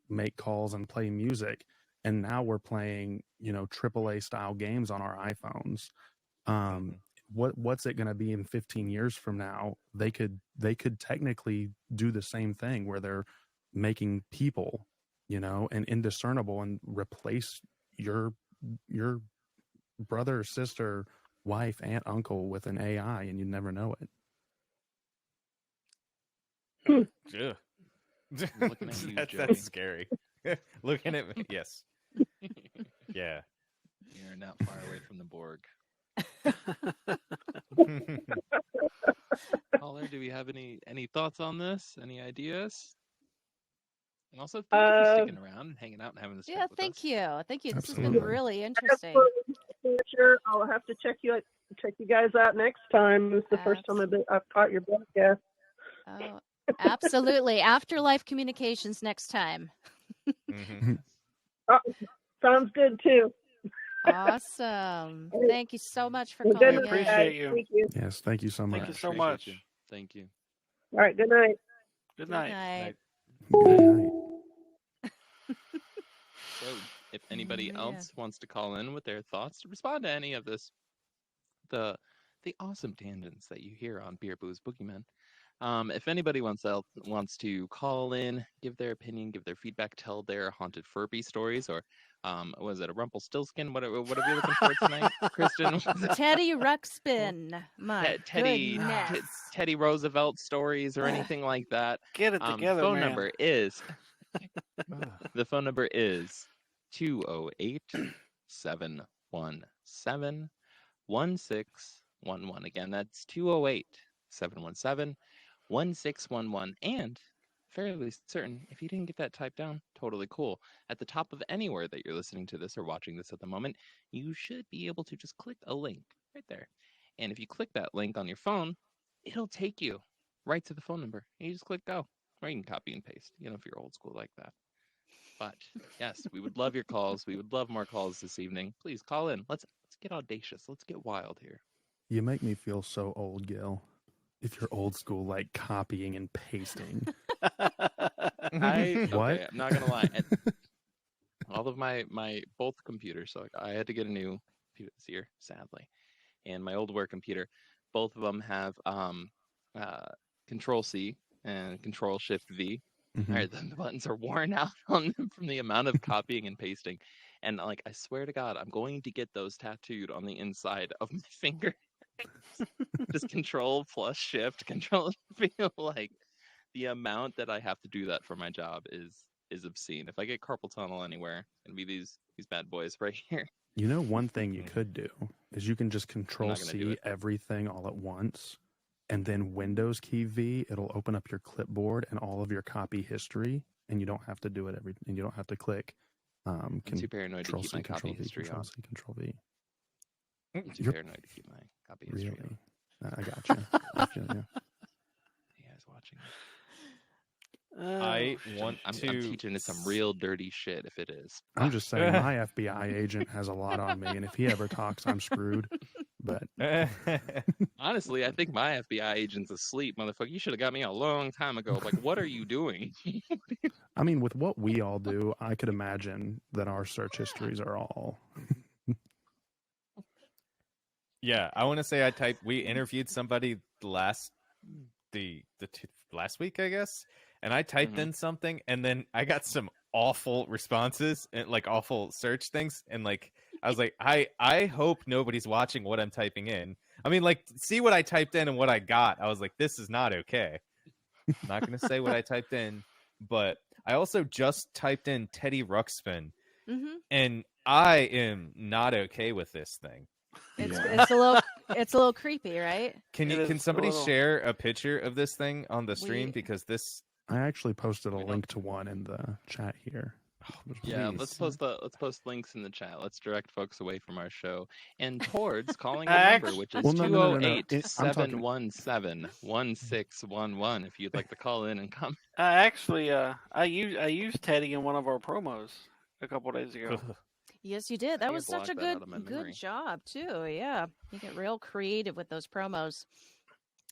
make calls and play music. And now we're playing, AAA style games on our iPhones. What's it going to be in 15 years from now? They could technically do the same thing where they're making people, and indiscernible, and replace your brother, sister, wife, aunt, uncle with an AI, and you never know it.
Yeah.
Looking at you, Joey.
That's scary. Looking at me, yes. Yeah.
You're not far away from the Borg. Caller, do we have any thoughts on this? Any ideas? And also, thank you for sticking around and hanging out and having this chat with
thank
us.
you. Thank you. This has
Absolutely.
been really interesting.
Sure, I'll have to check you guys out next time. It's the first time I've caught your broadcast.
Oh, absolutely. Afterlife Communications next time.
Sounds good too.
Awesome. Thank you so much for
Well,
calling
good
in.
night,
Appreciate
guys.
you.
Thank you.
Yes, thank you so much.
Thank you so
Appreciate
much.
you. Thank you.
All right, good night.
Good
Good
night.
night.
Good night.
So, if anybody
Yeah.
else wants to call in with their thoughts to respond to any of this, the awesome tangents that you hear on Beer Booze Boogeymen, if anybody wants to call in, give their opinion, give their feedback, tell their haunted Furby stories, or was it a Rumpelstiltskin? What are we looking for tonight, Kristen?
Teddy Ruxpin. My
Teddy
goodness.
Teddy Roosevelt stories or anything like that.
Get it together,
phone
man.
number is the phone number is 208-717-1611. Again, that's 208-717-1611. And fairly certain, if you didn't get that typed down, totally cool. At the top of anywhere that you're listening to this or watching this at the moment, you should be able to just click a link right there. And if you click that link on your phone, it'll take you right to the phone number. And you just click go. Or you can copy and paste, if you're old school like that. But yes, we would love your calls. We would love more calls this evening. Please call in. Let's get audacious. Let's get wild here.
You make me feel so old, Gil. If you're old school, like copying and pasting.
What? Okay, I'm not gonna lie. All of my both computers, so I had to get a new computer this year, sadly. And my old work computer, both of them have Control C and Control Shift V.
Mhm.
All right, the buttons are worn out on them from the amount of copying and pasting. And I swear to God, I'm going to get those tattooed on the inside of my finger. Just Control plus Shift, Control. Feel like the amount that I have to do that for my job is obscene. If I get carpal tunnel anywhere, it's gonna be these bad boys right here.
One thing you could do is you can just Control
not gonna do
C
it.
everything all at once, and then Windows key V. It'll open up your clipboard and all of your copy history, and you don't have to do it and you don't have to click.
I'm too paranoid to
Control
keep
C,
my copy
Control V,
history
Control
on.
C, Control V.
I'm too
You're-
paranoid to keep my copy history
Really?
on.
I got you. I feel you.
You guys watching?
I want
I'm
to.
teaching it some real dirty shit if it is.
I'm just saying my FBI agent has a lot on me, and if he ever talks, I'm screwed. But
Honestly, I think my FBI agent's asleep, motherfucker. You should have got me a long time ago. Like, what are you doing?
I mean, with what we all do, I could imagine that our search histories are all.
Yeah, I want to say we interviewed somebody last week, I guess, and I typed in something, and then I got some awful responses and awful search things, and I was like, I hope nobody's watching what I'm typing in. I mean, see what I typed in and what I got. I was like, this is not okay. I'm not gonna say what I typed in, but I also just typed in Teddy Ruxpin, and I am not okay with this thing.
It's a little creepy, right?
Can somebody share a picture of this thing on the stream, because this
I actually posted a link to one in the chat here.
Yeah, let's post links in the chat. Let's direct folks away from our show and towards calling the number, which is
Well, no, no, no, no, no.
208-717-1611 if you'd like to call in and comment.
I used Teddy in one of our promos a couple days ago.
Yes, you did. That
I
was such a
blocked that out of my
good
memory.
job too. Yeah, you get real creative with those promos.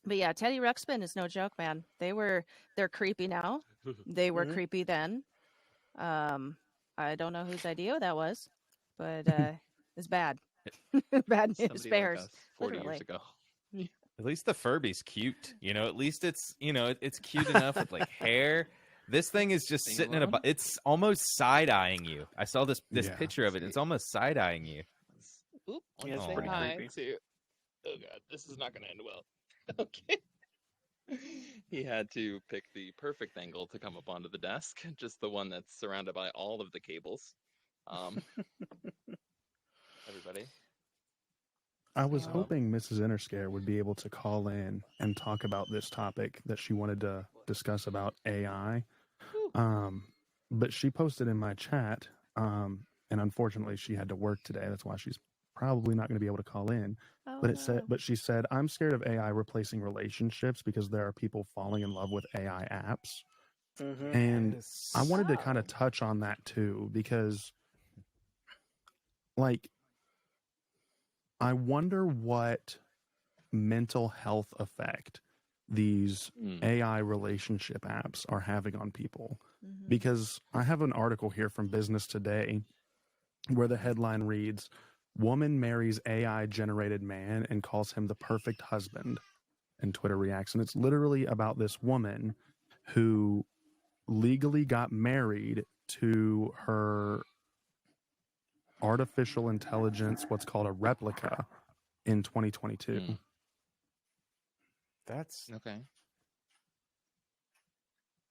But yeah, Teddy Ruxpin is no joke, man. They're creepy now. They were creepy then. I don't know whose idea that was, but it's bad. Bad news
Somebody
bears.
like us 40
literally.
years ago.
At least the Furby's cute. At least it's it's cute enough with like hair. This thing is just sitting in a. It's almost side eyeing you. I saw this picture of it. It's almost side eyeing you.
Oop,
Yeah, it's
say
pretty
hi
creepy.
to. Oh god, this is not going to end well. Okay. He had to pick the perfect angle to come up onto the desk, just the one that's surrounded by all of the cables. Everybody.
I was hoping Mrs. Interscare would be able to call in and talk about this topic that she wanted to discuss about AI. But she posted in my chat, and unfortunately she had to work today. That's why she's probably not going to be able to call in. But she said, I'm scared of AI replacing relationships because there are people falling in love with AI apps. And I wanted to kind of touch on that too, because like, I wonder what mental health effect these AI relationship apps are having on people. Because I have an article here from Business Today where the headline reads, "Woman marries AI generated man and calls him the perfect husband." And Twitter reacts. And it's literally about this woman who legally got married to her artificial intelligence, what's called a replica, in 2022.
That's
okay.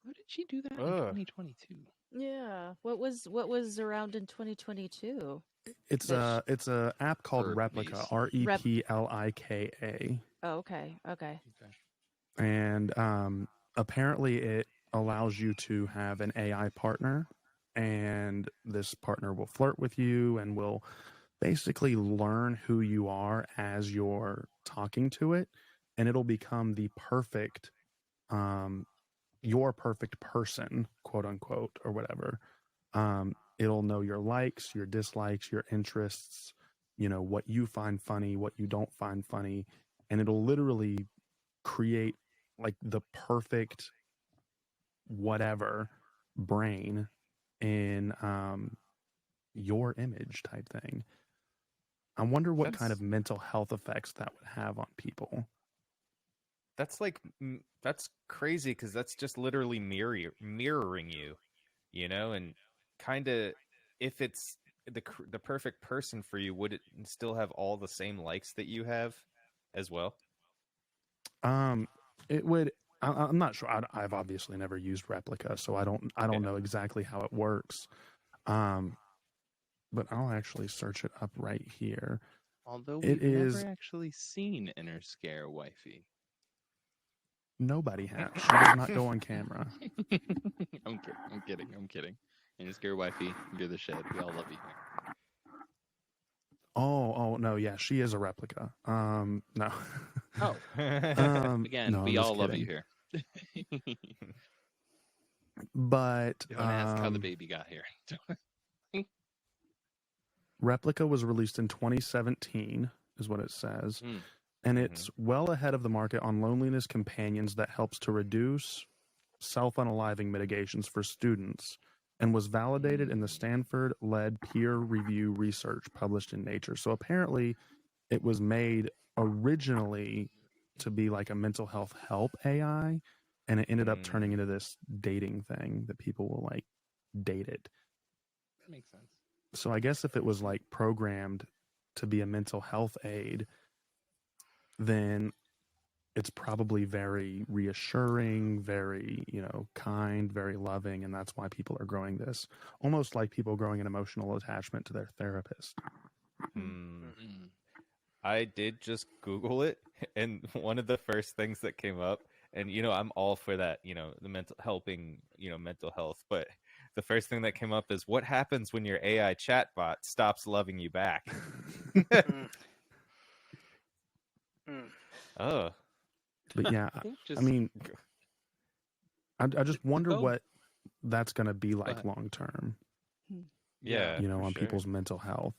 How did she do that in 2022?
Yeah. What was around in 2022?
It's a app called Replica, REPLIKA.
Oh, okay.
And apparently it allows you to have an AI partner, and this partner will flirt with you and will basically learn who you are as you're talking to it, and it'll become the perfect your perfect person, quote unquote, or whatever. It'll know your likes, your dislikes, your interests, what you find funny, what you don't find funny, and it'll literally create like the perfect whatever brain in your image type thing. I wonder what kind of mental health effects that would have on people.
That's that's crazy because that's just literally mirroring you, and kind of if it's the perfect person for you, would it still have all the same likes that you have as well?
It would. I'm not sure. I've obviously never used Replica, so I don't know exactly how it works. But I'll actually search it up right here.
Although we've never actually seen Interscare Wifey.
Nobody has. She does not go on camera.
I'm kidding. Interscare Wifey, you're the shit. We all love you here.
Oh no, yeah, she is a replica. No.
Oh. Again,
no,
we all love you here.
But
don't ask how the baby got here.
Replica was released in 2017, is what it says. And it's well ahead of the market on loneliness companions that helps to reduce self-unaliving mitigations for students, and was validated in the Stanford-led peer review research published in Nature. So apparently it was made originally to be like a mental health help AI, and it ended up turning into this dating thing that people will like date it.
That makes sense.
So I guess if it was like programmed to be a mental health aid, then it's probably very reassuring, very, kind, very loving. And that's why people are growing this, almost like people growing an emotional attachment to their therapist.
I did just Google it, and one of the first things that came up, and I'm all for that, the mental helping, mental health, but the first thing that came up is what happens when your AI chatbot stops loving you back.
Mm. Mm.
Oh,
But yeah,
I think
I
just
mean, I just wonder
go.
what that's going to be like
ahead.
long term,
yeah.
you know,
for
on
sure.
people's mental health.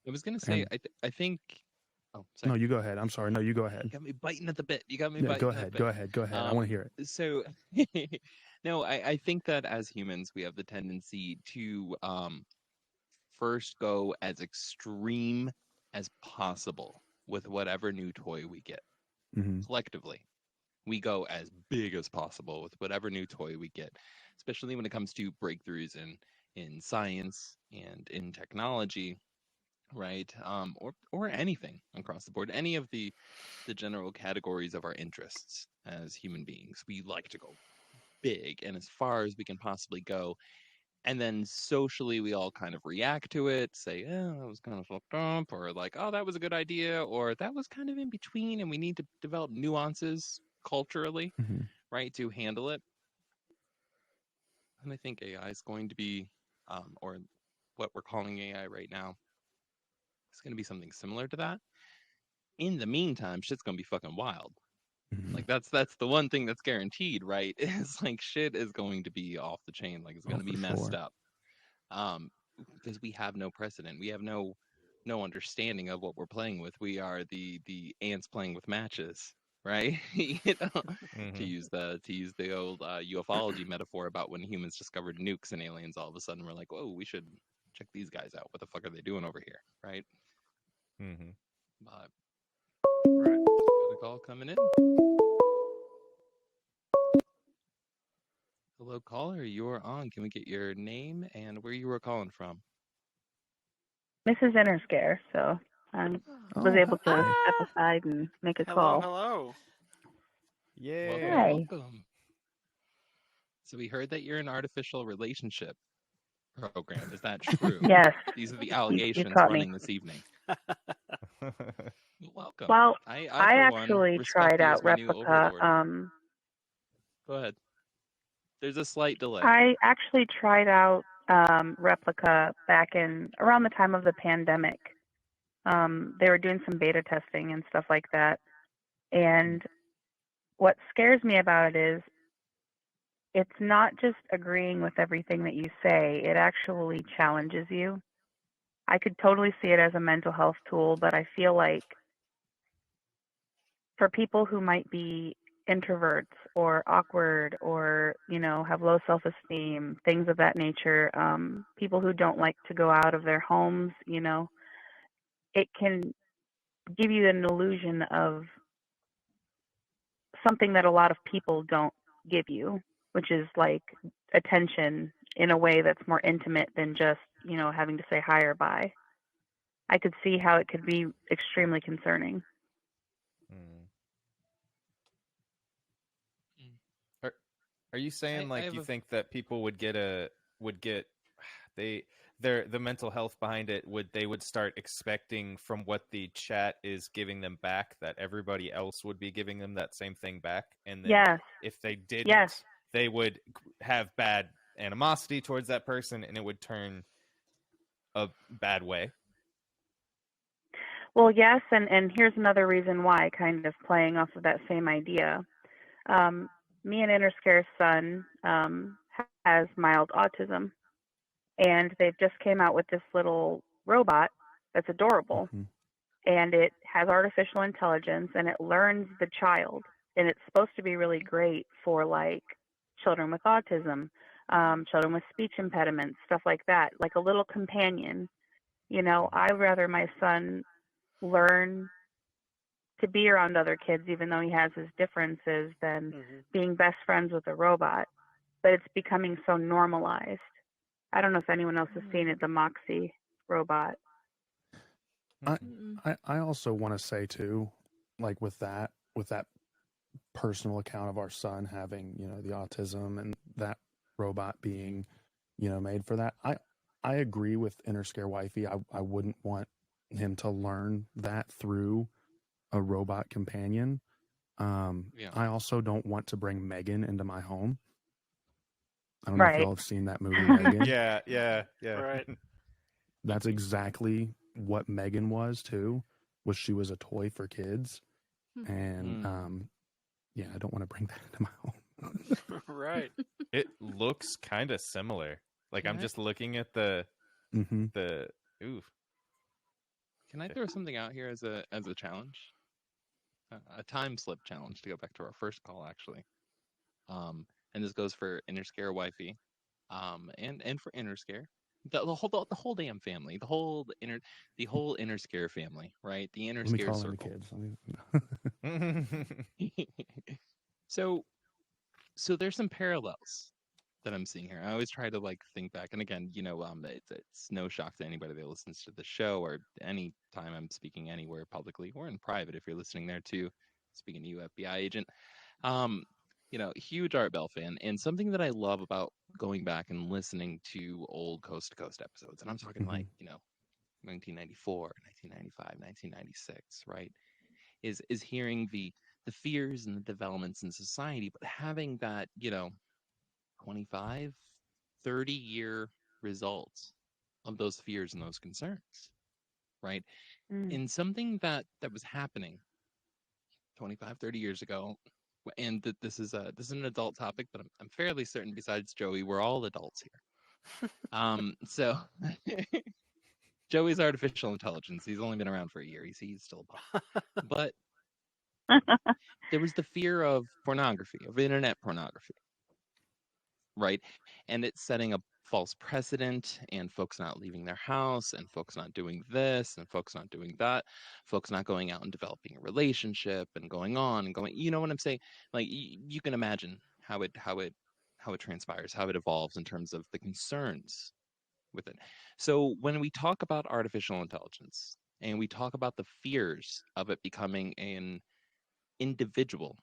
I was gonna say,
And
I think. Oh,
no,
sorry.
you go ahead. I'm sorry. No, you go
You
ahead.
got me biting at the bit. You got me
Yeah,
biting
go
at the
ahead.
bit.
Go ahead. Go ahead. I want to hear it.
So, no, I think that as humans, we have the tendency to first go as extreme as possible with whatever new toy we get.
Hmm.
Collectively, we go as big as possible with whatever new toy we get, especially when it comes to breakthroughs in science and in technology, right? Or anything across the board, any of the general categories of our interests as human beings. We like to go big and as far as we can possibly go. And then socially, we all kind of react to it, say, oh, that was kind of fucked up, or like, oh, that was a good idea, or that was kind of in between, and we need to develop nuances culturally,
Hmm.
right, to handle it. And I think AI is going to be, or what we're calling AI right now, is going to be something similar to that. In the meantime, shit's going to be fucking wild.
Hmm.
Like that's the one thing that's guaranteed, right? Is like shit is going to be off the chain, like it's going to
for
be messed
sure.
up. Because we have no precedent. We have no understanding of what we're playing with. We are the ants playing with matches, right? You know, to use the old ufology metaphor about when humans discovered nukes and aliens all of a sudden were like, whoa, we should check these guys out. What the fuck are they doing over here, right?
Mm-hmm.
But
Right.
got a call coming in. Hello, caller. You're on. Can we get your name and where you were calling from?
Mrs. Interscare, so I was
Oh,
able to
hi.
step aside and make a
Hello,
call.
hello.
Yeah.
Welcome,
Hi.
welcome. So we heard that you're an artificial relationship program. Is that true?
Yes,
These are the
you
allegations
caught me.
running this evening. Welcome.
Well,
I
I
for one,
actually
respect
tried
you
out
as my new
replica.
overlord. Go ahead. There's a slight delay.
I actually tried out replica back in around the time of the pandemic. They were doing some beta testing and stuff like that. And what scares me about it is it's not just agreeing with everything that you say, it actually challenges you. I could totally see it as a mental health tool, but I feel like for people who might be introverts or awkward or, you know, have low self-esteem, things of that nature, people who don't like to go out of their homes, you know, it can give you an illusion of something that a lot of people don't give you, which is like attention in a way that's more intimate than just, you know, having to say hi or bye. I could see how it could be extremely concerning.
Mm. Are you saying like you think that people would get the mental health behind it would start expecting from what the chat is giving them back that everybody else would be giving them that same thing back, and then
Yes.
if they didn't,
Yes.
they would have bad animosity towards that person and it would turn a bad way?
Well, yes, and here's another reason why, kind of playing off of that same idea. Me and Interscare's son has mild autism, and they've just came out with this little robot that's adorable,
Mhm.
and it has artificial intelligence, and it learns the child, and it's supposed to be really great for like children with autism, children with speech impediments, stuff like that, like a little companion. You know, I'd rather my son learn to be around other kids, even though he has his differences, than being best friends with a robot. But it's becoming so normalized. I don't know if anyone else has seen it, the Moxie robot.
I also want to say too, like with that personal account of our son having, you know, the autism and that robot being, you know, made for that. I agree with Interscare Wifey. I wouldn't want him to learn that through a robot companion. I also don't want to bring Megan into my home. I don't know if
Right.
y'all have seen that movie, Megan.
Yeah.
Right.
That's exactly what Megan was too. Was she was a toy for kids, and yeah, I don't want to bring that into my home.
Right.
It looks kind of similar. Like I'm
Can I-
just looking at the
Mm-hmm.
ooh.
Can I throw something out here as a challenge? A time slip challenge to go back to our first call, actually. And this goes for Inner Scare Wifey, and for Inner Scare, the whole damn family, the whole Inner Scare family, right? The Inner
Let me
Scare
call in the
circle.
kids.
So there's some parallels that I'm seeing here. I always try to like think back, and again, it's no shock to anybody that listens to the show or any time I'm speaking anywhere publicly or in private. If you're listening there too, speaking to you, FBI agent. Huge Art Bell fan, and something that I love about going back and listening to old Coast to Coast episodes, and I'm talking like 1994, 1995, 1996, right? Is hearing the fears and the developments in society, but having that 25, 30-year results of those fears and those concerns, right? In something that was happening 25, 30 years ago, and that this is an adult topic, but I'm fairly certain besides Joey, we're all adults here. So Joey's artificial intelligence. He's only been around for a year. He's still a pup. But there was the fear of pornography, of internet pornography, right? And it's setting a false precedent, and folks not leaving their house, and folks not doing this, and folks not doing that, folks not going out and developing a relationship and going on and going. You know what I'm saying? Like you can imagine how it transpires, how it evolves in terms of the concerns with it. So when we talk about artificial intelligence and we talk about the fears of it becoming an individual,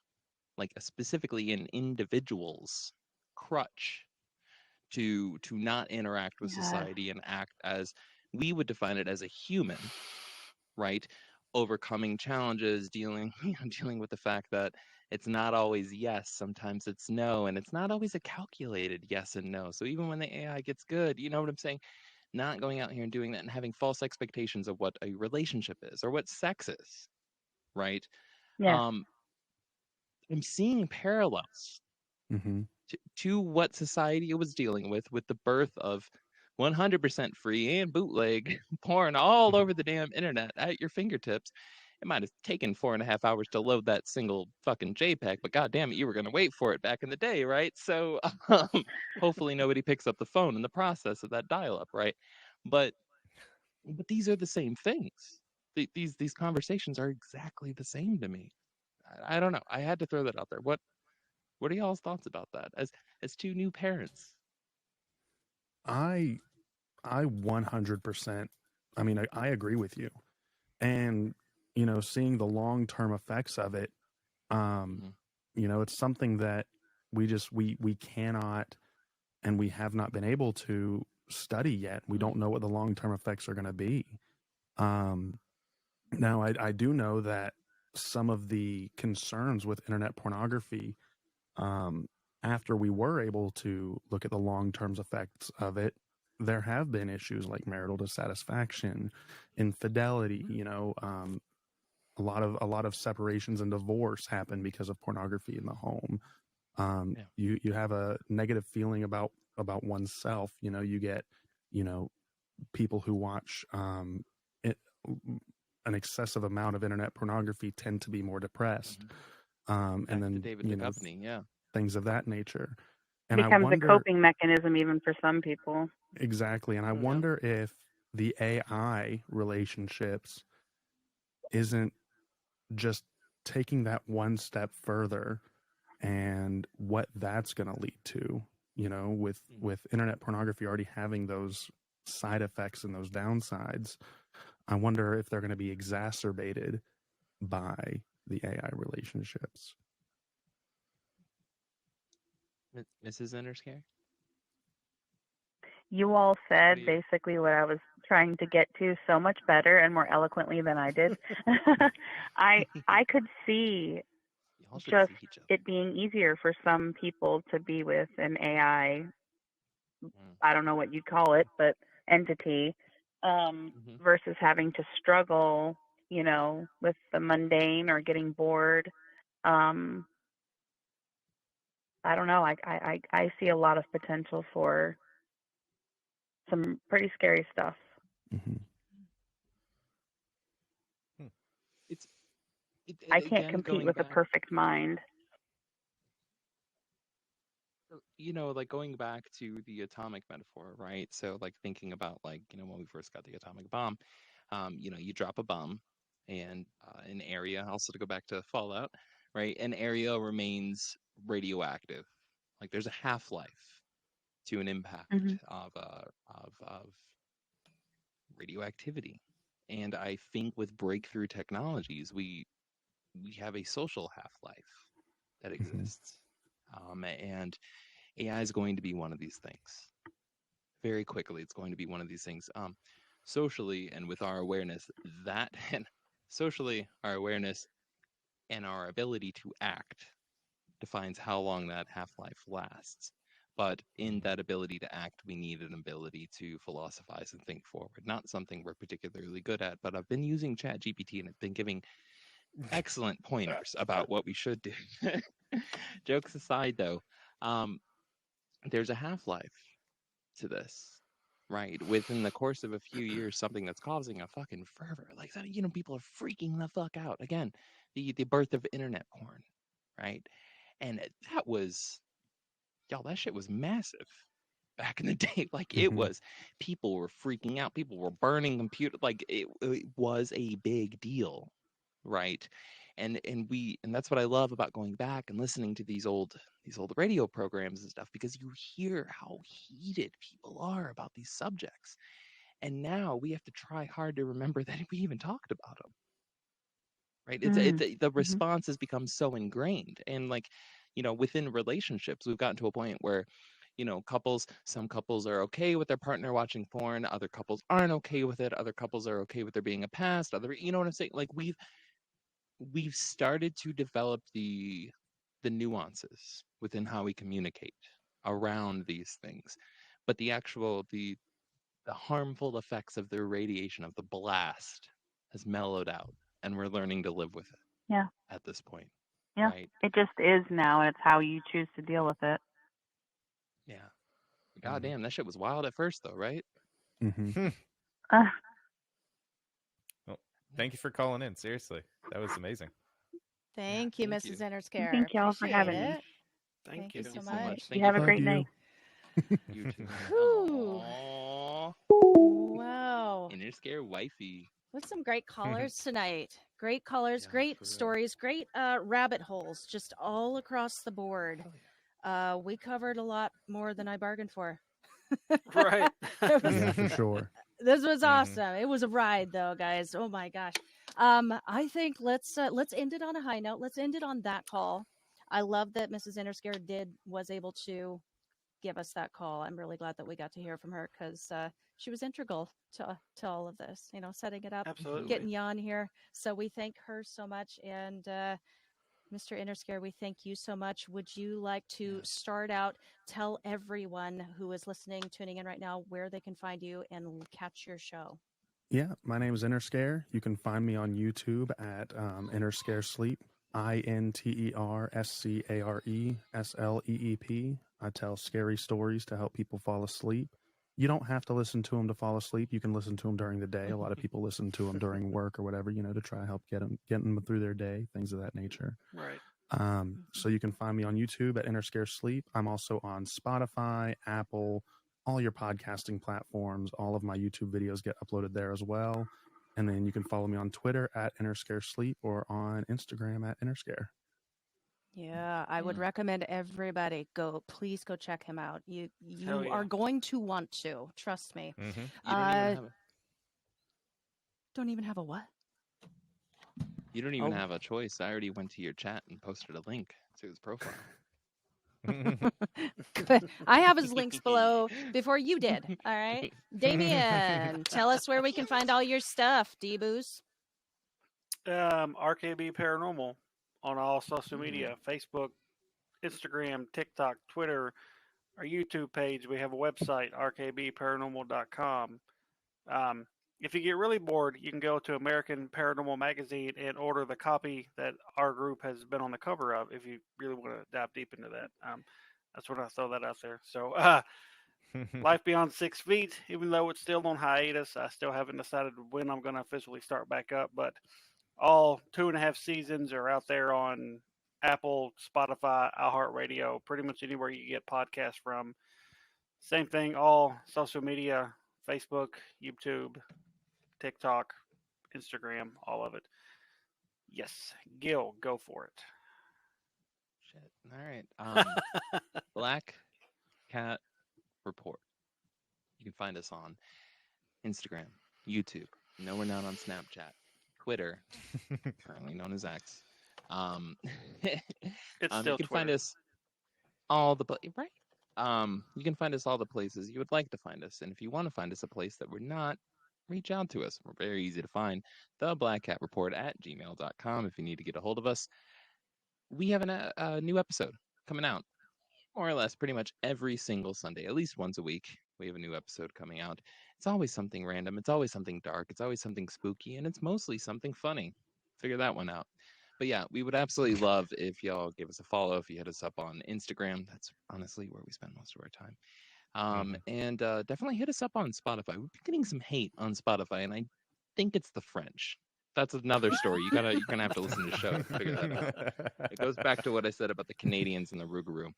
like specifically an individual's crutch to not interact with society and act as we would define it as a human, right? Overcoming challenges, dealing with the fact that it's not always yes, sometimes it's no, and it's not always a calculated yes and no. So even when the AI gets good, you know what I'm saying? Not going out here and doing that and having false expectations of what a relationship is or what sex is, right?
Yeah.
I'm seeing parallels to what society was dealing with the birth of 100% free and bootleg porn all over the damn internet at your fingertips. It might have taken 4.5 hours to load that single fucking JPEG, but goddamn it, you were going to wait for it back in the day, right? So hopefully nobody picks up the phone in the process of that dial-up, right? But these are the same things. These conversations are exactly the same to me. I don't know. I had to throw that out there. What are y'all's thoughts about that as two new parents?
I 100%. I mean, I agree with you, and seeing the long-term effects of it, it's something that we cannot, and we have not been able to study yet. We don't know what the long-term effects are going to be. Now, I do know that some of the concerns with internet pornography, after we were able to look at the long-term effects of it, there have been issues like marital dissatisfaction, infidelity. A lot of separations and divorce happen because of pornography in the home. You have a negative feeling about oneself. You get people who watch an excessive amount of internet pornography tend to be more depressed. And then
David Duchovny,
things of that nature. And
becomes
I wonder,
a coping mechanism even for some people.
Exactly. And I wonder if the AI relationships isn't just taking that one step further, and what that's going to lead to, with internet pornography already having those side effects and those downsides. I wonder if they're going to be exacerbated by the AI relationships.
Mrs. Interscare?
You all said basically what I was trying to get to so much better and more eloquently than I did. I could see just it being easier for some people to be with an AI I don't know what you'd call it, but entity, versus having to struggle, with the mundane or getting bored. I don't know. I see a lot of potential for some pretty scary stuff. I can't
again,
compete
going
with a
back,
perfect mind.
like going back to the atomic metaphor, right? So like thinking about like, when we first got the atomic bomb, you drop a bomb and an area, also to go back to Fallout, right? An area remains radioactive. Like there's a half-life to an impact of radioactivity. And I think with breakthrough technologies, we have a social half-life that exists. And AI is going to be one of these things. Very quickly, it's going to be one of these things. Socially, and with our awareness, our awareness and our ability to act defines how long that half-life lasts. But in that ability to act, we need an ability to philosophize and think forward. Not something we're particularly good at, but I've been using ChatGPT and it's been giving excellent pointers about what we should do. Jokes aside, though, there's a half-life to this, right? Within the course of a few years, something that's causing a fucking fervor. Like, people are freaking the fuck out. Again, the birth of internet porn, right? And that was, that shit was massive back in the day. Like it was, people were freaking out. People were burning computers. Like it was a big deal, right? And that's what I love about going back and listening to these old radio programs and stuff, because you hear how heated people are about these subjects. And now we have to try hard to remember that we even talked about them. Right? The response has become so ingrained. And like, within relationships, we've gotten to a point where, some couples are okay with their partner watching porn, other couples aren't okay with it, other couples are okay with there being a past, you know what I'm saying? Like we've started to develop the nuances within how we communicate around these things. But the harmful effects of the radiation of the blast has mellowed out, and we're learning to live with it.
Yeah.
At this point.
Yeah.
Right?
It just is now, and it's how you choose to deal with it.
Yeah. God damn, that shit was wild at first, though, right?
Well, thank you for calling in. Seriously, that was amazing.
Thank you, Mrs. Interscare.
Thank y'all for having
Appreciate
me.
it. Thank you so
so
much.
Thank
You have a
Love
great
you.
night.
You too.
Whew.
Aww.
Wow.
Interscare wifey.
With some great callers tonight. Great callers, great stories, great rabbit holes, just all across the board. We covered a lot more than I bargained for.
Right.
Yeah, for sure.
This was awesome. It was a ride, though, guys. Oh my gosh. I think let's end it on a high note. Let's end it on that call. I love that Mrs. Interscare was able to give us that call. I'm really glad that we got to hear from her, because she was integral to all of this. Setting it up,
Absolutely.
getting you on here. So we thank her so much, and Mr. Interscare, we thank you so much. Would you like to start out, tell everyone who is listening, tuning in right now, where they can find you and catch your show?
Yeah, my name is Interscare. You can find me on YouTube at Interscare Sleep, INTERSCARESLEEP. I tell scary stories to help people fall asleep. You don't have to listen to them to fall asleep. You can listen to them during the day. A lot of people listen to them during work or whatever, to try to help get them through their day, things of that nature.
Right.
So you can find me on YouTube at Interscare Sleep. I'm also on Spotify, Apple, all your podcasting platforms. All of my YouTube videos get uploaded there as well. And then you can follow me on Twitter at Interscare Sleep or on Instagram at Interscare.
Yeah, I would recommend everybody please go check him out. You
Hell yeah.
are going to want to, trust me. Don't even have a what?
You don't even have a choice. I already went to your chat and posted a link to his profile.
I have his links below before you did. All right. Damion, tell us where we can find all your stuff, D-Boos.
RKB Paranormal on all social media, Facebook, Instagram, TikTok, Twitter, our YouTube page. We have a website, rkbparanormal.com. If you get really bored, you can go to American Paranormal Magazine and order the copy that our group has been on the cover of. If you really want to dive deep into that, that's when I throw that out there. So, Life Beyond 6 Feet, even though it's still on hiatus, I still haven't decided when I'm going to officially start back up. But all 2.5 seasons are out there on Apple, Spotify, iHeartRadio, pretty much anywhere you get podcasts from. Same thing, all social media, Facebook, YouTube, TikTok, Instagram, all of it. Yes, Gil, go for it.
Shit. All right. Black Cat Report. You can find us on Instagram, YouTube. No, we're not on Snapchat, Twitter, currently known as X.
It's still
you can
Twitter.
find us all the right. You can find us all the places you would like to find us, and if you want to find us a place that we're not, reach out to us. We're very easy to find. The Black Cat Report at gmail.com if you need to get a hold of us. We have a new episode coming out, more or less, pretty much every single Sunday, at least once a week. We have a new episode coming out. It's always something random. It's always something dark. It's always something spooky, and it's mostly something funny. Figure that one out. But yeah, we would absolutely love if y'all give us a follow, if you hit us up on Instagram. That's honestly where we spend most of our time. And definitely hit us up on Spotify. We've been getting some hate on Spotify, and I think it's the French. That's another story. You're gonna have to listen to the show to figure that out. It goes back to what I said about the Canadians and the Rougarou.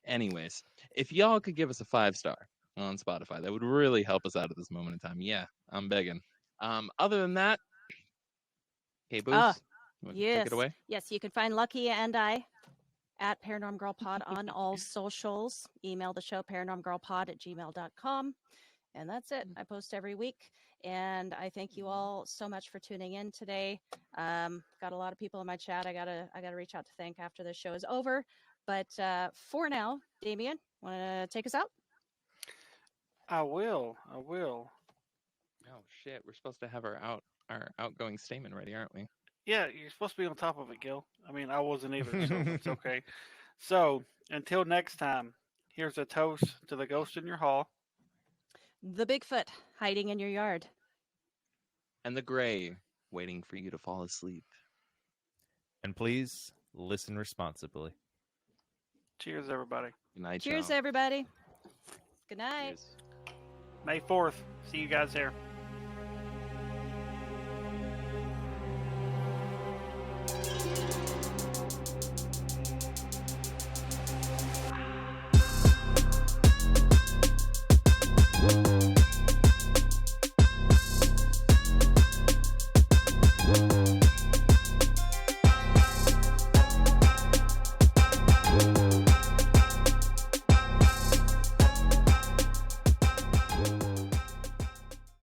Anyways, if y'all could give us a 5-star on Spotify, that would really help us out at this moment in time. Yeah, I'm begging. Other than that, hey, Boots,
yes.
take it away.
Yes, you can find Lucky and I at Paranorm Girl Pod on all socials. Email the show, paranormgirlpod@gmail.com. And that's it. I post every week. And I thank you all so much for tuning in today. Got a lot of people in my chat. I gotta reach out to thank after the show is over. But for now, Damion, want to take us out?
I will.
Oh shit, we're supposed to have our outgoing statement ready, aren't we?
Yeah, you're supposed to be on top of it, Gil. I mean, I wasn't either, so it's okay. So, until next time, here's a toast to the ghost in your hall.
The Bigfoot hiding in your yard.
And the gray waiting for you to fall asleep.
And please listen responsibly.
Cheers, everybody.
Good night,
Cheers,
y'all.
everybody. Good night.
Cheers.
May 4th. See you guys there.